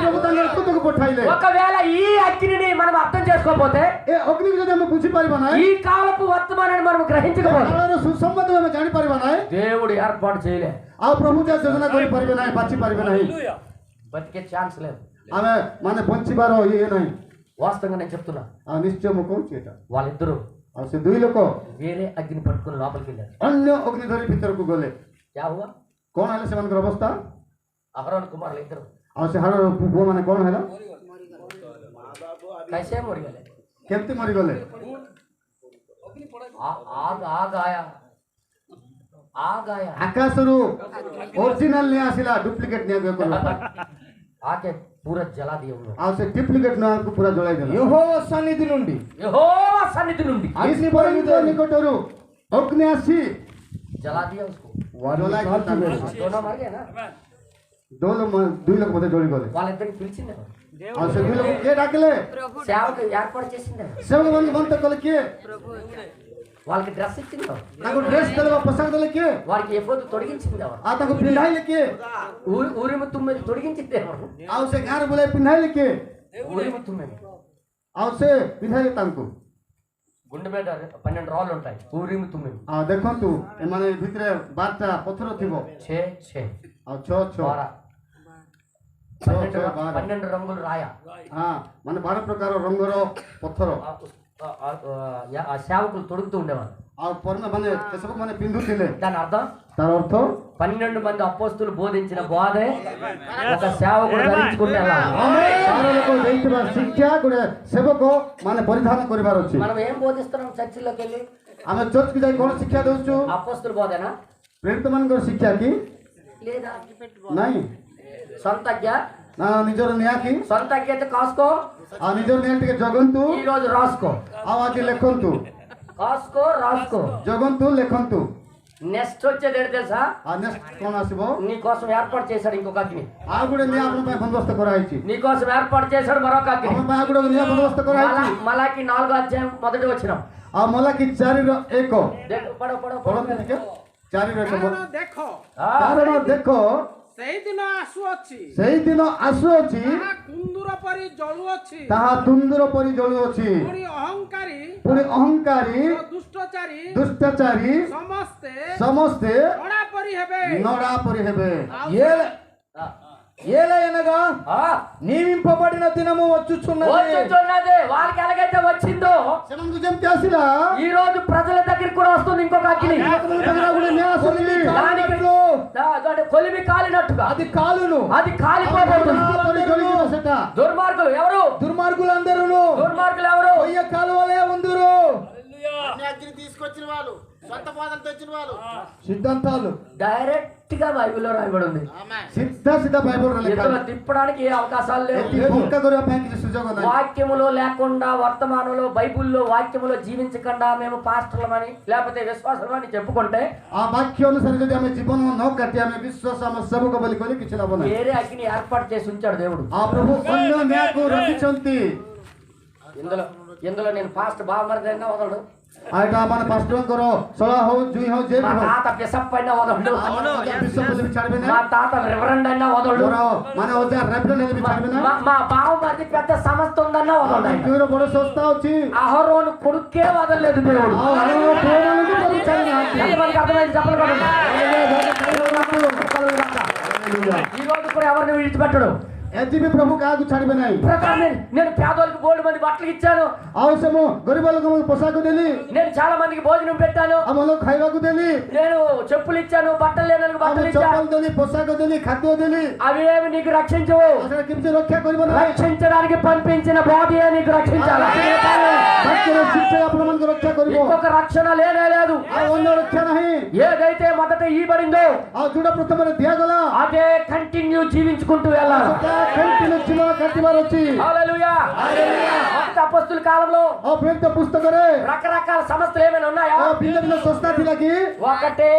ପ୍ରଭୁ ତାଙ୍କର ଦୂତକୁ ପଠାଇଲେ। ఒకవేళ ఈ అగ్నిని మనం అర్థం చేసుకోకపోతే ଏ ଅଗ୍ନିକୁ ଯଦି ଆମେ ବୁଝିପାରିବା ନାହିଁ, ఈ కాలపు వర్తమానాన్ని మనం గ్రహించకపోతే କାଳର ସୁସମ୍ବାଦ ଆମେ ଜାଣିପାରିବା ନାହିଁ, దేవుడు ఏర్పాటు చేయలే ଆଉ ପ୍ରଭୁ ଯାହା ଯୋଜନା କରିପାରିବେ ନାହିଁ, ବାଛି ପାରିବେ ନାହିଁ। బతికే ఛాన్స్ లేదు ଆମେ ମାନେ ବଞ୍ଚିବାର ଇଏ ନାହିଁ। వాస్తవంగా నేను చెప్తున్నా ଆଉ ନିଶ୍ଚୟ ମୁଁ କହୁଛି ଏଟା। వాళ్ళిద్దరూ ଆଉ ସେ ଦୁଇ ଲୋକ వేరే అగ్ని పట్టుకుని లోపలికి వెళ్ళారు ଅନ୍ୟ ଅଗ୍ନି ଧରି ଭିତରକୁ ଗଲେ। क्या हुआ କଣ ହେଲା ସେମାନଙ୍କର ଅବସ୍ଥା? అహరోన్ కుమారులు ఇద్దరు ଆଉ ସେ ହାଡ଼ର ପୁଅ ମାନେ କଣ ହେଲା? कैसे मरिगले କେମିତି ମରିଗଲେ? आग आग आया ଆକାଶରୁ ଓରିଜିନାଲ ନିଆଁ ଆସିଲା, ଡୁପ୍ଲିକେଟ ନିଆଁ କରିବା आके पूरा जला दिया उन्होंने ଆଉ ସେ ଡୁପ୍ଲିକେଟ ନିଆଁକୁ ପୁରା ଜଳାଇ ଦେଲା। యెహోవా సన్నిధి నుండి यहोवा सन्निधि నుండి ଈଶ୍ୱରଙ୍କ ନିକଟରୁ ଅଗ୍ନି ଆସି जला दिया उसको ଜଳାଇ ଦେଲା। दोनों मर गए ना ଦୁଇ ଲୋକ ମଧ୍ୟ ଜଳିଗଲେ। వాళ్ళిద్దరికి పిలిచింది ଆଉ ସେ ଦୁଇ ଲୋକ କିଏ ଡାକିଲେ? సేవకు ఏర్పాటు చేసింది ସେମାନଙ୍କୁ ମନ୍ତ କଲେ କିଏ? వాళ్ళకి డ్రెస్ ఇచ్చింది ତାଙ୍କୁ ଡ୍ରେସ୍ ଦେଲେ ବା ପୋଷାକ ଦେଲେ କିଏ? వారికి ఎఫోదు తొడిగించింది ఎవరు ଆଉ ତାଙ୍କୁ ପିନ୍ଧାଇଲେ କିଏ? ఊరిము తుమ్మెది తొడిగించింది ఎవరు ଆଉ ସେ ଗାଁରେ ବୁଲାଇ ପିନ୍ଧାଇଲେ କିଏ? ఊరిము తుమ్మెది ଆଉ ସେ ପିନ୍ଧାଇଲେ ତାଙ୍କୁ। గుండె మీద 12 రాళ్ళు ఉంటాయి ఊరిము తుమ్మెది ଆଉ ଦେଖନ୍ତୁ ଏମାନେ ଭିତରେ 12ଟା ପଥର ଥିବ। 6 ଆଉ 6 12 12 రంగులు రాయ ମାନେ 12 ప్రకార ରଙ୍ଗର ପଥର। ఆ సేవకులు తొడుగుతూ ఉండేవారు ଆଉ ମାନେ ସେସବୁ ମାନେ ପିନ୍ଧୁଥିଲେ। దాని అర్థం ତାର ଅର୍ଥ 12 మంది అపోస్తులు బోధించిన బోధే ఒక సేవకుడు ధరించుకుంటే ତାର ଲୋକ ଦେଇଥିବା ଶିକ୍ଷା ଗୋଟେ ସେବକ ମାନେ ପରିଧାନ କରିବାର ଅଛି। మనం ఏం బోధిస్తున్నాం చర్చిలోకి వెళ్ళి ଆମେ ଚର୍ଚ୍ଚକୁ ଯାଇ କଣ ଶିକ୍ଷା ଦଉଛୁ? అపోస్తుల బోధేనా ପ୍ରେରିତ ମାନଙ୍କର ଶିକ୍ଷା କି లేదా ନାଇଁ సొంత అగ్గ ନିଜର ନିଆଁକି సొంత అగ్గ అయితే కాసుకో ଆଉ ନିଜର ନିଆଁ ଟିକେ ଜଗନ୍ତୁ ఈ రోజు రాసుకో ଆଉ ଆଜି ଲେଖନ୍ତୁ కాసుకో రాసుకో ଜଗନ୍ତୁ ଲେଖନ୍ତୁ నెక్స్ట్ వచ్చేది ఏంటి తెలుసా ଆଉ ନେକ୍ସଟ କଣ ଆସିବ నీ కోసం ఏర్పాటు చేశాడు ఇంకొక అగ్ని ଆଉ ଗୋଟେ ନିଆଁ ଆପଣଙ୍କ ପାଇଁ ବନ୍ଦୋବସ୍ତ କରାହେଇଛି నీ కోసం ఏర్పాటు చేశాడు మరొక అగ్ని ଆମ ପାଇଁ ଆଉ ଗୋଟେ ନିଆଁ ବନ୍ଦୋବସ୍ତ କରାହେଇଛି మలాకి 4వ అధ్యాయం మొదటి వచనం ଆଉ ମଲାକି 4ର 1 పడో పడో ପଢନ୍ତୁ ଟିକେ 4ର 1 କାରଣ ଦେଖ କାରଣ ଦେଖ ସେଇଦିନ ଆସୁଅଛି ସେଇଦିନ ଆସୁଅଛି ତାହା କୁନ୍ଦୁର ପରି ଜଳୁଅଛି ତାହା ତୁନ୍ଦୁର ପରି ଜଳୁଅଛି ପୁଣି ଅହଙ୍କାରୀ ପୁଣି ଅହଙ୍କାରୀ ଓ ଦୁଷ୍ଟଚାରୀ ଦୁଷ୍ଟାଚାରୀ ସମସ୍ତେ ସମସ୍ତେ ନଡ଼ା ପରି ହେବେ ନଡ଼ା ପରି ହେବେ ఏలయనగా నియమింపబడిన దినము వచ్చుచున్నది వచ్చుచున్నది వాళ్ళకి ఎలాగైతే వచ్చిందో ସେମାନଙ୍କୁ ଯେମିତି ଆସିଲା ఈ రోజు ప్రజల దగ్గరికి కూడా వస్తుంది ఇంకొక అగ్ని ଗୋଟେ ନିଆଁ ଆସୁନି దానికి కొలిమి కాలినట్టుగా అది కాలును అది కాలిపోబోతుంది ପରି ଜଳିଯିବ ସେଟା దుర్మార్గులు ఎవరు దుర్మార్గులందరూ దుర్మార్గులు ఎవరు పొయ్య కాలువలే ఉందురు అగ్ని తీసుకొచ్చిన వాళ్ళు సొంత బోధలు తెచ్చిన వాళ్ళు సిద్ధాంతాలు డైరెక్ట్ గా బైబిల్లో రాయబడి ఉంది ସିଧା ସିଧା ବାଇବଲରେ ଲେଖା ఇందులో తిప్పడానికి ఏ అవకాశాలు లేవు ଏଠି ଭଙ୍କା କରିବା ପାଇଁ କିଛି ସୁଯୋଗ ନାହିଁ వాక్యములో లేకుండా వర్తమానంలో బైబిల్లో వాక్యములో జీవించకుండా మేము పాస్టర్లమని లేకపోతే విశ్వాసమని చెప్పుకుంటే ఆ వాక్య ଅନୁସାରେ ଯଦି ଆମେ ଜୀବନ ନ କାଟି ଆମେ ବିଶ୍ୱାସ ଆମ ସେବକ ବୋଲି କହିଲେ କିଛି ଲାଭ ନାହିଁ వేరే అగ్ని ఏర్పాటు చేసి ఉంచాడు దేవుడు ఆ ప్రభు ଅନ୍ୟ ନ୍ୟାୟକୁ ରଖିଛନ୍ତି ఇందులో నేను పాస్ట్ బావమరిదైనా వదలడు ଆଉ ଏଇଟା ମାନେ ପାଷ୍ଟରଙ୍କର ସଳା ହଉ ଜୁଇ ହଉ ଯେ మా తాత బిషప్ అయినా వదలడు ବିଶ୍ୱାସ ବୋଲି ବି ଛାଡ଼ିବେ మా ନାହିଁ తాత రెవరెండ్ అయినా వదలడు ମୋର ମାନେ ଅଜା ରେଫରେଣ୍ଡ ହେଲେ ବି ଛାଡ଼ିବେ ନାହିଁ మా బావమరిది పెద్ద సంస్థ ఉందన్నా వదలడు ଜୁଇର ବଡ ସଂସ୍ଥା ଅଛି అహరోను కొడుకే వదలలేదు దేవుడు ଆଉ ଆମର ପୁଅମାନଙ୍କୁ ପ୍ରଭୁ ଛାଡ଼ିନାହାନ୍ତି ఎంతమందికి అర్థమైంది చెప్పలు ఈ రోజు కూడా ఎవరిని విడిచిపెట్టడు ଏଠି ବି ପ୍ରଭୁ କାହାକୁ ଛାଡ଼ିବେ ନାହିଁ ప్రకారం నేను పేదోళ్ళకి బోల్డ్ మంది బట్టలు ఇచ్చాను ଆଉ ସେ ମୁଁ ଗରିବ ଲୋକଙ୍କୁ ପୋଷାକ ଦେଲି నేను చాలా మందికి భోజనం పెట్టాను ଆଉ ଭଲ ଖାଇବାକୁ ଦେଲି నేను చెప్పులు ఇచ్చాను బట్టలు లేని ଆଉ బట్టలు ମୁଁ ఇచ్చాను ଚପଲ ଦେଲି ପୋଷାକ ଦେଲି ଖାଦ୍ୟ ଦେଲି అవి ఏమి నీకు రక్షించవు ଆଉ ସେଟା କେମିତି ରକ୍ଷା କରିବ ନାହିଁ రక్షించడానికి పంపించిన బాధే నీకు రక్షించాలి ବାକ୍ୟର ଶିକ୍ଷା ଆପଣମାନଙ୍କୁ ରକ୍ଷା କରିବ ఇంకొక రక్షణ లేనే లేదు ଆଉ ଅନ୍ୟ రକ୍ଷା ନାହିଁ ఏదైతే మొదట ఈబడిందో ଆଉ ଯୋଉଟା ପ୍ରଥମରେ ଦିଆଗଲା అదే కంటిన్యూ జీవించుకుంటూ వెళ్ళాలి కంటిన్ୟూ ଜୀବନ କାଟିବାର ଅଛି హల్లెలూయా మొదటి అపొస్తలుల కాలంలో ଆଉ ପ୍ରେରିତ ପୁସ୍ତକରେ రకరకాల సంస్థలు ఏమైనా ఉన్నాయా ଆଉ ଭିନ୍ନ ଭିନ୍ନ ସଂସ୍ଥା ଥିଲା କି ఒకటే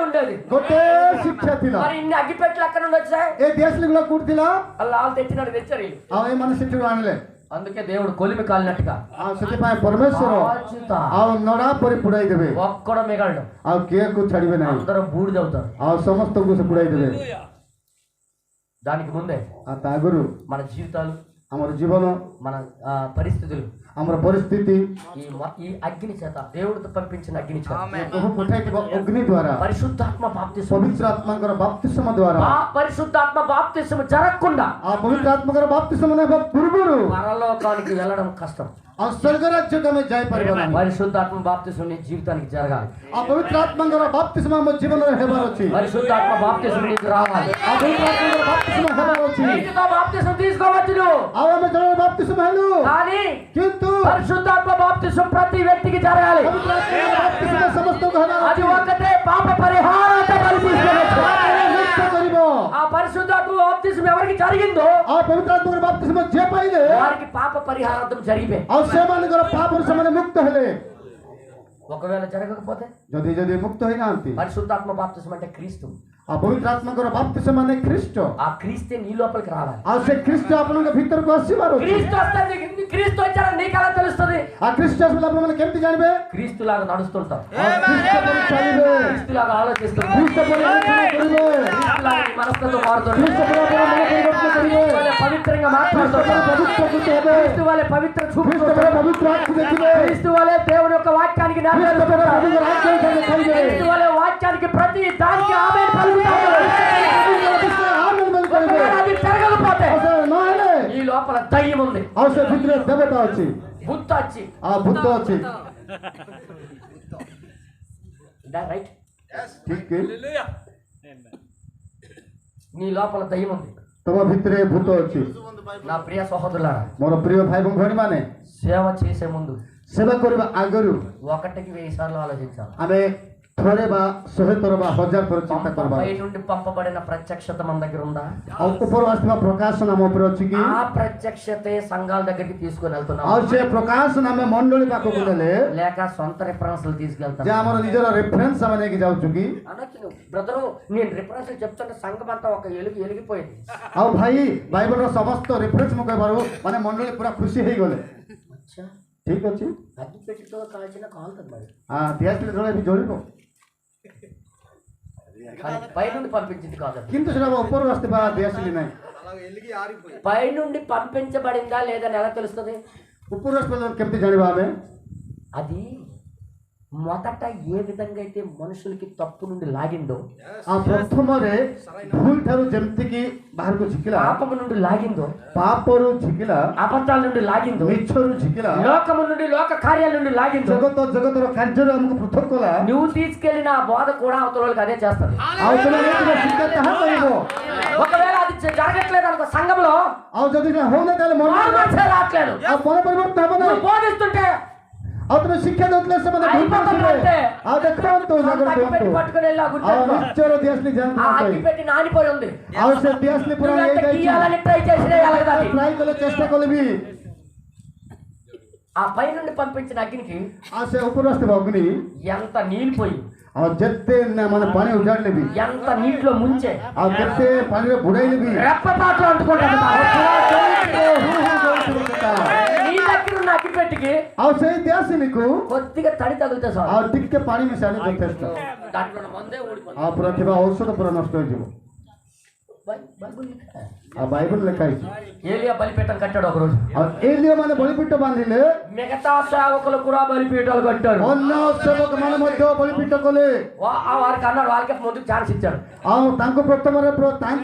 ఉండేది ଗୋଟେ ଶିକ୍ଷା ଥିଲା మరి ఇన్ని అగ్గిపెట్టెలు ఎక్కడ నుండి వచ్చాయి ଏ ଦିଆସିଲ ଗୁଡା କୋଉଠି ଥିଲା వాళ్ళు తెచ్చినట్టు తెచ్చారు వీళ్ళు. ଆଉ ଏମାନେ ସେଠିରୁ ଆଣିଲେ అందుకే దేవుడు కొలిమి కాలినట్టుగా ଆଉ ସେଥିପାଇଁ ପରମେଶ୍ୱର బాధ్యత. ଆଉ ନଡ଼ା ପରି ପୁଡାଇ ଦେବେ ఒక్కడు మిగలడు ଆଉ କିଏକୁ ଛାଡ଼ିବେ ନାହିଁ అందరూ బూడిదవుతారు ଆଉ ସମସ୍ତଙ୍କୁ ସେ ପୁଡାଇ ଦେବେ దానికి ముందే ଆଉ ତା ଆଗରୁ మన జీవితాలు ଆମର ଜୀବନ మన పరిస్థితులు ଆମର ପରିସ୍ଥିତି ఈ అగ్ని చేత దేవుడితో పంపించిన అగ్ని చేత ପ୍ରଭୁ ପଠାଇଥିବା ଅଗ୍ନି ଦ୍ୱାରା పరిశుద్ధాత్మ బాప్తిస్మ ପବିତ୍ର ଆତ୍ମାଙ୍କର ବାପ୍ତିସ୍ମ ଦ୍ୱାରା ఆ పరిశుద్ధాత్మ బాప్తిస్మ జరగకుండా ఆ పవిత్ర ఆత్మଙ୍କର ବାପ୍ତିସ୍ମ ନେବା ପୂର୍ବରୁ పరలోకానికి వెళ్ళడం కష్టం ଆଉ ସ୍ୱର୍ଗ ରାଜ୍ୟକୁ ଆମେ ଯାଇପାରିବା ନାହିଁ పరిశుద్ధాత్మ బాప్తిస్మ నీ జీవితానికి జరగాలి ଆଉ ପବିତ୍ର ଆତ୍ମାଙ୍କର ବାପ୍ତିସ୍ମ ଆମ ଜୀବନରେ ହେବାର ଅଛି పరిశుద్ధాత్మ బాప్తిస్మ నీకు రావాలి ଆଉ ପବିତ୍ର ଆତ୍ମାଙ୍କର ବାପ୍ତିସ୍ମ ହେବାର ଅଛି నీటితో బాప్తిస్మ తీసుకోవచ్చు నువ్వు ଆଉ ଆମେ ଜଣର ବାପ୍ତିସ୍ମ ହେଲୁ కానీ କିନ୍ତୁ పరిశుద్ధాత్మ బాప్తిస్మ ప్రతి వ్యక్తికి జరగాలి ପବିତ୍ର ଆତ୍ମାଙ୍କର ବାପ୍ତିସ୍ମ ସମସ୍ତଙ୍କୁ ହେବାର అది ଅଛି ఒకటే పాప పరిహారార్థ బలిపీఠం. ମୁକ୍ତ କରିବ ఆ పరిశుద్ధాత్మ బాప్తిస్మ ఎవరికి జరిగిందో ଆଉ ପବିତ୍ର ଆତ୍ମାଙ୍କର ବାପ୍ତିସ୍ମ ଯିଏ ପାଇଲେ వారికి పాప పరిహారార్థం జరిగిపోయి ଆଉ ସେମାନଙ୍କର ପାପରୁ ସେମାନେ ମୁକ୍ତ ହେଲେ ఒకవేళ జరగకపోతే ଯଦି ଯଦି ମୁକ୍ତ ହେଇନାହାନ୍ତି పరిశుద్ధాత్మ బాప్తిస్మ అంటే క్రీస్తు ଆଉ ପବିତ୍ର ଆତ୍ମାଙ୍କର ବାପ୍ତିସ୍ମ ମାନେ ଖ୍ରୀଷ୍ଟ ఆ క్రీస్తే నీ లోపలికి రావాలి ଆଉ ସେ ଖ୍ରୀଷ୍ଟ ଆପଣଙ୍କ ଭିତରକୁ ଆସିବାର ଅଛି క్రీస్తు వస్తే క్రీస్తు వచ్చారని నీకు ఎలా తెలుస్తుంది ଆଉ ଖ୍ରୀଷ୍ଟ ଆସିଲେ ଆପଣମାନେ କେମିତି ଜାଣିବେ క్రీస్తు లాగా నడుస్తుంటాం ଆଉ ଖ୍ରୀଷ୍ଟ ପରି ଚାଲିବେ క్రీస్తు లాగా ఆలోచిస్తుంటాం ଖ୍ରୀଷ୍ଟ ପରି ଆଲୋଚନା କରିବେ క్రీస్తు లాగా నీ మనస్తత్వం మారుతుంటాం ଖ୍ରୀଷ୍ଟ ପରି ଆପଣ ମନ ପରିବର୍ତ୍ତନ କରିବେ క్రీస్తు వలె పవిత్రంగా ଖ୍ରୀଷ୍ଟ మాట్లాడుతుంటాం ପରି ପବିତ୍ର କୃତ ହେବେ క్రీస్తు వలె పవిత్ర చూపు ଖ୍ରୀଷ୍ଟ ପରି ପବିତ୍ର ଆଖି ଦେଖିବେ క్రీస్తు వలె దేవుని యొక్క వాక్యానికి ଖ୍ରୀଷ୍ଟ ପରି నెరవేరుతుంటాం ପ୍ରଭୁଙ୍କର ଆଜ୍ଞା ଖାଇବେ క్రీస్తు వలె వాక్యానికి ప్రతి దానికి ఆమేన్ పలుకుతాం ଆମେନ୍ ବୋଲି କହିବେ అది జరగకపోతే ଆଉ ସେ ନହେଲେ ఈ లోపల దయ్యం ఉంది ଆଉ ସେ ଭିତରେ ଦେବତା ଅଛି బుద్ధ వచ్చి ଆଉ ଭୂତ ଅଛି రైట్ ଠିକ କି నీ లోపల దయ్యం ఉంది ତମ ଭିତରେ ଭୂତ ଅଛି నా ప్రియ సహోదరులారా ମୋର ପ୍ରିୟ ଭାଇ ଏବଂ ଭଉଣୀମାନେ సేవ చేసే ముందు ସେବା କରିବା ଆଗରୁ 1కి 1000 సార్లు ఆలోచించాలి ଆମେ ଥରେ ବା 100 ଥର ବା 1000 ଥର ଚିନ୍ତା କରିବା పై నుండి పంపబడిన ప్రత్యక్షత మన దగ్గర ఉందా? ଆଉ ଉପରୁ ଆସିଥିବା ପ୍ରକାଶ ଆମ ଉପରେ ଅଛି କି ఆ ప్రత్యక్షతే సంఘాల దగ్గరికి తీసుకొని వెళ్తున్నాం ଆଉ ସେ ପ୍ରକାଶ ଆମେ ମଣ୍ଡଳୀ ପାଖକୁ ନେଲେ లేక సొంత రిఫరెన్స్లు తీసుకెళ్తాం? ଯେ ଆମର ନିଜର ରେଫରେନ୍ସ ଆମେ ନେଇକି ଯାଉଛୁ କି అనొచ్చు బ్రదరు, నేను రిఫరెన్స్ చెప్తుంటే సంఘం అంతా ఒక ఎలిగిపోయింది. ଆଉ ଭାଇ ବାଇବଲର ସମସ୍ତ ରେଫରେନ୍ସ ମୁଁ କହିବାରୁ ମାନେ ମଣ୍ଡଳୀ ପୁରା ଖୁସି ହେଇଗଲେ అచ్చా, ଠିକ ଅଛି అగ్గి పెట్టితో కాల్చిన కాలుతుంది మరి. ଦିଆସିଲି ଜଳ ବି ଜଳିବ కానీ పై నుండి పంపించింది కాదు. କିନ୍ତୁ ସେଟା ଉପରୁ ଆସିଥିବା ଦିଆସିଲି ନାହିଁ పై నుండి పంపించబడిందా లేదని ఎలా తెలుస్తుంది? ଉପରୁ ଆସିଥିବା କେମିତି ଜାଣିବା ଆମେ అది మొదట ఏ విధంగా అయితే మనుషులకి తప్పు నుండి లాగిందో, ପ୍ରଥମରେ ଭୁଲ ଠାରୁ ଯେମିତିକି ବାହାରକୁ ଝିକିଲା పాపము నుండి లాగిందో, ପାପରୁ ଝିକିଲା అబద్ధాల నుండి లాగిందో, ମିଛରୁ ଝିକିଲା లోకము నుండి లోక కార్యాల నుండి లాగిందో, ଜଗତର କାର୍ଯ୍ୟରୁ ଆମକୁ ପୃଥକ କଲା నువ్వు తీసుకెళ్లిన ఆ బోధ కూడా అవతల వాళ్ళకి అదే చేస్తుంది. ଆଉ ତମେ ନେଇଥିବା ଶିକ୍ଷା ତାହା କରିବ ఒకవేళ అది జరగట్లేదు అనుకో సంఘంలో, ଆଉ ଯଦି ସେଟା ହଉନା ତାହେଲେ ମନ మారు మనసే రావట్లేదు. ଆଉ ମନ ପରିବର୍ତ୍ତନ ହବ నువ్వు ନାହିଁ బోధిస్తుంటే ଆଉ ତମେ ଶିକ୍ଷା ଦଉଥିଲେ ସେମାନେ ଭୁଲ କରୁଥିଲେ ଆଉ ଦେଖନ୍ତୁ ଜାଗର అగ్గి పెట్టి ଦିଅନ୍ତୁ పట్టుకొని వెళ్ళి ఆ గుడ్డ ଆଉ ନିଶ୍ଚୟ ଦିଆସିଲି ఆ ଯାଆନ୍ତୁ అగ్గి పెట్టి నానిపోయి ఉంది. ଆଉ ସେ ଦିଆସିଲି ପୁରା నువ్వు ఎంత ହେଇଯାଇଛି గీయాలని ట్రై చేసినా ఎలాగదాది. ట్రై କଲେ ଚେଷ୍ଟା କଲେ ବି ఆ పై నుండి పంపించిన అగ్నికి ଆଉ ସେ ଉପରୁ ଆସିଥିବା ଅଗ୍ନି ఎంత నీలిపోయి, ଆଉ ଯେତେ ମାନେ ପାଣି ଉଜାଡ଼ିଲେ ବି ఎంత నీటిలో ముంచే, ଆଉ କେତେ ପାଣିରେ ବୁଡେଇଲେ ବି రెప్పపాట్లు అంటుకుంటుంది. నీ దగ్గర ఉన్న అగ్గి పెట్టికి ଆଉ ସେଇ ଦିଆସିଲିକୁ కొద్దిగా తడి తగిలితే చాలు, ଆଉ ଟିକେ ପାଣି ମିଶାଇଲେ ଯଥେଷ୍ଟ దాంట్లో ఉన్న మందే ఊడిపోతుంది. ଆଉ ପୁରା ଥିବା ଔଷଧ ପୁରା ନଷ୍ଟ ହେଇଯିବ బైబిల్ ଆଉ ବାଇବଲ ଲେଖା ହେଇଛି ఏలియా బలిపీఠం కట్టాడు ఒక రోజు. ଆଉ ଏଲିୟ ମାନେ ବଳିପୀଠ ବାନ୍ଧିଲେ మిగతా సేవకులు కూడా బలిపీఠాలు కట్టారు. ଅନ୍ୟ ସେବକ ମାନେ ମଧ୍ୟ ବଳିପୀଠ କଲେ వారికి అన్నాడు, వాళ్ళకి ముందుకు ఛాన్స్ ఇచ్చాడు. ଆଉ ତାଙ୍କୁ ପ୍ରଥମରେ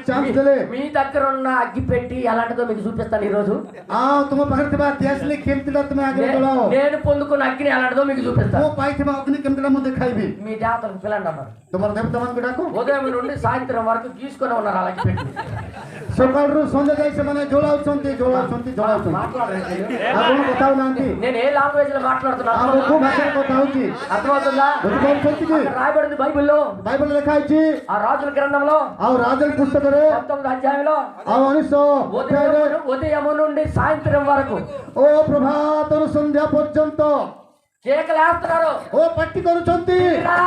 ଚାନ୍ସ ଦେଲେ మీ దగ్గర ఉన్న అగ్గి పెట్టి ఎలాంటిదో మీకు చూపిస్తాను ఈ రోజు. ଆଉ ତୁମ ପାଖରେ ଥିବା ଦିଆସିଲି କେମିତିଟା ତୁମେ ଆଗରେ ଚଳାଅ నేను పొందుకున్న అగ్ని ఎలాంటిదో మీకు చూపిస్తాను. ମୁଁ ପାଇଥିବା ଅଗ୍ନି କେମିତିଟା ମୁଁ ଦେଖାଇବି మీ దేవతలకు పిల్లండి అన్నారు. ତୁମର ଦେବତାମାନଙ୍କୁ ଡାକ ఉదయం నుండి సాయంత్రం వరకు తీసుకొని ఉన్నారు అలా అగ్గి పెట్టి. ସକାଳରୁ ସନ୍ଧ୍ୟା ଯାଇ ସେମାନେ ଜଳାଉଛନ୍ତି మాట్లాడండి. ଆପଣ କଥା ହଉନାହାନ୍ତି నేను ఏ లాంగ్వేజ్ లో మాట్లాడుతున్నా ଆଉ କୋଉ ଭାଷାରେ କଥା ହଉଛି అర్థమవుతుందా? ବୁଝିପାରୁଛନ୍ତି କି అక్కడ రాయబడింది బైబిల్లో, ବାଇବଲ ଲେଖା ହେଇଛି ఆ రాజుల గ్రంథంలో ଆଉ రాజుల పుస్తకରେ 19వ అధ్యాయంలో ଆଉ 19 ଅଧ୍ୟାୟରେ ఉదయము నుండి సాయంత్రం వరకు ଓ ପ୍ରଭାତରୁ ସନ୍ଧ୍ୟା ପର୍ଯ୍ୟନ୍ତ కేకలు వేస్తున్నారు. ଓ ପାଟି କରୁଛନ୍ତି రా,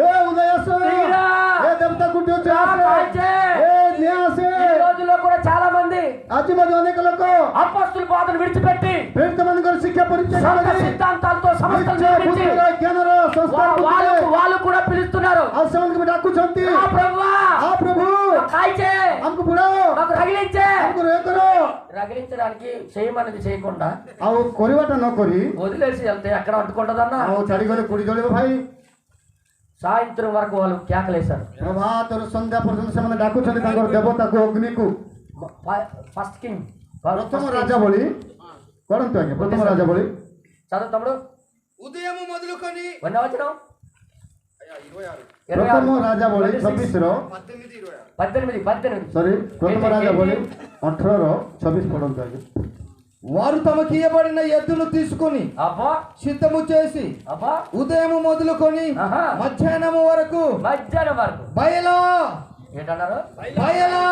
ଏ ଉଦୟ ଆସ తీరా. ଏ ଦେବତା କୁଟି ଅଛି రా, కాల్చే. ఏ న్యాయ ఆసే ఈ రోజుల్లో కూడా చాలా మంది ଆଜି ମଧ୍ୟ ଅନେକ ଲୋକ అపొస్తలుల బోధను విడిచిపెట్టి ପ୍ରେରିତମାନଙ୍କର ଶିକ୍ଷା ପରିଚୟ సొంత କରି సిద్ధాంతాలతో సమస్తలు ନିଜ నిర్మించి ବୁଦ୍ଧିର ଜ୍ଞାନର ସଂସ୍କାର ବୁଦ୍ଧିରେ వాళ్ళు కూడా పిలుస్తున్నారు. ଆଉ ସେମାନଙ୍କୁ ବି ଡାକୁଛନ୍ତି ఆ ప్రభువా, ఆ ప్రభు కాల్చే, ଆମକୁ ବୁଡାଅ మాకు రగిలించే. ଆମକୁ ରେ କର రగిలించడానికి చేయమన్నది చేయకుండా ଆଉ କରିବାଟା ନ କରି వదిలేసి వెళ్తే ఎక్కడ అంటుకుంటదన్నా. ଆଉ ଛାଡିଗଲେ କୋଉଠି ଜଳିବ ଭାଇ సాయంత్రం వరకు వాళ్ళు కేకలేశారు. ପ୍ରଭାତରୁ ସନ୍ଧ୍ୟା ପର୍ଯ୍ୟନ୍ତ ସେମାନେ ଡାକୁଛନ୍ତି ତାଙ୍କର ଦେବତାକୁ ଅଗ୍ନିକୁ ఫస్ట్ కింగ్ ପ୍ରଥମ ରାଜା ଭଳି କରନ୍ତୁ ଆଜ୍ଞା ପ୍ରଥମ ରାଜା ଭଳି చదువు తమ్ముడు. ఉదయము మొదలుకొని ఎన్నో వచనం? ପ୍ରଥମ ରାଜା ଭଳି 26ର 18 ସରି ପ୍ରଥମ ରାଜା ଭଳି 18ର 26 ପଢନ୍ତୁ ଆଜ୍ଞା వారు తమకి ఇవ్వబడిన ఎద్దును తీసుకొని అబ్బా సిద్ధము చేసి అబ్బా ఉదయము మొదలుకొని ఆహా. మధ్యాహ్నము వరకు మధ్యాహ్నం వరకు బయలా ఏంటన్నారు? బయలా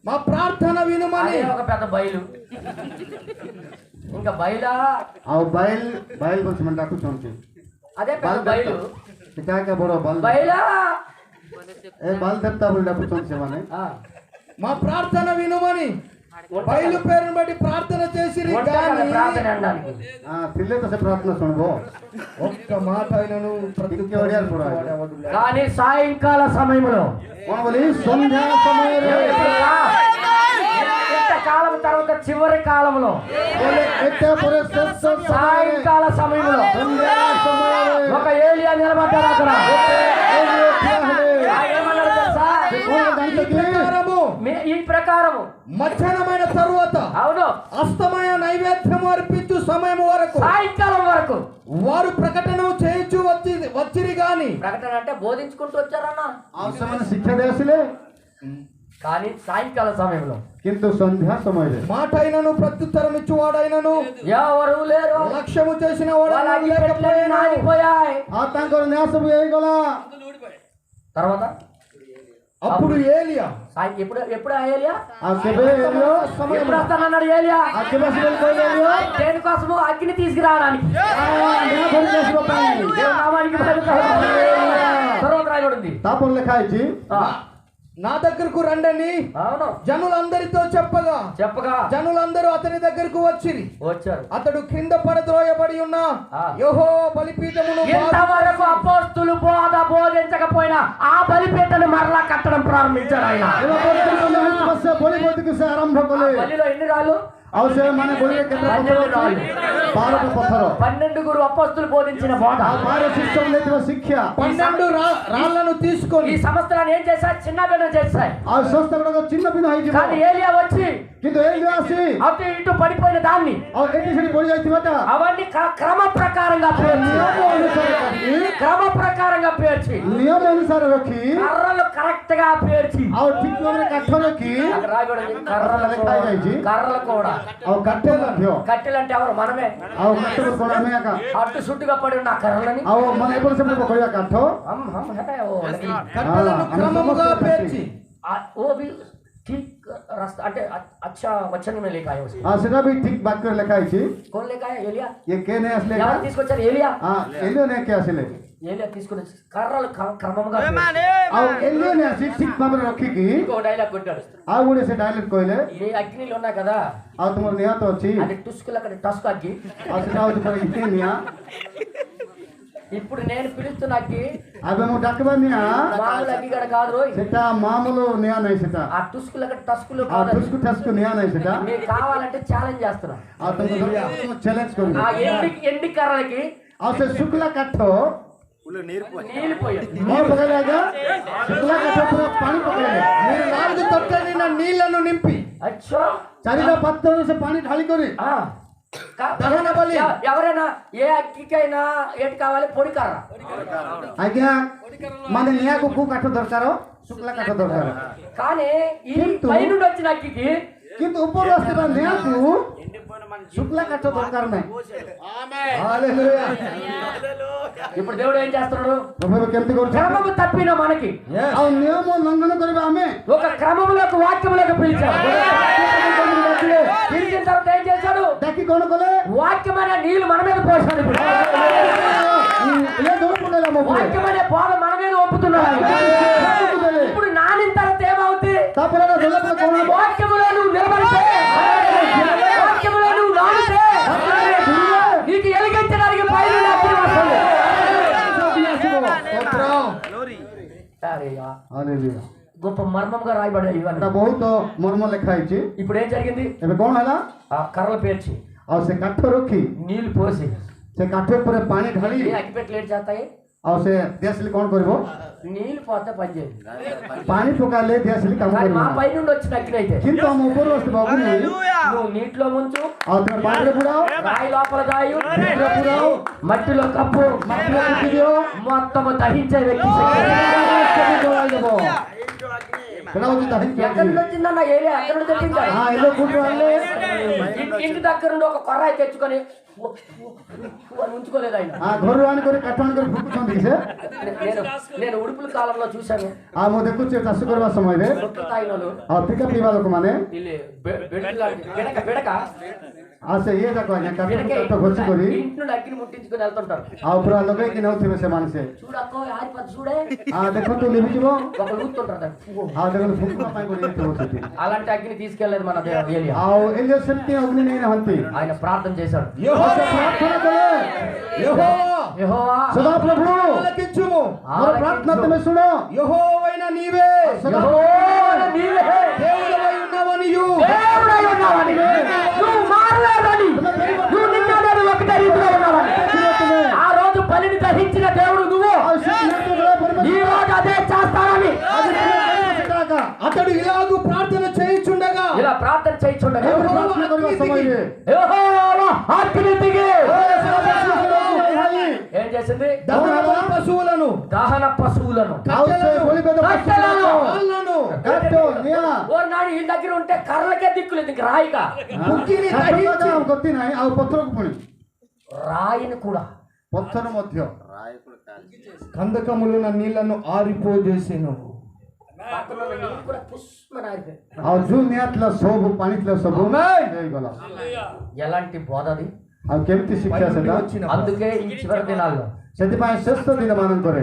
మా ప్రార్థన వినుమని అదే ఒక పెద్ద బయలు. ఇంకా బయలా ଆଉ ବାଇଲ ବୋଲି ସେମାନେ ଡାକୁଛନ୍ତି అదే పెద్ద బయలు. ଟିକା ବଡ ବାଲ బయలా ଏ ବାଲ ଦେବତା ବୋଲି ଡାକୁଛନ୍ତି ସେମାନେ మా ప్రార్థన వినుమని బయలు పేరును బట్టి ప్రార్థన చేసిరి గాని ప్రార్థన అనడానికి ଥିଲେ ତ ସେ ପ୍ରାର୍ଥନା ଶୁଣିବ ఒక్క మాట అయినను ଟିକେ ଓଡ଼ିଆରେ ପଢ కానీ సాయంకాల సమయంలో କଣ ବୋଲି ସନ୍ଧ୍ୟା ସମୟରେ కాలం తర్వాత చివరి కాలంలో ଏତେ ପରେ ଶେଷ ସମୟରେ సాయంకాల సమయంలో ସନ୍ଧ୍ୟା ସମୟରେ ఒక ఏలియా నిలబడ్డాడు అక్కడ. ଏଲିୟ ଠିଆ ହେଲେ ఆయన ఏమన్నాడు తెలుసా? କଣ ଜାଣିଛ କି ప్రకారము ఈ ప్రకారము మధ్యాహ్నమైన తరువాత అవును అస్తమయ నైవేద్యము అర్పించు సమయం వరకు సాయంకాలం వరకు వారు ప్రకటన చేయొచ్చు వచ్చిరి గాని ప్రకటన అంటే బోధించుకుంటూ వచ్చారన్న. ଆଉ ସେମାନେ ଶିକ୍ଷା ଦେଇ ଆସିଲେ కానీ సాయంకాల సమయంలో କିନ୍ତୁ ସନ୍ଧ୍ୟା ସମୟରେ మాట అయినను ప్రత్యుత్తరం ఇచ్చువాడైనను ఎవరు లేరు. లక్ష్యము చేసిన వాళ్ళ వాడు అగ్గిపెట్టెలన్నీ నానిపోయాయి. ତାଙ୍କର ନ୍ୟାୟ ସବୁ ହେଇଗଲା। తర్వాత అప్పుడు ఏలియా ఎప్పుడు ఎప్పుడు ఏలియా ଆଉ କେବେ ଏଲିଓ ఎప్పుడు వస్తానన్నాడు ఏలియా? ଆଉ କେବେ ଆସିବେ କହିଲେ ଏଲିଓ దేనికోసము? అగ్ని తీసుకురావడానికి. ନିଆଁ ଧରିକି ଆସିବା ପାଇଁ। దేవుని నామానికి మహిమ కలుగును. తర్వాత రాయబడి ఉంది. ତାପରେ ଲେଖା ହେଇଛି నా దగ్గరకు రండని అవును జనులందరితో చెప్పగా జనులందరూ అతని దగ్గరకు వచ్చిరి. వచ్చారు. అతడు క్రింద పడద్రోయబడి ఉన్న యెహోవా బలిపీఠమును ఇంతవరకు అపోస్తులు బోధించకపోయినా ఆ బలిపీఠను మరలా కట్టడం ప్రారంభించారు ఆయన. ବଳି ବୋଧକୁ ସେ ଆରମ୍ଭ କଲେ। బలిలో ఎన్ని రాళ్ళు? ଆଉ ସେମାନେ ବଳିରେ କେତେ ପଥର ଅଛି? 12ଟି ପଥର। 12 అపోస్తులు బోధించిన బోధ. ଆଉ 12 శిష్యులు ଦେଇଥିବା ଶିକ୍ଷା। 12 రాళ్లను తీసుకొని ఈ సంస్థలను ఏం చేశారు? చిన్న భిన్నం చేశాయి. ଆଉ ସଂସ୍ଥା ଗୁଡାକ చిన్న భిନ୍ନ ହେଇଯିବ। కానీ ఏలియా వచ్చి କିନ୍ତୁ ଏଲିଓ ଆସି అటు ఇటు పడిపోయిన దాన్ని ଆଉ ଏଠି ସେଠି ବଳି ଯାଇଥିବାଟା అవన్నీ క్రమ ప్రకారంగా పేర్చి ନିୟମ ଅନୁସାରେ ରଖି కర్రలు కరెక్ట్ గా పేర్చి ଆଉ ଠିକ ଭାବରେ କାଠ ରଖି అక్కడ రాయబడింది. కర్రలు కూడా ଆଉ କାଠ ମଧ୍ୟ కట్టెలు అంటే ఎవరు? మనమే. ଆଉ କାଠ କଣ ଆମେ ଆକା అటు సుట్టుగా పడి ఉన్న కర్రలని ଆଉ ମାନେ ଏପଟ ସେପଟ ପକଡ଼ିବା କାଠ కట్టెలను క్రమముగా పేర్చి वो भी ठीक रास्ता అంటే अच्छा वचन में लिखा है उसको. ସେଟା ବି ଠିକ ବାକ୍ୟରେ ଲେଖା ହେଇଛି। कौन लेखा है? एलिया. ఏ కే నే ଆସିଲେ ఎవరు తీసుకొచ్చారు? ఏలియా. ଏଲିଓ నే କେ ଆସିଲେ ఏలియా తీసుకొని కర్రలు క్రమంగా ଆଉ ଏଲିଓ నే ଆସି ଠିକ ଭାବରେ ରଖିକି ఇంకో డైలాగ్ కొట్టాడు. ଆଉ ଗୋଟେ ସେ ଡାଇଲେକ୍ଟ କହିଲେ ఈ అగ్నిలో ఉన్నాయి కదా ଆଉ ତୁମର ନିଆଁ ତ ଅଛି అది టుస్కులు అక్కడ టస్కు అగ్గి. ଆଉ ସେଟା ହଉଛି ପୁରା ଇଏ ନିଆଁ। ఇప్పుడు నేను పిలుస్తున్న అగ్గి ଏବେ ମୁଁ ଡାକିବା ନିଆଁ మామూలు అగ్గి గడ కాదు రోయ్. ସେଟା మామూలు నిଆଁ ନାହିଁ ସେଟା ఆ టుస్కులు అక్కడ టస్కులు ଆଉ ଠୁସ୍କୁ ଠାସ୍କୁ ନିଆଁ ନାହିଁ ସେଟା। మీకు కావాలంటే ఛాలెంజ్ చేస్తున్నా. ଆଉ ତୁମକୁ ଚ୍ୟାଲେଞ୍ଜ କରିବି। ఆ ఎండి కర్రలకి ଆଉ ସେ ଶୁଖିଲା କାଠ నీళ్ళు పోయాడు. କଣ ପକେଇଲେ ଆଜ୍ଞା? ଶୁଖିଲା କାଠ ପୁରା ପାଣି ପକେଇଲେ। మీరు 4 తొట్టెల నిండా నీళ్లను నింపి అచ్చా ଚାରିଟା ପାତ୍ରରେ ସେ ପାଣି ଢାଳି କରି దహన బలి ఎవరైనా ఏ అగ్గికైనా ఏటి కావాలి? పొడి కర్ర. ଆଜ୍ଞା ମାନେ ନିଆଁକୁ କୋଉ କାଠ ଦରକାର? ଶୁଖିଲା କାଠ ଦରକାର। కానీ ఈ పై నుండి వచ్చిన అగ్గికి କିନ୍ତୁ ଉପରୁ ଆସିଥିବା ନିଆଁକୁ ଶୁଖିଲା କାଠ ଦରକାର ନାହିଁ। హల్లెలూయా ఇప్పుడు దేవుడు ఏం చేస్తున్నాడు? ପ୍ରଭୁ କେମିତି କରୁଛନ୍ତି? క్రమము తప్పిన మనకి ଆଉ నిୟମ ଲଙ୍ଘନ କରିବା ଆମେ ఒక క్రమములకు వాక్యములకు పిలిచాడు. పిలిచిన తర్వాత ఏం చేశాడు? ଡାକି କଣ କଲେ? వాక్యం అనే నీళ్లు మన మీద పోసాడు. ఇప్పుడు ଇଏ ଦୋଷ ପକେଇଲା ମୋ ଉପରେ। వాక్యం అనే బోధ మన మీద ఒప్పుతున్నాడు. ఇప్పుడు నానిన తర్వాత ఏమవుతుంది? ତାପରେ ଏଟା ଦେଲା ପରେ କଣ ହବ? వాక్యములో నువ్వు నిలబడితే, వాక్యములో నువ్వు నానితే నీకు ఎలిగించడానికి పైన అగ్ని వస్తుంది. అరేయా, ହାଲେଲୁୟା। గొప్ప మర్మంగా రాయబడే ఇవన్నీ. ଏଟା ବହୁତ ମର୍ମ ଲେଖା ହେଇଛି। ఇప్పుడు ఏం జరిగింది? ଏବେ କଣ ହେଲା? ఆ కర్రలు పేర్చి ଆଉ ସେ କାଠ ରଖి నీళ్లు పోసి ସେ କାଠ ଉପରେ ପାଣି ଢାଳି ఏ అగ్గిపెట్టెలు ఏం చేస్తాయి? ଆଉ ସେ ଦିଆସିଲି କଣ କରିବ? నీళ్లు పోతే పని చేయదు. ପାଣି ପକାଇଲେ ଦିଆସିଲି କାମ కానీ କରିବ। మా పై నుండి వచ్చిన అగ్ని అయితే କିନ୍ତୁ ଆମ ଉପରୁ ଆସିଥିବା ଅଗ୍ନି నువ్వు నీటిలో ముంచు, ଆଉ ତମେ ପାଣିରେ ବୁଡାଅ, రాయి లోపల దాయు, ଭିତରେ ପୁରାଅ, మట్టిలో కప్పు, ମାଟିରେ ରଖି ଦିଅ, మొత్తము దహించే వ్యక్తి ସବୁ ଜଳାଇଦେବ। ସେଟା ହଉଛି ଦାହିଙ୍କି ఎక్కడి ଅଗ୍ନି। నుంచి వచ్చిందన్న ఏరియా? ఎక్కడి నుంచి తెప్పిందా? ଏలో କୋଉଠୁ ଆଣିଲେ? ఇంటి దగ్గర నుండి ఒక కొర్రాయి తెచ్చుకొని అని ఉంచుకోలేదు ఆయన. ଘରୁ ଆଣିକରି କାଠ ଆଣିକରି ଫୁକୁଛନ୍ତି କି ସେ? నేను ఉడుపుల కాలంలో చూశాను. ଆଉ ମୁଁ ଦେଖୁଛି ଚାଷ କରିବା ସମୟରେ సొట్టు తాగిన వాళ్ళు ଆଉ ପିକା ପିଇବା ଲୋକମାନେ వీళ్ళు బిడక ଆଉ ସେ ଇଏ ଯାକ ଆଜ୍ଞା କାଠ బిడకే କାଠ ଘଷି କରି ఇంటి నుండి అగ్గిని ముట్టించుకొని వెళ్తుంటారు. ଆଉ ପୁରା ଲଗେଇକି ନେଉଥିବେ ସେମାନେ। ସେ చూడక్కో ఆరిపోద్ది చూడే ଦେଖନ୍ତୁ ଲିଭିଯିବ। ఒకరు ఊతుంటారు. ଆଉ ଦେଖନ୍ତୁ ଫୁଙ୍କିବା ପାଇଁ କରି ଯାଇଥିବ ସେଠି। అలాంటి అగ్ని తీసుకెళ్లేదు మన ఏలియా. ଆଉ ଏଲିଓ ସେମିତି ଅଗ୍ନି ନେଇନାହାନ୍ତି। ఆయన ప్రార్థన చేశాడు. ପ୍ରାର୍ଥନା କଲେ, యెహోవా ସଦାପ୍ରଭୁ ఆలకించుము ମୋର ପ୍ରାର୍ଥନା ତୁମେ ଶୁଣ। యెహోవైన నీవే యెహోవా నీవే దేవుడవై ఉన్నవనియు దేవుడై ఉన్నావని, నువ్వు మారలేదని, నువ్వు నిన్న నేను ఒకటే రీతిలో ఉన్నావని. ఆ రోజు బలిని దహించిన దేవుడు నువ్వు ఈ రోజు అదే చేస్తానని అతడు ఇలాగూ ప్రార్థన చేయుచుండగా ఇలా ప్రార్థన చేయించుండగా ପ୍ରାର୍ଥନା କରିବା ସମୟରେ యెహోవా అగ్ని దిగి ఏం చేసింది? దహన పశువులను దహన పశువులను ଆଉ ସେ ବଳିବେଦ కట్టెలను రాళ్లను କାଠ అనియా ఓ నాడు ఈ దగ్గర ఉంటే కర్రలకే దిక్కులేదు ఇంక రాయిగా ముగ్గిని దహించి గొత్తి నాయి ఆ పత్రకు పుణి రాయిని కూడా పత్తర మధ్య కందకములున్న నీళ్లను ఆరిపోజేసెను. పక్కనున్న నీళ్ళు కూడా పుష్మని ఆరిపోయాయి. ఆ జూ నియట్ల సోబు పానిట్ల సోబు గల ఎలాంటి బోధ అది? ଆଉ କେମିତି ଶିକ୍ଷା ସେଟା వచ్చిన అందుకే ఈ చివరి దినాల్లో ସେଥିପାଇଁ ଶେଷ ଦିନ ମାନଙ୍କରେ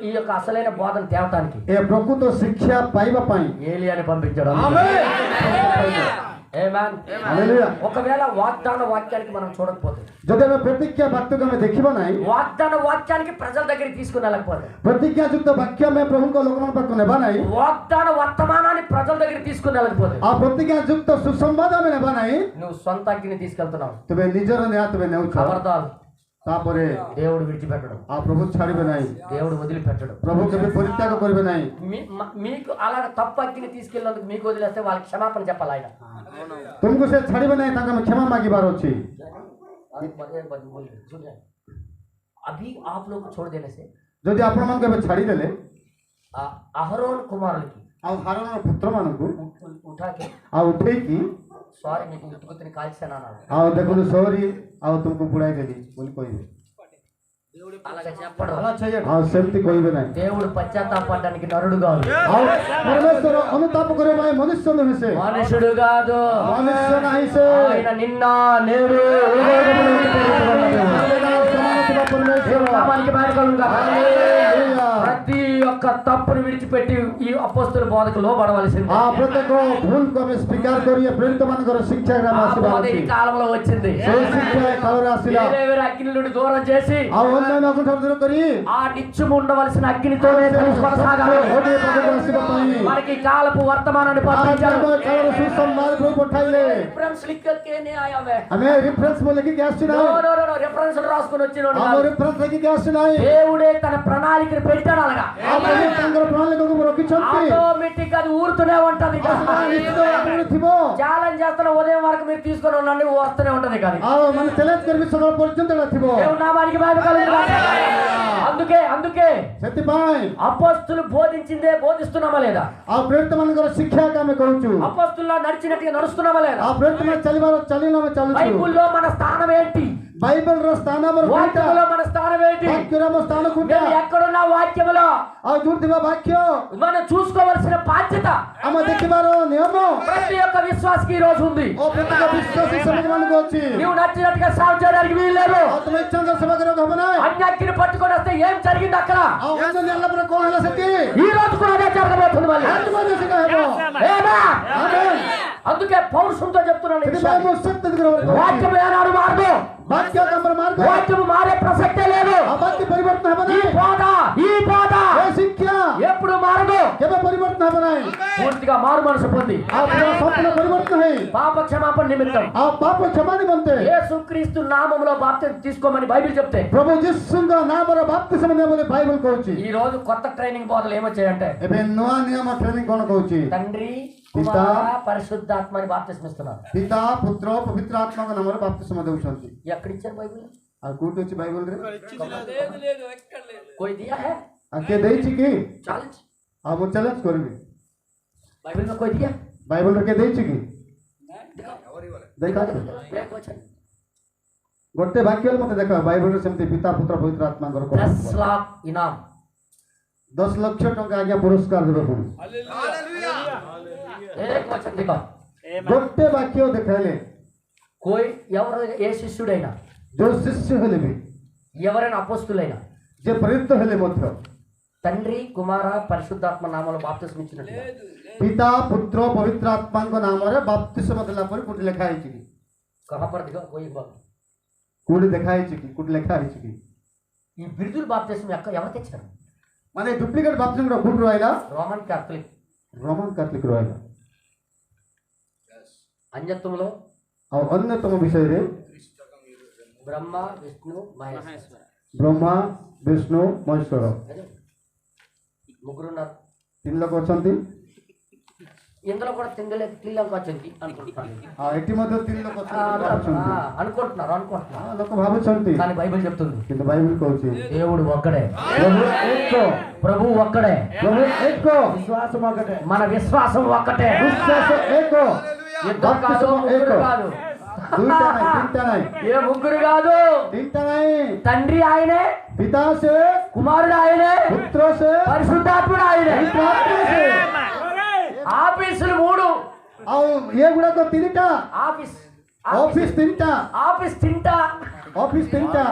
ఈ యొక్క అసలైన బోధన తేవటానికి ଏ ପ୍ରକୃତ ଶିକ୍ଷା ପାଇବା ପାଇଁ ఏలియాని పంపించడం. ఆమేన్. ହାଲେଲୁୟା ఒకవేళ వాగ్దాన వాక్యానికి మనం చూడకపోతే, ଯଦି ଆମେ ପ୍ରତିଜ୍ଞା ବାକ୍ୟକୁ ଆମେ ଦେଖିବା ନାହିଁ వాగ్దాన వాక్యానికి ప్రజల దగ్గరికి తీసుకుని వెళ్ళకపోతే, ପ୍ରତିଜ୍ଞାଯୁକ୍ତ ବାକ୍ୟ ଆମେ ପ୍ରଭୁଙ୍କ ଲୋକମାନଙ୍କ ପାଖକୁ ନେବା ନାହିଁ వాగ్దాన వర్తమానాన్ని ప్రజల దగ్గరికి తీసుకుని వెళ్ళకపోతే, ଆଉ ପ୍ରତିଜ୍ଞାଯୁକ୍ତ ସୁସମ୍ବାଦ ଆମେ ନେବା ନାହିଁ నువ్వు సొంత అగ్గిని తీసుకెళ్తున్నావు. ତେବେ ନିଜର ନ୍ୟାୟ ତେବେ ନେଉଛ ఖబర్దార్, ତାପରେ దేవుడు విడిచిపెట్టడం, ଆଉ ପ୍ରଭୁ ଛାଡ଼ିବେ ନାହିଁ దేవుడు వదిలిపెట్టడం. ପ୍ରଭୁ କେବେ ପରିତ୍ୟାଗ କରିବେ ନାହିଁ మీకు అలాగ తప్పు అగ్గిని తీసుకెళ్ళినందుకు మీకు వదిలేస్తే వాళ్ళకి క్షమాపణ చెప్పాలి ఆయన. ତୁମକୁ ସେ ଛାଡ଼ିବେ ନାହିଁ ତାଙ୍କୁ ଆମେ କ୍ଷମା ମାଗିବାର ଅଛି अभी आप लोग छोड़ देने से ଯଦି ଆପଣମାନଙ୍କୁ ଏବେ ଛାଡ଼ିଦେଲେ अहरोन कुमारुलకి ଆଉ ହାରଣର ପୁତ୍ରମାନଙ୍କୁ उठा के ଆଉ ଉଠେଇକି సారీ నీకు ఉత్తుకుని కాల్చాను అన్నాడు. ଆଉ ଦେଖନ୍ତୁ ସରି ଆଉ ତୁମକୁ ବୁଡ଼ାଇ ଦେଲି ବୋଲି କହିବେ అలాగే చెప్పడు. ଆଉ ସେମିତି କହିବେ ନାହିଁ దేవుడు పశ్చాత్తాపడడానికి నరుడు కాదు, ଆଉ ପରମେଶ୍ୱର ଅନୁତାପ କରିବା ପାଇଁ ମନୁଷ୍ୟ ନୁହେଁ ସେ మనుషుడు కాదు. ମନୁଷ୍ୟ ନାହିଁ ସେ ఆయన నిన్న నేడు నామానికి మహిమ కలుగును గాక. ప్రతి ఒక్క తప్పును విడిచిపెట్టి ఈ అపొస్తలుల బోధకు లోబడవలసింది. ఆ ప్రత్యేక ଭୁଲକୁ ଆମେ ସ୍ୱୀକାର କରି ପ୍ରେରିତ ମାନଙ୍କର ଶିକ୍ଷା ఆ బోధ ఈ కాలంలో వచ్చింది. ସେଇ ଶିକ୍ଷା ଏ କାଳରେ ଆସିଲା వేరే అగ్ని నుండి దూరం చేసి ଆଉ ଅନ୍ୟାନ୍ୟ ଅକୁଣ୍ଠାରୁ ଦୂର କରି ఆ నిత్యం ఉండవలసిన అగ్నితోనే కొనసాగాలి. ଗୋଟିଏ ପାଖକୁ ଆସିବା ପାଇଁ మనకి ఈ కాలపు వర్తమానాన్ని పంపించారు. କାଳର ସୁସମ୍ବାଦ ପ୍ରଭୁ ପଠାଇଲେ రిఫరెన్స్ లిక్కకే నే ఆయామే. ଆମେ ରିଫରେନ୍ସ ଲେଖିକି ଆସିଛୁ నో ନାହିଁ నో నో రిఫరెన్స్ రాసుకొని వచ్చినోడు ଆମ కాదు. ରିଫରେନ୍ସ ଲେଖିକି ଆସିଛୁ ନାହିଁ దేవుడే తన ప్రణాళికను పెట్టాడు అలాగా. ଆଉ ପ୍ରଭୁ ତାଙ୍କର ପ୍ରଣାଳୀକୁ ରଖିଛନ୍ତି ఆటోమేటిక్ అది ఊరుతూనే ఉంటది. ଥିବ ఛాలెంజ్ చేస్తున్న ఉదయం వరకు మీరు తీసుకొని ఉండండి, వస్తూనే ఉంటది. కానీ ଆଉ ମାନେ ଚ୍ୟାଲେଞ୍ଜ କରିବି ସକାଳ ପର୍ଯ୍ୟନ୍ତ ଏଟା ଥିବ దేవుని నామానికి మహిమ కలుగును గాక. అందుకే ସେଥିପାଇଁ అపొస్తలులు బోధించిందే బోధిస్తున్నామా లేదా? ଆଉ ପ୍ରେରିତ ମାନଙ୍କର ଶିକ୍ଷାକୁ ଆମେ କହୁଛୁ అపొస్తలులు నడిచినట్టుగా నడుస్తున్నామా లేదా? ଆଉ ପ୍ରେରିତ ମାନେ ଚାଲିବାର ଚାଲିଲେ ଆମେ ଚାଲୁଛୁ బైబిల్లో మన స్థానం ఏంటి? ବାଇବେଲର ସ୍ଥାନ ଆମର କୋଉଟା వాక్యములో మన స్థానం ఏంటి? ବାକ୍ୟର ଆମ ସ୍ଥାନ କୋଉଟା మేము ఎక్కడున్నా వాక్యములో ଆଉ ଯୋଉଠି ଥିବା ବାକ୍ୟ మనం చూసుకోవలసిన బాధ్యత ଆମେ ଦେଖିବାର నియମ ప్రతి ఒక్క విశ్వాసకి ఈ రోజు ఉంది. ଓ ପ୍ରତ୍ୟେକ ବିଶ୍ୱାସୀ ସେମାନଙ୍କୁ ଅଛି నువ్వు నచ్చినట్టుగా సేవ చేయడానికి వీల్లేదు. ଆଉ ତୁମେ ଇଚ୍ଛାଙ୍କ ସେବା କରିବାକୁ ହବ ନାହିଁ అన్యాగ్గిని పట్టుకొని వస్తే ఏం జరిగింది అక్కడ? ଆଉ ଅନ୍ୟ ନେଲା ପରେ କଣ ହେଲା ସେଠି ఈ రోజు కూడా అదే జరగబోతుంది మళ్ళీ. ଆଜି ମଧ୍ୟ ସେଇଟା ହେବ ఆమేన్. అందుకే పౌరుషంతో చెప్తున్నాను ఈ ସେଥିପାଇଁ విషయాన్ని. ମୁଁ ସତ୍ୟ ଦିଗରେ వాక్యం ఏనాడు మారదు. ବାକ୍ୟ ଆମର ମାର୍ଗ వాక్యం మారే ప్రసక్తే లేదు. ଆଉ ବାକ୍ୟ ପରିବର୍ତ୍ତନ ହେବ ఈ ନାହିଁ బోధ ଏ ଶିକ୍ଷା ఎప్పుడు మారదు. କେବେ ପରିବର୍ତ୍ତନ ହେବ ନାହିଁ పూర్తిగా మారు మనసు పొంది ଆଉ ପୁରା ସମ୍ପୂର୍ଣ୍ଣ ପରିବର୍ତ୍ତନ ହେଇ పాప క్షమాపణ నిమిత్తం ଆଉ ପାପ କ୍ଷମା ନିମନ୍ତେ యేసుక్రీస్తు నామములో బాప్తిసం తీసుకోమని బైబిల్ చెప్తే, ପ୍ରଭୁ ଯୀଶୁଙ୍କ ନାମର ବାପ୍ତିସ୍ମ ନିଅ ବୋଲି ବାଇବେଲ କହୁଛି ఈ రోజు కొత్త ట్రైనింగ్ బోధలు ఏమొచ్చాయంటే ଏବେ ନୂଆ ନିୟମ ଟ୍ରେନିଂ କଣ କହୁଛି తండ్రి కుమార పరిశుద్ధాత్మని బాప్తిసం ఇస్తున్నారు. ପିତା ପୁତ୍ର ପବିତ୍ର ଆତ୍ମାଙ୍କ ନାମରେ ବାପ୍ତିସ୍ମ ଦେଉଛନ୍ତି ఎక్కడిచ్చారు బైబిల్? ଆଉ କୋଉଠି ଅଛି ବାଇବେଲରେ कोई दिया है ଆଉ କିଏ ଦେଇଛି କି चैलेंज? ଆଉ ମୁଁ ଚ୍ୟାଲେଞ୍ଜ କରିବି बाइबल में कोई दिया? ବାଇବେଲରେ କିଏ ଦେଇଛି କି ଦେଖା एक वचन। ଗୋଟେ ବାକ୍ୟରେ ମତେ ଦେଖ ବାଇବେଲରେ ସେମିତି ପିତା ପୁତ୍ର ପବିତ୍ର ଆତ୍ମାଙ୍କର 10 लाख इनाम। 10 ଲକ୍ଷ ଟଙ୍କା ଆଜ୍ଞା ପୁରସ୍କାର ଦେବେ ପୁଣି एक वचन दिखा। ଗୋଟେ ବାକ୍ୟ ଦେଖାଇଲେ कोई ఎవరు ఏ శిష్యుడైనా ଯୋଉ ଶିଷ୍ୟ ହେଲେ ବି ఎవరైనా అపోస్తులైనా ଯେ ପ୍ରେରିତ ହେଲେ ମଧ୍ୟ తండ్రి కుమార పరిశుద్ధాత్మ నామములో బాప్తిసం ఇచ్చినట్లుగా ପିତା ପୁତ୍ର ପବିତ୍ର ଆତ୍ମାଙ୍କ ନାମରେ ବାପ୍ତିସ୍ମ ଦେଲା ପରେ କୋଉଠି ଲେଖା ହେଇଛି କି कहां पर दिखा कोई बात। କୋଉଠି ଦେଖା ହେଇଛି କି କୋଉଠି ଲେଖା ହେଇଛି କି ఈ బిరుదుల బాప్తిసం ఎవరు తెచ్చారు? ମାନେ ଡୁପ୍ଲିକେଟ ବାପ୍ତିସ୍ମ କୋଉଠି ରହିଲା రోమన్ క్యాథలిక్ ରୋମାନ କାଥଲିକ ରହିଲା అన్యత్వంలో ଆଉ ଅନ୍ୟତମ ବିଷୟରେ బ్రహ్మ విష్ణు మహేశ్వర ବ୍ରହ୍ମା ବିଷ୍ଣୁ ମହେଶ୍ୱର ముగ్గురున్నారు. 3 ଲୋକ ଅଛନ୍ତି ఇందులో కూడా తిల్లంకి వచ్చింది అనుకుంటున్నాను. ଏଠି ମଧ୍ୟ 3 ଲୋକ ଅଛନ୍ତି। అనుకుంటున్నారు ଲୋକ ଭାବୁଛନ୍ତି కానీ బైబిల్ చెప్తుంది କିନ୍ତୁ ବାଇବେଲ କହୁଛି దేవుడు ఒక్కడే, ପ୍ରଭୁ ଏକ, ప్రభు ఒక్కడే, ପ୍ରଭୁ ଏକ, ବିଶ୍ୱାସ ఒకటే, మన విశ్వాసం ఒక్కటే. ବିଶ୍ୱାସ ଏକ, ఇద్దరు కాదు, ముగ్గురు కాదు, ଦୁଇଟା ନାହିଁ, ତିନିଟା ନାହିଁ, ఏ ముగ్గురు కాదు. ତିନିଟା ନାହିଁ, తండ్రి ఆయనే, ପିତା ସେ, కుమారుడు ఆయనే, ପୁତ୍ର ସେ, పరిశుద్ధాత్ముడు ఆయనే. ପବିତ୍ର ସେ। ఆఫీసులు 3. ଆଉ ଏଗୁଡାକ 3ଟା, ఆఫీస్ ଅଫିସ 3ଟା, ఆఫీస్ తింటా. ଅଫିସ 3ଟା,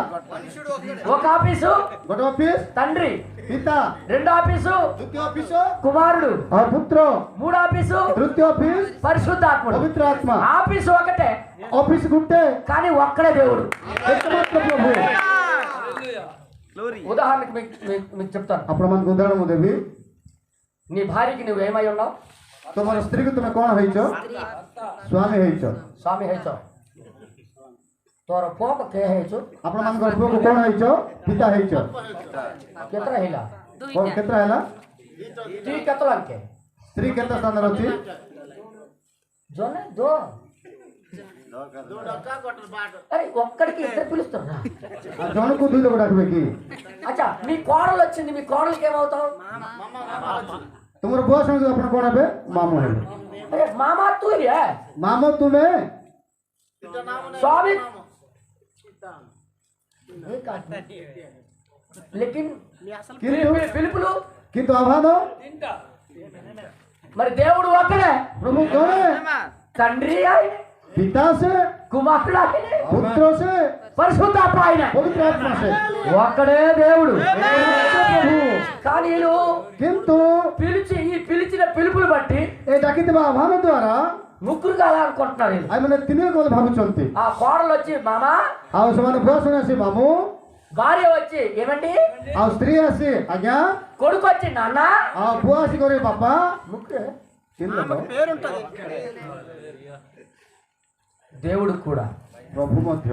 ఒక ఆఫీసు ଗୋଟେ ଅଫିସ తండ్రి, ପିତା, 2 ఆఫీసు ଦ୍ୱିତୀୟ ଅଫିସ కుమారుడు, ଆଉ ପୁତ୍ର, 3 ఆఫీసు ତୃତୀୟ ଅଫିସ పరిశుద్ధాత్ముడు. ପବିତ୍ର ଆତ୍ମା। ఆఫీసు ఒకటే ଅଫିସ ଗୋଟେ, కానీ ఒక్కడే దేవుడు. ଏକମାତ୍ର ପ୍ରଭୁ। ఉదాహరణకి మీకు చెప్తాను. ଆପଣମାନଙ୍କୁ ଉଦାହରଣ ମୁଁ ଦେବି। నీ భార్యకి నువ్వు ఏమై ఉన్నావు? ତମର ସ୍ତ୍ରୀକୁ ତୁମେ କଣ ହେଇଛ? ସ୍ୱାମୀ ହେଇଛ। స్వామి ହେଇଛ। ତୋର ପୁଅକୁ କେ ହେଇଛୁ? ଆପଣମାନଙ୍କର ପୁଅକୁ କଣ ହେଇଛ? ପିତା ହେଇଛ। କେତେଟା ହେଲା? କଣ କେତେଟା ହେଲା? ତୁ କେତେଟା କେ? ସ୍ତ୍ରୀ କେତେ ସ୍ଥାନରେ ଅଛି? జోనే దో. అరే ఒక్కడికి ఇద్దరు పిలుస్తున్నా. ଜଣକୁ 2 ଲୋକ ଡାକିବେ କି? అచ్చా మీ కోడలు వచ్చింది, మీ కోడలికి ఏమవుతావు? ତୁମର ପୁଅ ସାଙ୍ଗେ ଆପଣ କଣ ହେବେ? ମାମୁଁ ହେବେ। అరే మామా తూ రే ମାମୁଁ ତୁମେ। స్వామి లేకిన్ పిలుపులు କିନ୍ତୁ ଆହ୍ୱାନ మరి దేవుడు ఒక్కడే. ପ୍ରଭୁ ଜଣେ, తండ్రి ఆయన, ପିତା ସେ, కుమారుడు ఆయన, ପୁତ୍ର ସେ, పరిశుద్ధాత్మ ఆయన. ପବିତ୍ର ଆତ୍ମା ସେ। ఒక్కడే దేవుడు. ପ୍ରଭୁ కానీ వీళ్ళు କିନ୍ତୁ పిలిచిన పిలుపులు బట్టి ଏ ଡାକିଥିବା ଆହ୍ୱାନ ଦ୍ୱାରା ముగ్గురు కావాలనుకుంటున్నారు వీళ్ళు. ଆମେମାନେ 3 ଲୋକ ବୋଲି ଭାବୁଛନ୍ତି। ఆ కోడలు వచ్చి మామా, ଆଉ ସେମାନେ ପୁଅ ଶୁଣି ଆସି ମାମୁଁ, భార్య వచ్చి ఏమండి, ଆଉ ସ୍ତ୍ରୀ ଆସି ଆଜ୍ଞା, కొడుకు వచ్చి నాన్న, ଆଉ ପୁଅ ଆସି କରେ ବାପା। ముగ్గురు. 3 ଲୋକ। దేవుడు కూడా ପ୍ରଭୁ ମଧ୍ୟ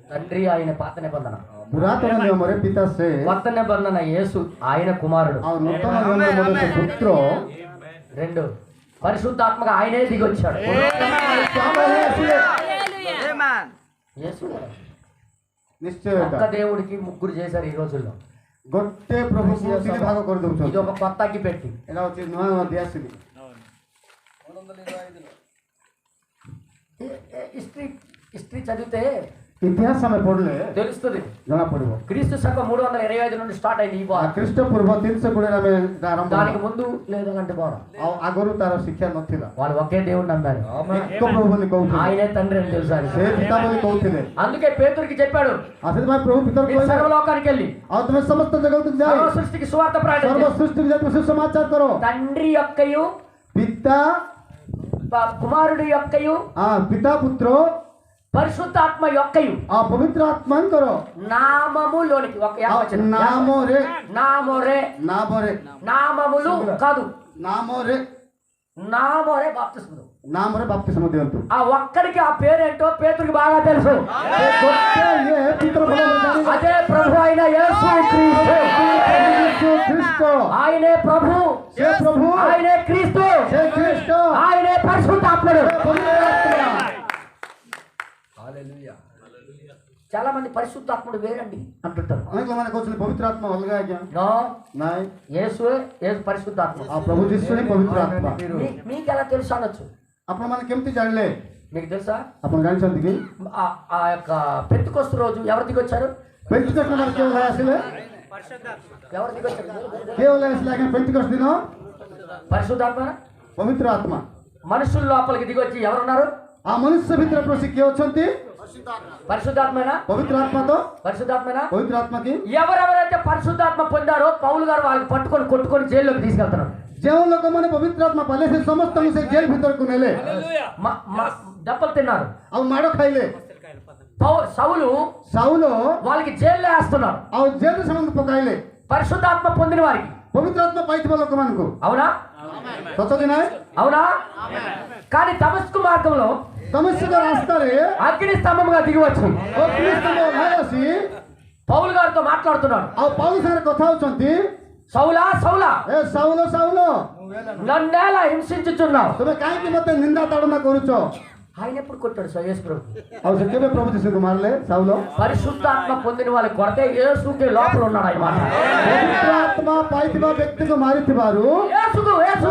తండ్రి ఆయన పాత నిబంధన, ପୁରାତନ ନିୟମରେ ପିତା ସେ, కొత్త నిబంధన యేసు ఆయన కుమారుడు. ଆଉ నୂତନ ନିୟମରେ ସେ పుତ୍ର। 2 పరిశుద్ధాత్మగా ఆయనే దిగి వచ్చాడు. యేసు ନିଶ୍ଚୟ ఒక్క ଏଟା దేవుడికి ముగ్గురు చేశారు ఈ రోజుల్లో. ଗୋଟେ ପ୍ରଭୁକୁ 3 ଭାଗ ఇది କରିଦେଉଛନ୍ତି। ఒక కొత్త అగ్గి పెట్టి. ଏଟା ହଉଛି ନୂଆ ଦିଆସିଲି। హిస్టరీ చదివితే ଇତିହାସ ଆମେ ପଢିଲେ తెలుస్తుంది. ଜଣା ପଡିବ। క్రీస్తు శకం 325 నుండి స్టార్ట్ అయింది ఈ వారం. ଖ୍ରୀଷ୍ଟପୂର୍ବ 320 ଆମେ ଏଟା ଆରମ୍ଭ దానికి ହେଲା। ముందు లేదంటే పోరా, ଆଉ ଆଗରୁ ତାର ଶିକ୍ଷା ନଥିଲା। వాళ్ళు ఒకే దేవుడు నమ్మారు. ଏକ ପ୍ରଭୁ ବୋଲି କହୁଥିଲେ, ఆయనే తండ్రి అని తెలుసు ఆయనకి. ସେ ପିତା ବୋଲି କହୁଥିଲେ। అందుకే పేతురుకి చెప్పాడు, ଆଉ ସେଥିପାଇଁ ପ୍ରଭୁ ପିତରକୁ మీరు କହିଲେ, సర్వలోకానికి వెళ్ళి ଆଉ ତୁମେ ସମସ୍ତ ଜଗତକୁ ଯାଇ సర్వ సృష్టికి సువార్త ప్రకటన ସର୍ବ చేయండి. ସୃଷ୍ଟିକୁ ଯାଇ ସୁସମାଚାର କର। తండ్రి యొక్కయు ପିତା, కుమారుడు యొక్కయు ପିତା పుତ୍ର పరిశుద్ధాత్మ యొక్కయు ପବିତ୍ର ଆତ୍ମାଙ୍କର నామములోనికి ఒక ఏకవచనం. ନାମରେ నామోరే, ନାମରେ నామములు కాదు, ନାମରେ నామోరే బాప్తిస్మం. ନାମରେ ବାପ୍ତିସ୍ମ ଦିଅନ୍ତୁ। ఆ ఒక్కడికి ఆ పేరేంటో పేతురికి బాగా తెలుసు. ଇଏ ପିତର ଭଲ ଜାଣିଲେ। అదే ప్రభు అయిన యేసు క్రీస్తు. ଯୀଶୁ ଖ୍ରୀଷ୍ଟ, ఆయనే ప్రభు, ସେ ପ୍ରଭୁ, ఆయనే క్రీస్తు, ସେ ଖ୍ରୀଷ୍ଟ, ఆయనే పరిశుద్ధాత్ముడు. ପବିତ୍ର ଆତ୍ମା। చాలా మంది పరిశుద్ధాత్ముడు వేరండి అంటుంటారు. ଅନେକ ମାନେ କହୁଛନ୍ତି ପବିତ୍ର ଆତ୍ମା ଅଲଗା ଆଜ୍ଞା। నో, ନାଇଁ, యేసుయే యేసు పరిశుద్ధాత్మ. ଆଉ ପ୍ରଭୁ ଯୀଶୁ ହିଁ ପବିତ୍ର ଆତ୍ମା। మీకు ఎలా తెలుసు అనొచ్చు. ଆପଣମାନେ କେମିତି ଜାଣିଲେ? మీకు తెలుసా? ଆପଣ ଜାଣିଛନ୍ତି କି ఆ యొక్క పెంతెకొస్తు రోజు ఎవరు దిగొచ్చారు? ପେଣ୍ଟିକଷ୍ଟ ଦିନ କିଏ ଓହ୍ଲାଇ ଆସିଲେ? ఎవరు దిగొచ్చారు? କିଏ ଓହ୍ଲାଇ ଆସିଲେ ଆଜ୍ଞା ପେଣ୍ଟିକଷ୍ଟ ଦିନ? పరిశుద్ధాత్మ. ପବିତ୍ର ଆତ୍ମା। మనుషుల లోపలికి దిగొచ్చి ఎవరున్నారు? ଆଉ ମନୁଷ୍ୟ ଭିତରେ ପ୍ରସି କିଏ ଅଛନ୍ତି? పరిశుద్ధాత్మేనా? ପବିତ୍ର ଆତ୍ମା ତ? పరిశుద్ధాత్మేనా? ପବିତ୍ର ଆତ୍ମା କି? ఎవరెవరైతే పరిశుద్ధాత్మ పొందారో పౌలు గారు వాళ్ళకి పట్టుకొని కొట్టుకొని జైల్లోకి తీసుకెళ్తున్నారు. ଯେଉଁ ଲୋକମାନେ ପବିତ୍ର ଆତ୍ମା ପାଇଲେ ସେ ସମସ୍ତଙ୍କୁ ସେ ଜେଲ ଭିତରକୁ ନେଲେ, దెబ్బలు తిన్నారు. ଆଉ ମାଡ଼ ଖାଇଲେ। సౌలు ସାଉଲ వాళ్ళకి జైల్లో వేస్తున్నారు. ଆଉ ଜେଲରେ ସେମାନଙ୍କୁ ପକାଇଲେ, పరిశుద్ధాత్మ పొందిన వారికి. ପବିତ୍ର ଆତ୍ମା ପାଇଥିବା ଲୋକମାନଙ୍କୁ। అవునా? ସତ କି ନାହିଁ? అవునా? కానీ దమస్కు మార్గంలో ଦମସ୍କ ରାସ୍ତାରେ అగ్ని స్తంభంగా దిగి వచ్చి ଅଗ୍ନିସ୍ତମ୍ଭ ଓହ୍ଲାଇ ଆସି పౌలు గారితో మాట్లాడుతున్నాడు. ଆଉ ପାଉଲ ସାଙ୍ଗରେ କଥା ହଉଛନ୍ତି. సౌలా సౌలా ए साउलो साउलो నన్నేలా హింసించుచున్నావు? तुम्हें काहे की मते निंदा ताड़ना करूछो? ఆయన ఎప్పుడు కొట్టాడు యేసు ప్రభు? और से केबे प्रभु जी को मारले साउलो? పరిశుద్ధాత్మ పొందిన వాళ్ళు కొడితే యేసుకే లోపల ఉన్నాడు అన్నమాట. पवित्र आत्मा पाइतिबा व्यक्ति को मारितिबारु యేసు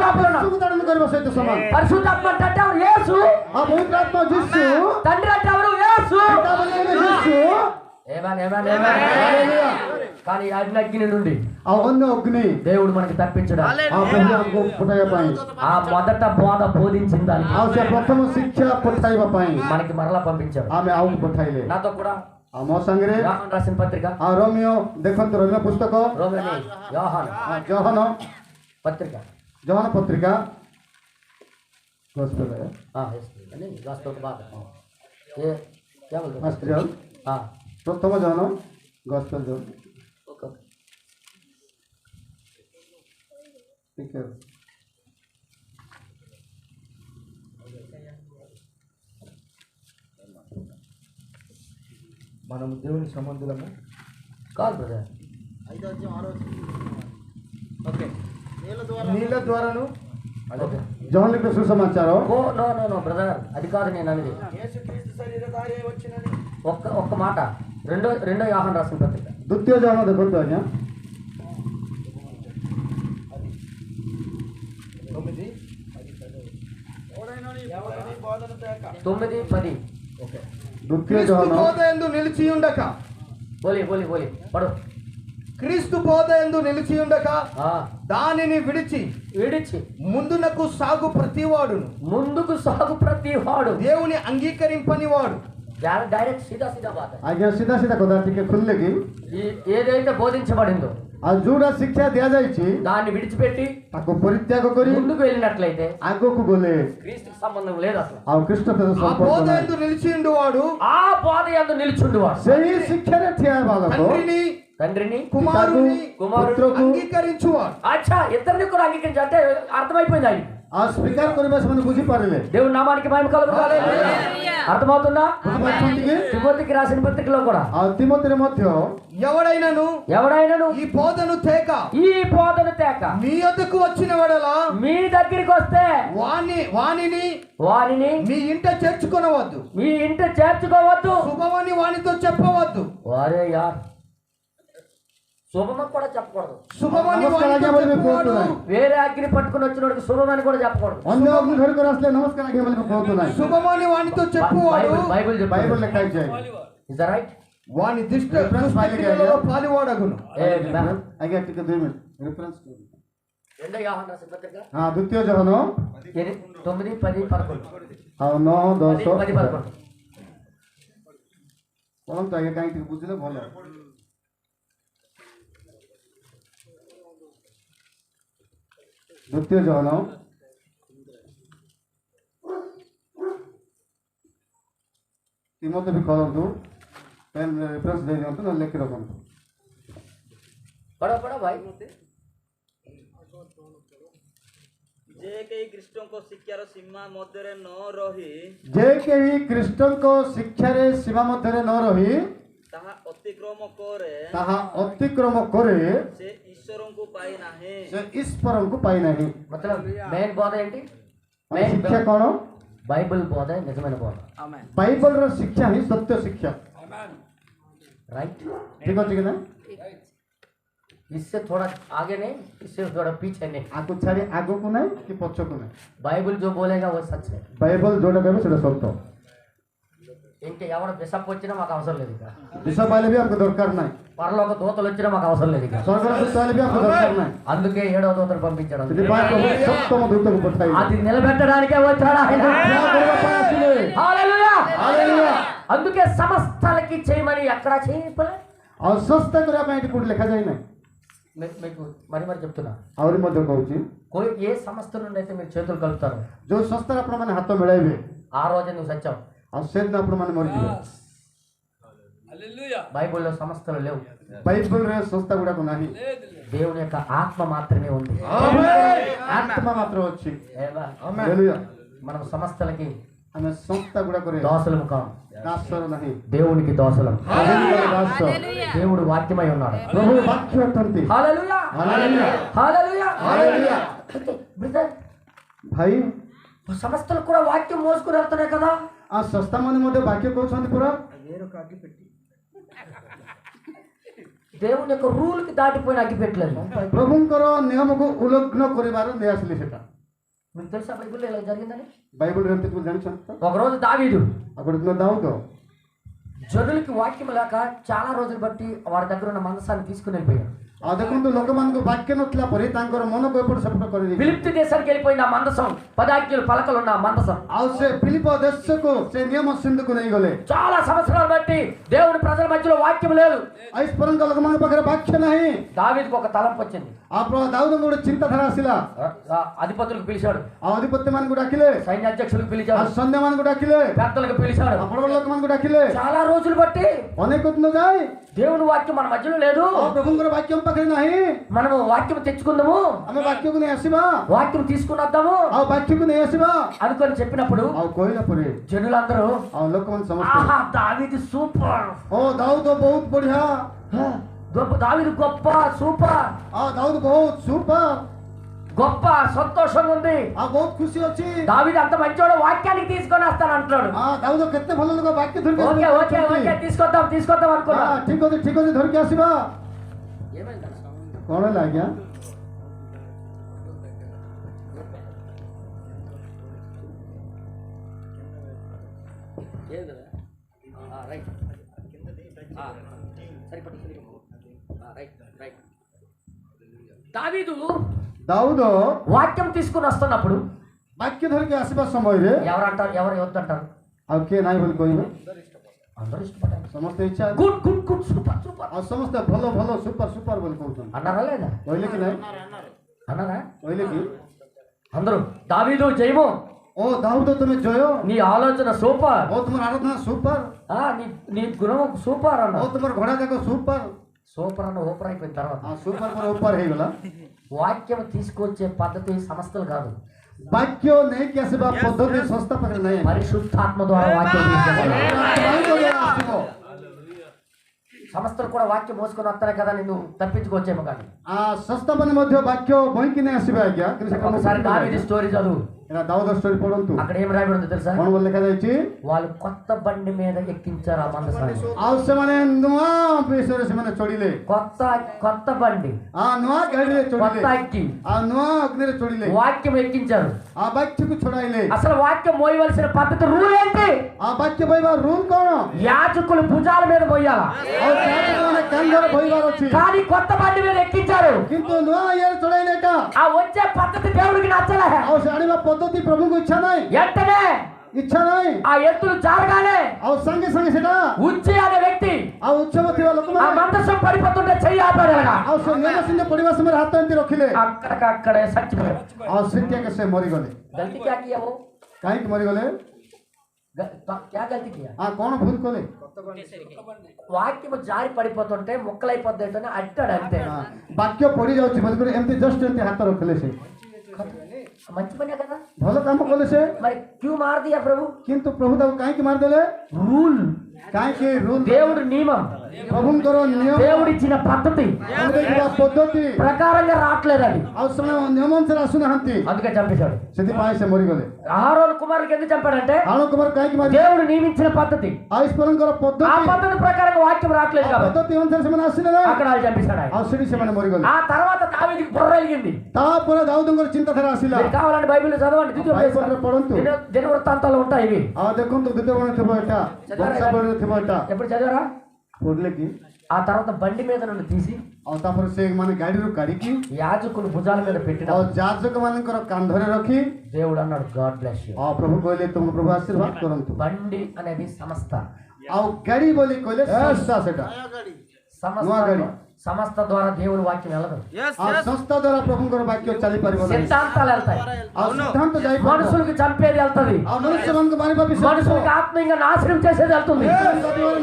లోపల ఉన్నాడు. सुख ताड़न करबो सहित समान పరిశుద్ధాత్మ అంటే ఎవరు? యేసు. आ पवित्र आत्मा जिसु తండ్రి అంటే ఎవరు? యేసు. पिता बोले जिसु हालेलुया కానీ అగ్ని నుండి आ अन्य अग्नि దేవుడు మనకి తప్పించడా. आ प्रभु हमको पठाया पाई ఆ మొదట బోధ బోధించిన దానికి आ से प्रथम शिक्षा पठाइबा पाई మనకి మరలా పంపించాడు. आमे आउ पठाइले నాతో కూడా आ मो संगरे యోహాను రాసిన పత్రిక आ रोमियो देखंत रोमियो पुस्तक రోమియోని యోహాను जोहन పత్రిక जोहन पत्रिका गोस्पेल है అని వాస్తవ బాధ ఏ क्या बोलते हैं? मास्टर हाँ प्रथम जोहन गोस्पेल जो ओके ठीक है మనము దేవుని సంబంధులము కాదు బ్రదర్. ఓకే నీళ్ళ ద్వారాను ఓకే जोहन लिखे सुसमाचार oh no no no brother, అది కాదు నేను అనేది. యేసుక్రీస్తు శరీరధారి అయి వచ్చినని ఒక్క మాట రెండో యోహాను రాసిన పత్రిక द्वितीय जोहन देखंत आज्ञा 9:10 द्वितीय క్రీస్తు जोहन బోధ యందు నిలిచి ఉండక बोली पढ़ो. క్రీస్తు బోధ యందు నిలిచి ఉండక దానిని విడిచి ముందునకు సాగు ప్రతివాడును ముందుకు సాగు ప్రతి వాడు దేవుని అంగీకరింపని వాడు డైరెక్ట్ సీదా బాత. आज्ञा सीधा सीधा कदा टिके खुलेगी ఏదైతే బోధించబడిందో आ जोड़ा शिक्षा दिया जाइछि దాన్ని విడిచిపెట్టి ताको परित्याग करी ముందుకు వెళ్ళినట్లయితే आगोकु बोले క్రీస్తుకు సంబంధం లేదు అసలు. आ कृष्ण के ఆ संपर्क బోధ नहीं యందు నిలిచి ఉండువాడు ఆ బోధ యందు నిలిచుండువాడు सही शिक्षा रे ठिया वाला को తండ్రిని కుమారుని पुत्र को అంగీకరించువాడు. అచ్చా ఇద్దరిని కూడా అంగీకరించి అంటే అర్థమైపోయింది ఆయన. आ स्वीकार करबा से मन बुझी पारले దేవుని నామానికి మహిమ కలుగుగాక. అర్థమవుతుందా? बुझबाचंती తిమోతికి రాసిన పత్రికలో కూడా आ तिमोथी मध्य ఎవడైనను ఈ బోధను తేక ఈ బోధను తేక మీ యొద్దకు వచ్చిన వాడలా మీ దగ్గరికి వస్తే వారిని మీ ఇంట చేర్చుకొనవద్దు, మీ ఇంట చేర్చుకోవద్దు. శుభమని వానితో చెప్పవద్దు, వారే యార్ శుభమని కూడా చెప్పకూడదు. శుభమని నమస్కారం వానితో ఆజ్ఞా బలి చెప్పువాడు కోరుతున్నాను. వేరే అగ్ని పట్టుకుని వచ్చినోడికి శుభమని కూడా చెప్పకూడదు. अन्य अग्नि घर को रास्ते नमस्कार आगे मन को नहीं శుభమని వానితో చెప్పువాడు బైబిల్ చెప్పు. बाइबल लिखा जाए ఇస్ దట్ రైట్? వాని Reference file దుష్క్రియలలో పాలువాడగును. आगे टिके 2 मिनट रेफरेंस రెండో యోహాను రాసిన పత్రిక हां द्वितीय जोहन 9, 10, 11 हां 9 10 10, 11 बोलम तो आगे काई टिके बुझले भलो द्वितीय जोहन तिमोथी भी कहंतु पेन रेफरेंस दे दियंतु न लिख रखंतु पढ़ो भाई. ଯେ କେହି ଖ୍ରୀଷ୍ଟଙ୍କ ଶିକ୍ଷାର ସୀମା ମଧ୍ୟରେ ନ ରହି जे केही कृष्ण को शिक्षा रे सीमा मध्य रे न रही ତାହା ଅତିକ୍ରମ କରେ ताहा अतिक्रम करे ସେ ଈଶ୍ୱରଙ୍କୁ ପାଇ ନାହିଁ। से ईश्वर को पाई नहीं मतलब మెయిన్ బోధ ఏంటి? और शिक्षा कौन బైబిల్ బోధ నిజమైన బోధ. बाइबल रो शिक्षा ही सत्य शिक्षा राइट? ठीक है ना इससे थोड़ा आगे नहीं, इससे थोड़ा पीछे नहीं. आगु छाड़ी आगु को नहीं कि पछ को नहीं బైబిల్ जो बोलेगा वो सच है. बाइबल जोड़ा कहबे सेटा सत्य ఇంకే ఎవడ బిషప్ వచ్చినా మాకు అవసరం లేదు ఇక. विषय वाले भी हमको दरकार नहीं పరలోక దూతలు వచ్చినా మాకు అవసరం లేదు ఇక. स्वर्ग दूत वाले भी हमको दरकार नहीं అందుకే ఏడో దూతను పంపించాడు. यदि बात को सप्तम दूत को पठाई అది నిలబెట్టడానికే వచ్చాడు ఆయన. क्या करबा पासिले హల్లెలూయా. हालेलुया అందుకే సమస్తలకి చేయమని ఎక్కడ చేయపలే. और सस्ता करबा ପାଇଁ कोड लिखा जाय नहीं మీకు మరి చెప్తున్నా, और मध्य कहूची కోయి ఏ సంస్థ నుండి అయితే మీరు చేతులు కలుపుతారు जो संस्था आपण माने हाथ मिलाइबे ఆ రోజే నువ్వు సత్యం. और सेद आपण माने मर जिवे బైబిల్లో సంస్థలు లేవు. बाइबल रे संस्था गुडा को नाही దేవుని యొక్క ఆత్మ మాత్రమే ఉంది. आत्मा मात्र अछि ఏవా? हालेलुया మనం సంస్థలకి ଆମେ ସଂସ୍ଥା ଗୁଡାକରେ దోసలం కాం, ଦାସର ନାହିଁ, దేవునికి దోసలం. ప్రభుଙ୍କର ଦାସ, దేవుడు వాక్యమై ఉన్నాడు. ପ୍ରଭୁ ବାକ୍ୟ ଅଛନ୍ତି। హల్లెలూయా, హల్లెలూయా, హల్లెలూయా, హల్లెలూయా। బ్రదర్, ଭାଇ సంస్థలు కూడా వాక్యం మోసుకుని వెళ్తున్నాయి కదా. ఆ ସଂସ୍ଥା ମାନେ ମଧ୍ୟ ବାକ୍ୟ କହୁଛନ୍ତି ପୁରା। దేవుని యొక్క రూల్ కి దాటిపోయిన అగ్గిపెట్టలేదు. ପ୍ରଭୁଙ୍କର ନିୟମକୁ ଉଲ୍ଲଂଘନ କରିବାର ନେଇ ଆସିଲେ ସେଟା। మీకు తెలుసా బైబిల్లో ఇలా జరిగిందని? ବାଇବଲରେ ଏମିତି ତୁମେ ଜାଣିଛନ୍ତି ତ? ఒకరోజు దావీదు ଆଉ ଗୋଟେ ଦିନ ଦାଉଦ జనులకి వాక్యం లేక చాలా రోజులు బట్టి వారి దగ్గర ఉన్న మందసాన్ని తీసుకుని వెళ్ళిపోయాడు. ଆଉ ଦେଖନ୍ତୁ ଲୋକମାନଙ୍କୁ ବାକ୍ୟ ନଥିଲା ପରେ ତାଙ୍କର ମନକୁ ଏପଟ ସେପଟ କରିଦେଇଛି। ఫిలిప్తి దేశానికి వెళ్ళిపోయింది ఆ మందసం, 10 ఆజ్ఞలు పలకలు ఉన్న ఆ మందసం. ଆଉ ସେ ଫିଲିପ ଦେଶକୁ ସେ ନିୟମ ସିନ୍ଧୁକୁ ନେଇଗଲେ। చాలా సంవత్సరాలు బట్టి దేవుని ప్రజల మధ్యలో వాక్యం లేదు. ଈଶ୍ୱରଙ୍କ ଲୋକମାନଙ୍କ ପାଖରେ ବାକ୍ୟ ନାହିଁ। దావీదుకు ఒక తలంపు వచ్చింది. ଆଉ ଦାଉଦଙ୍କୁ ଗୋଟେ ଚିନ୍ତାଧାରା ଆସିଲା। అధిపతులకు పిలిచాడు, ଆଉ ଅଧିପତି ମାନଙ୍କୁ ଡାକିଲେ, సైన్య అధ్యక్షులకు ଆଉ పిలిచాడు, ସୈନ୍ୟ ମାନଙ୍କୁ ଡାକିଲେ, పెద్దలకు పిలిచాడు. ଆଉ ବଡ ବଡ ଲୋକମାନଙ୍କୁ ଡାକିଲେ। చాలా రోజులు బట్టి ଅନେକ ଦିନ ଯାଏ దేవుని వాక్యం మన మధ్యలో లేదు. ଆଉ ପ୍ରଭୁଙ୍କର ବାକ୍ୟ ଆମ ପାଖରେ ନାହିଁ। మనము వాక్యం తెచ్చుకుందాము, ଆମେ ବାକ୍ୟକୁ ନେଇ ଆସିବା, వాక్యం తీసుకుని వద్దాము ଆଉ ବାକ୍ୟକୁ ନେଇ ଆସିବା అనుకొని చెప్పినప్పుడు ଆଉ କହିଲା ପରେ జనులందరూ ଆଉ ଲୋକମାନେ ସମସ୍ତେ ఆహా దావీదు సూపర్, ଓ ଦାଉଦ ବହୁତ ବଢିଆ, దావీదు గొప్ప, సూపర్, ଆଉ ଦାଉଦ ବହୁତ ସୁପର, గొప్ప సంతోషంగా ఉంది. ଆଉ ବହୁତ ଖୁସି ଅଛି। దావీదు అంత మంచివాడు, వాక్యానికి తీసుకొని వస్తాను అంటున్నాడు. ଦାଉଦ କେତେ ଭଲ ଲୋକ, ବାକ୍ୟ ଧରିକି ఓకే ఓకే ఓకే తీసుకొద్దాం తీసుకొద్దాం అనుకున్నా. ଠିକ ଅଛି ଧରିକି ଆସିବା। ఏమైంది? କଣ ହେଲା ଆଜ୍ଞା? దావీదు ଦାଉଦ వాక్యం తీసుకుని వస్తున్నప్పుడు ବାକ୍ୟ ଧରିକି ଆସିବା ସମୟରେ ఎవరంటారు, ఎవరు వద్దంటారు? ଆଉ କିଏ ନାହିଁ ବୋଲି କହିବେ? అందరూ ఇష్టపడ్డారు. ସମସ୍ତେ ଇଚ୍ଛା, good good good super super ଆଉ ସମସ୍ତେ ଭଲ ଭଲ ସୁପର ସୁପର ବୋଲି କହୁଛନ୍ତି। అన్నారా లేదా? କହିଲେ କି ନାହିଁ? అన్నారా? କହିଲେ କି అందరూ దావీదు జయము, ଓ ଦାଉଦ ତୁମେ ଜୟ, నీ ఆలోచన సూపర్, ଓ ତୁମର ଆରାଧନା ସୁପର, నీ నీ గుణం సూపర్ అన్న. ଓ ତୁମର ଘୋଡ଼ା ଯାକ ସୁପର। సూపర్ అన్న ఓపర్ అయిపోయిన తర్వాత ସୁପର ପରେ ଉପର ହେଇଗଲା। వాక్యం తీసుకొచ్చే పద్ధతి సంస్థలు కాదు, ବାକ୍ୟ ନେଇକି ଆସିବା ପଦ୍ଧତି ସଂସ୍ଥା ପାଖରେ ନାହିଁ। పరిశుద్ధాత్మ ద్వారా వాక్యం తీసుకెళ్ళాలి. ଆସିବ। సంస్థలు కూడా వాక్యం మోసుకొని వస్తానే కదా నిన్ను తప్పించుకోవచ్చేమో. కానీ ସଂସ୍ଥା ମାନେ ମଧ୍ୟ ବାକ୍ୟ ବୋହିକି ନେଇ ଆସିବେ ଆଜ୍ଞା। କିନ୍ତୁ ସେଟା ఒకసారి దావీదు స్టోరీ చదువు, ଏଟା ଦାଉଦ ଷ୍ଟୋରୀ ପଢନ୍ତୁ। అక్కడ ఏం రాయబడి ఉంది తెలుసా? କଣ ବୋଲି ଲେଖାଯାଇଛି? వాళ్ళు కొత్త బండి మీద ఎక్కించారు ఆ మందసాన్ని. ଆଉ ସେମାନେ ନୂଆ ବିଷୟରେ ସେମାନେ ଚଢିଲେ, కొత్త బండి, ନୂଆ ଗାଡିରେ కొత్త ଚଢିଲେ, అగ్గి, ନୂଆ ଅଗ୍ନିରେ ଚଢିଲେ, వాక్యం ఎక్కించారు. ବାକ୍ୟକୁ ଛଡାଇଲେ। అసలు వాక్యం మోయవలసిన పద్ధతి రూల్ ఏంటి? ବାକ୍ୟ ବୋହିବା ରୁଲ କଣ? యాజకులు భుజాల మీద మోయాలా, ଆଉ ଯାଜକମାନେ କାନ୍ଧରେ ବୋହିବାର ଅଛି। కానీ కొత్త బండి మీద ఎక్కించారు. କିନ୍ତୁ ନୂଆ ଇଏରେ ଚଢାଇଲେ ଏଟା। ఆ వచ్చే పద్ధతి దేవుడికి నచ్చలే. ଆଉ ସେ ଆଣିବା ପଦ୍ଧତି ପ୍ରଭୁଙ୍କୁ ଇଚ୍ଛା ନାହିଁ, వెంటనే ଇଚ୍ଛା ନାହିଁ। ఆ ఎత్తులు జారగానే ଆଉ ସାଙ୍ଗେ ସାଙ୍ଗେ ସେଟା ఉజ్జి అనే వ్యక్తి ଆଉ ଉତ୍ସବ ଥିବା ఆ ଲୋକମାନେ మందసం పడిపోతుంటే చెయ్యి ఆపాడగా ଆଉ ସେ ନିୟମ ସିନ୍ଧୁ పడిବା ସମୟରେ ହାତ ଏମିତି ରଖିଲେ, అక్కడికక్కడే చచ్చిపోయాడు. ଆଉ ସେଠିଆକେ ସେ ମରିଗଲେ। గల్తీ క్యా కియా वो? କାହିଁକି ମରିଗଲେ? क्या गलती किया? କଣ ଭୁଲ కలే? వాక్యము జారి పడిపోతుంటే ముక్కలైపోద్దేటని అట్టాడు అంతే. ବାକ୍ୟ ପଡି ଯାଉଛି ବୋଲି ଏମିତି ଜଷ୍ଟ ଏମିତି ହାତ ରଖିଲେ ସେ। మంచి పనే కదా. ଭଲ କାମ କଲେ ସେ, మరి క్యూ మార్ దియా ప్రభు? କିନ୍ତୁ ପ୍ରଭୁ ତାକୁ କାହିଁକି ମାରିଦେଲେ? రూల్, କାହିଁକି ରୁଲ? దేవుడి నియమం, ପ୍ରଭୁଙ୍କର ନିୟମ, దేవుడిచ్చిన పద్ధతి ପଦ୍ଧତି ప్రకారంగా రావట్లేదు అది. ଆଉ ସେମାନେ ନିୟମ ଅନୁସାରେ ଆସୁନାହାନ୍ତି, అందుకే చంపేశాడు. ସେଥିପାଇଁ ସେ మରିଗଲେ। అహరోను కుమారులకు ఎందుకు చంపాడంటే ଆଳ కుమాର କାହିଁକି ମାରି? దేవుడు నియమించిన పద్ధతి, ଈଶ୍ୱରଙ୍କର ఆ ପଦ୍ଧତି, పద్ధతి ప్రకారంగా వాక్యం రావట్లేదు కాబట్టి ପଦ୍ଧତି ଅନୁସାରେ ସେମାନେ ଆସିଲେ ନା, అక్కడ వాళ్ళు చంపేశాడు ఆయన. ଆଉ ସେଠି ସେମାନେ ମରିଗଲେ। ఆ తర్వాత దావీదుకి బుర్ర వెలిగింది. ତାପରେ ଦାଉଦଙ୍କର ଚିନ୍ତାଧାରା ଆସିଲା। మీరు కావాలంటే బైబిల్ చదవండి, బైబిల్లో పଢନ୍ତୁ। దిన వృత్తాంతాలు ఉంటాయి ఇవి. ଆଉ ଦେଖନ୍ତୁ ଦ୍ୱିତୀୟ ଥିବ ଏଟା, ବଂଶାବଳୀରେ ଥିବ ଏଟା। ఎప్పుడు చదివారా? ପଢିଲେ କି? ఆ తర్వాత బండి మీద నుండి తీసి ଆଉ ତାପରେ ସେ ମାନେ ଗାଡିରୁ କାଢିକି యాజకులు భుజాల మీద పెట్టిన ଆଉ ଯାଜକ ମାନଙ୍କର କାନ୍ଧରେ ରଖି దేవుడు అన్నాడు గాడ్ బ్లెస్ యు. ପ୍ରଭୁ କହିଲେ ତୁମ ପ୍ରଭୁ ଆଶୀର୍ବାଦ କରନ୍ତୁ। బండి అనేది సంస్థ, ଆଉ ଗାଡି ବୋଲି କହିଲେ ସଂସ୍ଥା, ସେଟା ନୂଆ ଗାଡି। సంస్థ ద్వారా దేవుడి వాక్యం వెళ్ళదు. ଆଉ ସଂସ୍ଥା ଦ୍ୱାରା ପ୍ରଭୁଙ୍କର ବାକ୍ୟ ଚାଲିପାରିବ ନାହିଁ, సిద్ధాంతాలు వెళ్తాయి, ଆଉ సిద్ଧାନ୍ତ ଯାଇପାରିବ। మనుషులకు చంపేది వెళ్తుంది, ଆଉ ମନୁଷ୍ୟମାନଙ୍କୁ ମାରିବା ବିଷୟ, మనుషులకు ఆత్మీయంగా నాశనం చేసేది వెళ్తుంది.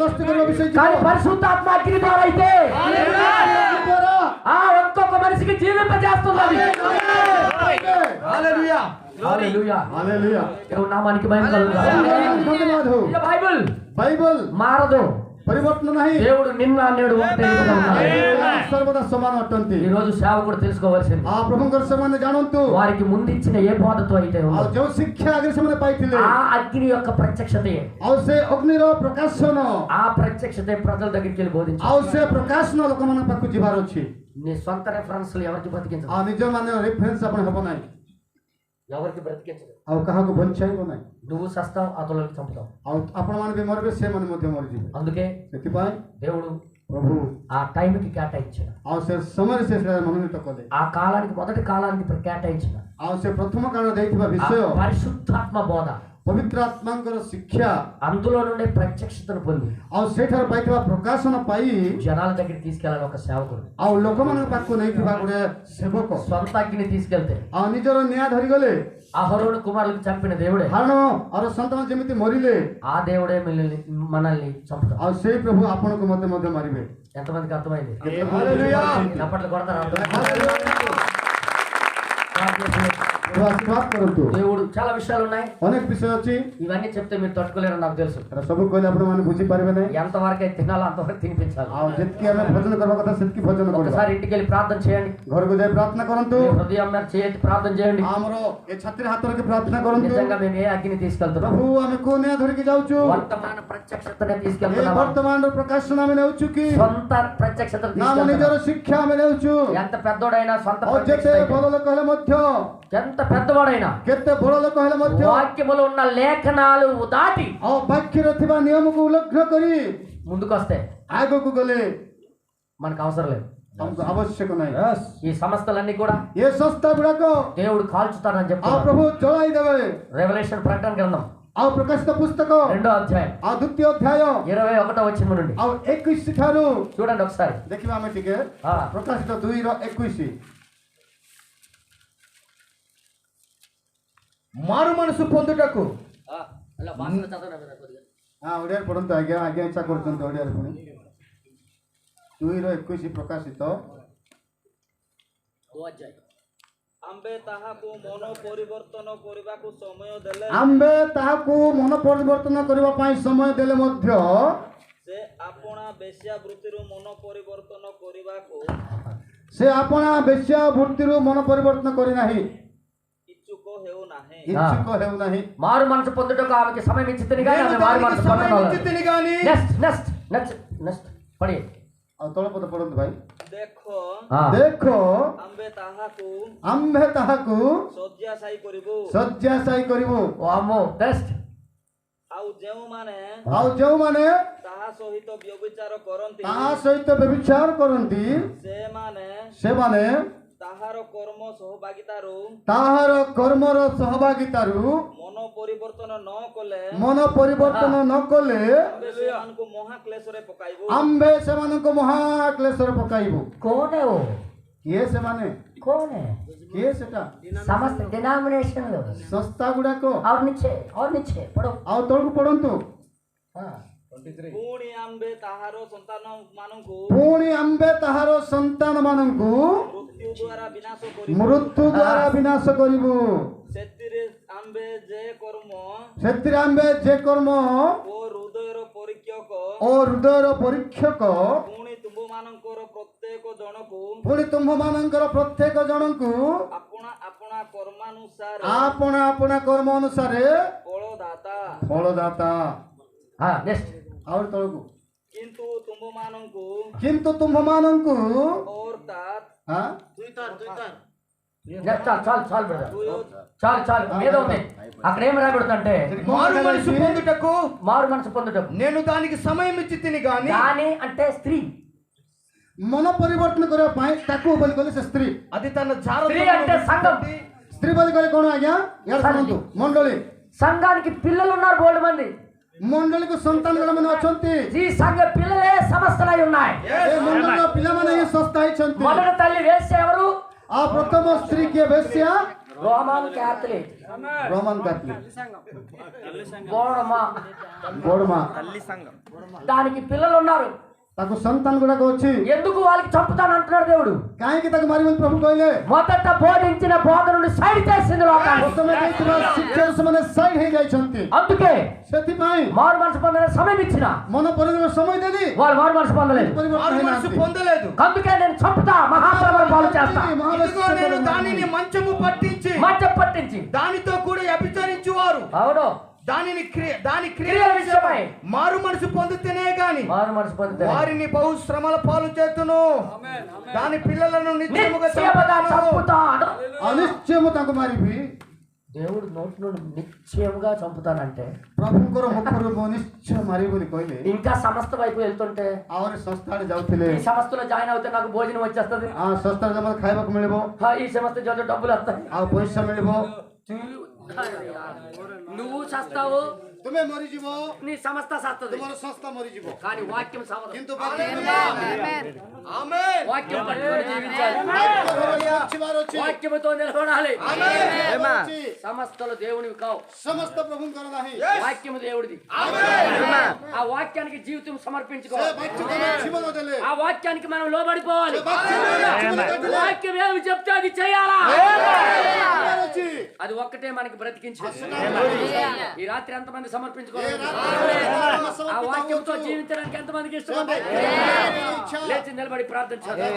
ନଷ୍ଟ କରିବା ବିଷୟ కానీ పరిశుద్ధాత్మ అగ్ని ద్వారా అయితే ఒక్కొక్క మనిషికి జీవింపజేస్తుంది. హల్లెలూయా। హల్లెలూయా. హల్లెలూయా. దేవుని నామానికి మహిమ కలుగుగాక. ధన్యవాదాలు. ఇది బైబిల్ బైబిల్ మారదు. పరివర్తన ନାହିଁ. దేవుడు నిన్న నేడు ఒకటే రీతిగా ఉన్నాడు. ସର୍ବଦା ସମାନ ଅଟନ୍ତି। ఈ రోజు సేవకుడు తెలుసుకోవాల్సింది ఆ ప్రభుଙ୍କର ସେମାନେ ଜାଣନ୍ତୁ వారికి ముందు ఇచ్చిన ఏ బోధతో అయితే ଆଉ ఉందో ଯେଉଁ ଶିକ୍ଷା ଆଗରେ ସେମାନେ ପାଇଥିଲେ ఆ అగ్ని యొక్క ప్రత్యక్షతే ଆଉ ସେ ଅଗ୍ନିର ପ୍ରକାଶନ ఆ ప్రత్యక్షతే ప్రజల దగ్గరికి వెళ్ళి బోధించాలి. ଆଉ ସେ ପ୍ରକାଶନ ଲୋକମାନଙ୍କ ପାଖକୁ ଯିବାର ଅଛି। నీ సొంత రెఫరెన్స్లు ఎవరికి బ్రతికించదు, ଆଉ ନିଜ ମାନେ ରେଫରେନ୍ସ ଆପଣ ହେବ ନାହିଁ ఎవరికి బ్రతికించదు. ଆଉ କାହାକୁ ବଞ୍ଚାଇବ ନାହିଁ। నువ్వు సస్తావు, అతలను చంపుతావు. ଆଉ ଆପଣମାନେ ବି ମରିବେ ସେମାନେ ମଧ୍ୟ ମରିଯିବେ। అందుకే ସେଥିପାଇଁ దేవుడు ପ୍ରଭୁ ఆ టైంకి కేటాయించాడు. ଆଉ ସେ ସମୟରେ ସେ ସେଟା ମନୋନୀତ କଲେ। ఆ కాలానికి మొదటి కాలానికి కేటాయించిన ଆଉ ସେ ପ୍ରଥମ କାଳରେ ଦେଇଥିବା ఆ ବିଷୟ పరిశుద్ధాత్మ బోధ, ପବିତ୍ର ଆତ୍ମାଙ୍କର ଶିକ୍ଷା అందులో నుండే ప్రత్యక్షతను పొంది ଆଉ ସେଠାରୁ ପାଇଥିବା ପ୍ରକାଶନ ପାଇ జనాల దగ్గరికి తీసుకెళ్ళాలి ఒక సేవకుడు. ଆଉ ଲୋକମାନଙ୍କ ପାଖକୁ ନେଇଥିବା ଗୋଟେ ସେବକ సొంత అగ్ని తీసుకెళ్తే ଆଉ ନିଜର ନିଆଁ ଧରିଗଲେ అహరోను కుమారులకు చంపిన దేవుడే କାରଣ ଆର ସନ୍ତାନ ଯେମିତି ମରିଲେ ఆ దేవుడే మనల్ని చంపుతాడు. ଆଉ ସେଇ ପ୍ରଭୁ ଆପଣଙ୍କୁ ମଧ୍ୟ ମାରିବେ। ఎంతమందికి అర్థమైంది? ହାଲେଲୁୟା। చప్పట్లు కొడతారా? ପ୍ରଭୁ ଆଶୀର୍ବାଦ କରନ୍ତୁ। దేవుడు చాలా విషయాలు ఉన్నాయి, ଅନେକ ବିଷୟ ଅଛି, ఇవన్నీ చెప్తే మీరు తట్టుకోలేరని నాకు తెలుసు. ଏଟା ସବୁ କହିଲେ ଆପଣମାନେ ବୁଝିପାରିବେ ନାହିଁ। ఎంతవరకు అయితే తినాలో అంతవరకు తినిపించాలి. ଆଉ ଯେତିକି ଆମେ ଭୋଜନ କରିବା କଥା ସେତିକି ଭୋଜନ କରିବା। ఒకసారి ఇంటికి వెళ్ళి ప్రార్థన చేయండి, ଘରକୁ ଯାଇ ପ୍ରାର୍ଥନା କରନ୍ତୁ। మీ హృదయం మీద చేతి ప్రార్థన చేయండి. ଆମର ଏ ଛାତିରେ ହାତ ରଖି ପ୍ରାର୍ଥନା କରନ୍ତୁ। నిజంగా మేము ఏ అగ్ని తీసుకెళ్తున్నాం? ପ୍ରଭୁ ଆମେ କୋଉ ନିଆଁ ଧରିକି ଯାଉଛୁ? వర్తమాన ప్రత్యక్షతనే ଏ తీసుకెళ్తున్నాం. ବର୍ତ୍ତମାନର ପ୍ରକାଶନ ଆମେ ନେଉଛୁ କି సొంత ప్రత్యక్షతను ନା ଆମ ନିଜର తీసుకెళ్తున్నాం. ଶିକ୍ଷା ଆମେ ନେଉଛୁ? ఎంత పెద్దోడైనా సొంత ଆଉ ଯେତେ ప్రత్యక్షత ବଡ଼ ଲୋକ ହେଲେ ମଧ୍ୟ ఎంత పెద్దవాడైనా କେତେ ବଡ଼ ଲୋକ ହେଲେ ମଧ୍ୟ వాక్యములో ఉన్న లేఖనాలు దాటి ଆଉ ବାକ୍ୟରେ ଥିବା ନିୟମକୁ ଉଲ୍ଲଂଘନ କରି ముందుకు వస్తే ଆଗକୁ ଗଲେ మనకు అవసరం లేదు. ଆମକୁ ଆବଶ୍ୟକ ନାହିଁ। ఈ సంస్థలన్నీ కూడా ଏ ସଂସ୍ଥା ଗୁଡାକ దేవుడు కాల్చుతాడని ଆଉ చెప్తాడు. ପ୍ରଭୁ ଜଳାଇ ଦେବେ। రెవల్యూషన్ ప్రకటన గ్రంథం ଆଉ ପ୍ରକାଶିତ ପୁସ୍ତକ 2వ అధ్యాయం ଆଉ ଦ୍ୱିତୀୟ ଅଧ୍ୟାୟ 21వ వచనం నుండి ଆଉ 21 ଠାରୁ చూడండి ఒకసారి. ଦେଖିବା ଆମେ ଟିକେ ఆ, ପ୍ରକାଶିତ 2:21। మారు మనసు పొందుటకు ହଁ ଓଡ଼ିଆରେ ପଢ଼ନ୍ତୁ ଆଜ୍ଞା। ଆଜ୍ଞା ଇଚ୍ଛା କରୁଛନ୍ତି ଓଡ଼ିଆରେ ପୁଣି 2:21 ପ୍ରକାଶିତ। ଆମ୍ଭେ ତାହାକୁ ମନ ପରିବର୍ତ୍ତନ କରିବାକୁ ସମୟ ଦେଲେ ଆମ୍ଭେ ତାହାକୁ ମନ ପରିବର୍ତ୍ତନ କରିବା ପାଇଁ ସମୟ ଦେଲେ ମଧ୍ୟ ସେ ଆପଣା ବେଶ୍ୟାବୃତ୍ତିରୁ ମନ ପରିବର୍ତ୍ତନ କରିବାକୁ ସେ ଆପଣା ବେଶ୍ୟା ବୃତ୍ତିରୁ ମନ ପରିବର୍ତ୍ତନ କରିନାହିଁ, ଇଚ୍ଛୁକ ହେଉନାହିଁ। ଇଚ୍ଛୁକ ହେଉନାହିଁ। మారు మనసు పొందుటకు ఆమెకి సమయం ఇచ్చింది కానీ ఆమె మారు మనసు సమయం పొందడం ఇచ్చితిని గాని నెక్స్ట్ నెక్స్ట్ నెక్స్ట్ నెక్స్ట్ పడి ଆଉ ତଳ ପଦ ପଢ଼ନ୍ତୁ ଭାଇ। ଦେଖ ଦେଖ ଆମ୍ଭେ ତାହାକୁ ଆମ୍ଭେ ତାହାକୁ ଶଯ୍ୟାଶାୟୀ କରିବୁ। ଶଯ୍ୟାଶାୟୀ କରିବୁ। ఓ అమ్మో నెక్స్ట్ ଆଉ ଯେଉଁମାନେ ଆଉ ଯେଉଁମାନେ ତାହା ସହିତ ବ୍ୟଭିଚାର କରନ୍ତି ତାହା ସହିତ ବ୍ୟଭିଚାର କରନ୍ତି ସେମାନେ ତାହାର କର୍ମ ସହଭାଗିତାରୁ ତାହାର କର୍ମର ସହଭାଗିତାରୁ ମନ ପରିବର୍ତ୍ତନ ନ କଲେ ନ କଲେ ଆମ୍ଭେ ସେମାନଙ୍କୁ ମହାକ୍ଲେଶରେ ପକାଇବୁ। ଆମ୍ଭେ ସେମାନଙ୍କୁ ମହାକ୍ଲେଶରେ ପକାଇବୁ। कौन है वो? କିଏ ସେମାନେ? कौन है? କିଏ ସେଟା? समस्त डिनोमिनेशन लोग ସଂସ୍ଥା ଗୁଡାକ। और नीचे पढ़ो। ଆଉ ତଳକୁ ପଢନ୍ତୁ। हाँ ପୁଣି ଆମ୍ଭେ ତାହାର ସନ୍ତାନ ମାନଙ୍କୁ ପୁଣି ଆମ୍ଭେ ତାହାର ସନ୍ତାନ ମାନଙ୍କୁ ମୃତ୍ୟୁ ଦ୍ୱାରା ବିନାଶ କରିବୁ। ମୃତ୍ୟୁ ଦ୍ୱାରା ବିନାଶ କରିବୁ। ସେଥିରେ ଆମ୍ଭେ ଯେ କର୍ମ ଓ ହୃଦୟର ପରୀକ୍ଷକ ପୁଣି ତୁମ୍ଭମାନଙ୍କର ପ୍ରତ୍ୟେକ ଜଣଙ୍କୁ ଆପଣା ଆପଣା କର୍ମ ଅନୁସାରେ ଫଳଦାତା। हाँ नेक्स्ट ଆଉ ତଳକୁ କିନ୍ତୁ ତୁମ୍ଭମାନଙ୍କୁ ଅର୍ଥାତ୍ ହଁ చాలు చాలు చాలు బ్రదర్ చాలు చాలు ఏదో ఉంది అక్కడ ఏం రాబడుతుంటే మారు మనసు పొందుటకు నేను దానికి సమయం ఇచ్చితిని గాని దాని అంటే స్త్రీ ମନ ପରିବର୍ତ୍ତନ କରିବା ପାଇଁ ତାକୁ ବୋଲି କହିଲେ ସେ ସ୍ତ୍ରୀ। అది తన జార స్త్రీ అంటే సంఘం ସ୍ତ୍ରୀ ବୋଲି କହିଲେ କଣ ଆଜ୍ଞା? ଇଆଡେ ଶୁଣନ୍ତୁ। ମଣ୍ଡଳୀ సంఘానికి పిల్లలు ఉన్నారు బోల్డ్ మంది ମଣ୍ଡଳୀକୁ ସନ୍ତାନ ମାନେ ଅଛନ୍ତି। ఈ సంఘ పిల్లలే సమస్తలై ఉన్నాయి ଏ ମଣ୍ଡଳୀର ପିଲାମାନେ ହିଁ ସଂସ୍ଥା ହେଇଛନ୍ତି। మొదటి తల్లి వేశ్య ఎవరు? ఆ ప్రథమ స్త్రీ కిଏ ବେଶ୍ୟା? రోమన్ క్యాథలిక్ రోమన్ క్యాథలిక్ బోడమా బోడమా। దానికి పిల్లలు ఉన్నారు ତାକୁ ସନ୍ତାନ ଗୁଡାକ ଅଛି ఎందుకు వాళ్ళకి చంపుతాను అంటున్నాడు దేవుడు? କାହିଁକି ତାକୁ ମାରିବ ବୋଲି ପ୍ରଭୁ କହିଲେ? మొదట బోధించిన బోధ నుండి సైడ్ చేసింది లోకాన్ని. ପ୍ରଥମେ ଦେଇଥିବା ଶିକ୍ଷାରୁ ସେମାନେ ସାଇଡ୍ ହେଇଯାଇଛନ୍ତି। అందుకే ସେଥିପାଇଁ మారు మనసు పొందలే సమయం ఇచ్చిన ମନ ପରିବର୍ତ୍ତନ ସମୟ ଦେଲି వాళ్ళు మారు మనసు పొందలేదు. ପରିବର୍ତ୍ତନ మారు మనసు ହେଇନାହାନ୍ତି। పొందలేదు. అందుకే నేను చంపుతా, మహాప్రభుని పాలు చేస్తా, ఇదిగో నేను దానిని మంచము పట్టించి మధ్య పట్టించి. దానితో కూడా వ్యభిచరించువారు అవును, దాని క్రియల క్రియల విషయమై మారు మనసు పొందితేనే గాని మారు మనసు పొందితే వారిని బహు శ్రమల పాలు చేతును. దాని పిల్లలను నిత్యముగా నిత్యముగా చంపుతాను. ଅନିଶ୍ଚୟ ତାଙ୍କୁ ମାରିବି। దేవుడు నోటి నుండి నిశ్చయముగా చంపుతానంటే ପ୍ରଭୁଙ୍କର ମୁଖରୁ ମୁଁ ନିଶ୍ଚୟ ମାରିବି ବୋଲି କହିଲେ ఇంకా సంస్థ వైపు వెళ్తుంటే ଆହୁରି ସଂସ୍ଥା ଆଡେ ଯାଉଥିଲେ। ఈ సంస్థలో జాయిన్ అవుతే నాకు భోజనం వచ్చేస్తుంది, ఆ ସଂସ୍ଥାରେ ମତେ ଖାଇବାକୁ ମିଳିବ, ఈ సంస్థ జోలో డబ్బులు వస్తాయి. ଆଉ ପଇସା ମିଳିବ। నువ్వు చస్తావు, ତୁମେ ମରିଯିବ, నీ సంస్థ చస్తుంది, ତୁମର ସଂସ୍ଥା ମରିଯିବ, కానీ వాక్యం సావదు. କିନ୍ତୁ వాక్యం పట్టుకొని జీవించాలి, ବଞ୍ଚିବାର ଅଛି। వాక్యముతో నిలబడాలి. ଅଛି। సమస్తలు దేవునివి కావు, ସମସ୍ତ ପ୍ରଭୁଙ୍କର ନାହିଁ। వాక్యము దేవుడిది. ఆ వాక్యానికి జీవితం ସେ సమర్పించుకోవాలి, ବାକ୍ୟକୁ ଜୀବନ ଦେଲେ, ఆ వాక్యానికి మనం లోబడిపోవాలి. ଜୀବନ ଦେଲେ। వాక్యం ఏమి చెప్తే అది చేయాలా, ଜୀବନ ଅଛି। అది ఒక్కటే మనకి బ్రతికించింది. ఈ రాత్రి ఎంతమంది సమర్పించుకోవాలి? ఆ వాక్యంతో జీవించడానికి ఎంతమందికి ఇష్టం ఉంది? లేచి నిలబడి ప్రార్థన చేద్దాం.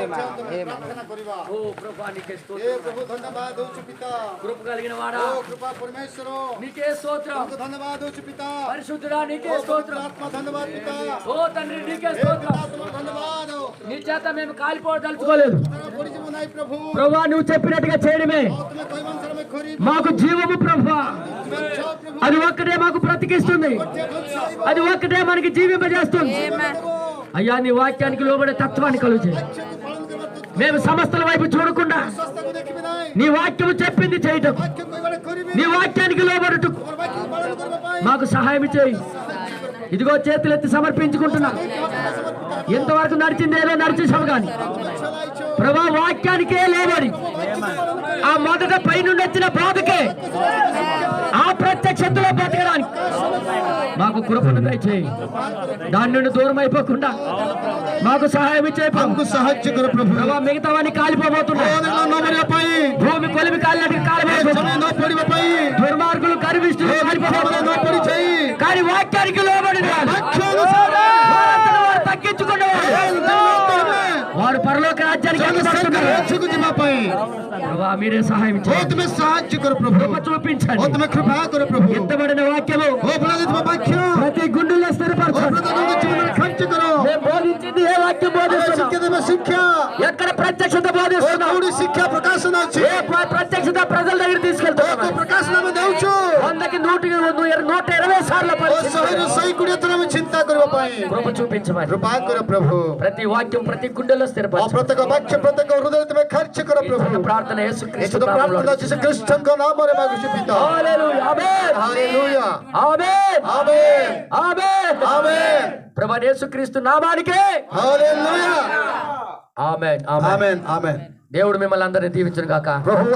ପ୍ରାର୍ଥନା କରିବା। ఓ ప్రభువా, నీకే ହେ స్తోత్రం. ପ୍ରଭୁ ଧନ୍ୟବାଦ ଦଉଛୁ ପିତା। కృప కలిగిన వాడా, ଓ କୃପା ପରମେଶ୍ୱର నీకే స్తోత్రం. ତୁମକୁ ଧନ୍ୟବାଦ ଦଉଛୁ ପିତା। పరిశుద్ధుడా, నీకే స్తోత్రం. ఆత్మ ଧନ୍ୟବାଦ ପିତା। ఓ తండ్రి, నీకే ହେ స్తోత్రం. ପିତା ତୁମକୁ ଧନ୍ୟବାଦ। నీ చేత మేము కాలిపోదలుచుకోలేదు ପଡ଼ିଯିବୁ ନାହିଁ ପ୍ରଭୁ। ప్రభువా, నువ్వు చెప్పినట్టుగా చేయడమే ଆଉ ତୁମେ କହିବାనుସାର ଆମେ କରିବୁ। మాకు జీవము ప్రభువా. ବଞ୍ଚାଅ ପ୍ରଭୁ। అది ఒక్కటే మాకు బ్రతికిస్తుంది, అది ఒక్కటే మనకి జీవింపజేస్తుంది. అయ్యా, నీ వాక్యానికి లోబడే తత్వాన్ని కలుగు చేయి. ବାକ୍ୟକୁ ପାଳନ କରିବା ତୁ మేము సమస్తల వైపు చూడకుండా ସଂସ୍ଥାକୁ ଦେଖିବି ନାହିଁ। నీ వాక్యము చెప్పింది చేయటం, ବାକ୍ୟ କହିବାରେ କରିବି। నీ వాక్యానికి లోబడుటకు ତୁମର ବାକ୍ୟକୁ ପାଳନ କରିବା ପାଇଁ మాకు సహాయం చేయి. ఇదిగో చేతులెత్తి సమర్పించుకుంటున్నా. ఇంతవరకు నడిచిందేదో నడిచేసాము కానీ చలాయిచో। ప్రభా, వాక్యానికే లోబడి ఆ మొదట పై నుండి వచ్చిన బాధకే ఆ ప్రత్యక్షతలో బతకడానికి మాకు కృపను దయచేయి. దాని నుండి దూరం అయిపోకుండా మాకు సహాయం చేయి. हमको सहाय्य करो प्रभु। ప్రభా, మిగతావన్నీ కాలిపోబోతున్నాయి. భూమి కొలిమి కాలినట్టుగా కాలిపోతుంది. దుర్మార్గులు గర్విష్ఠులు కాలిపోబోతున్నారు. కానీ వాక్యానికి లోబడి తగ్గించుకునేవారు వారు పరలోక రాజ్యానికి ఎత్తబడుతున్నారు. ప్రభా, మీరే సహాయం చేయండి. కృప చూపించండి. ఎత్తబడిన వాక్యము ప్రతి గుండెల్లో స్థిరపరచండి. మేము బోధించింది ఏ వాక్యం బోధిస్తున్నాం? ఎక్కడ ప్రత్యక్షత బోధిస్తున్నాం? शिक्षा प्रकाशन ఏ ప్రత్యక్షత ప్రజల దగ్గర తీసుకెళ్తున్నాం? प्रकाशन 100కి 120 సార్లు चिंता करबा पाई కృప చూపించమని कृपा करो प्रभु। ప్రతి వాక్యం ప్రతి గుండెలో స్థిరపరచండి. प्रत्येक वाक्य प्रत्येक हृदय में खर्च करो प्रभु। ప్రార్థన యేసుక్రీస్తు तो प्रार्थना जिस कृष्ण का नाम रे मांगू पिता। హల్లెలూయా, ఆమేన్, हालेलुया ఆమేన్, आमेन ఆమేన్, आमेन ప్రభు యేసుక్రీస్తు నామానికి हालेलुया ఆమేన్, ఆమేన్. आमेन आमेन। దేవుడు మిమ్మల్ని అందరినీ దీవించును గాక. प्रभु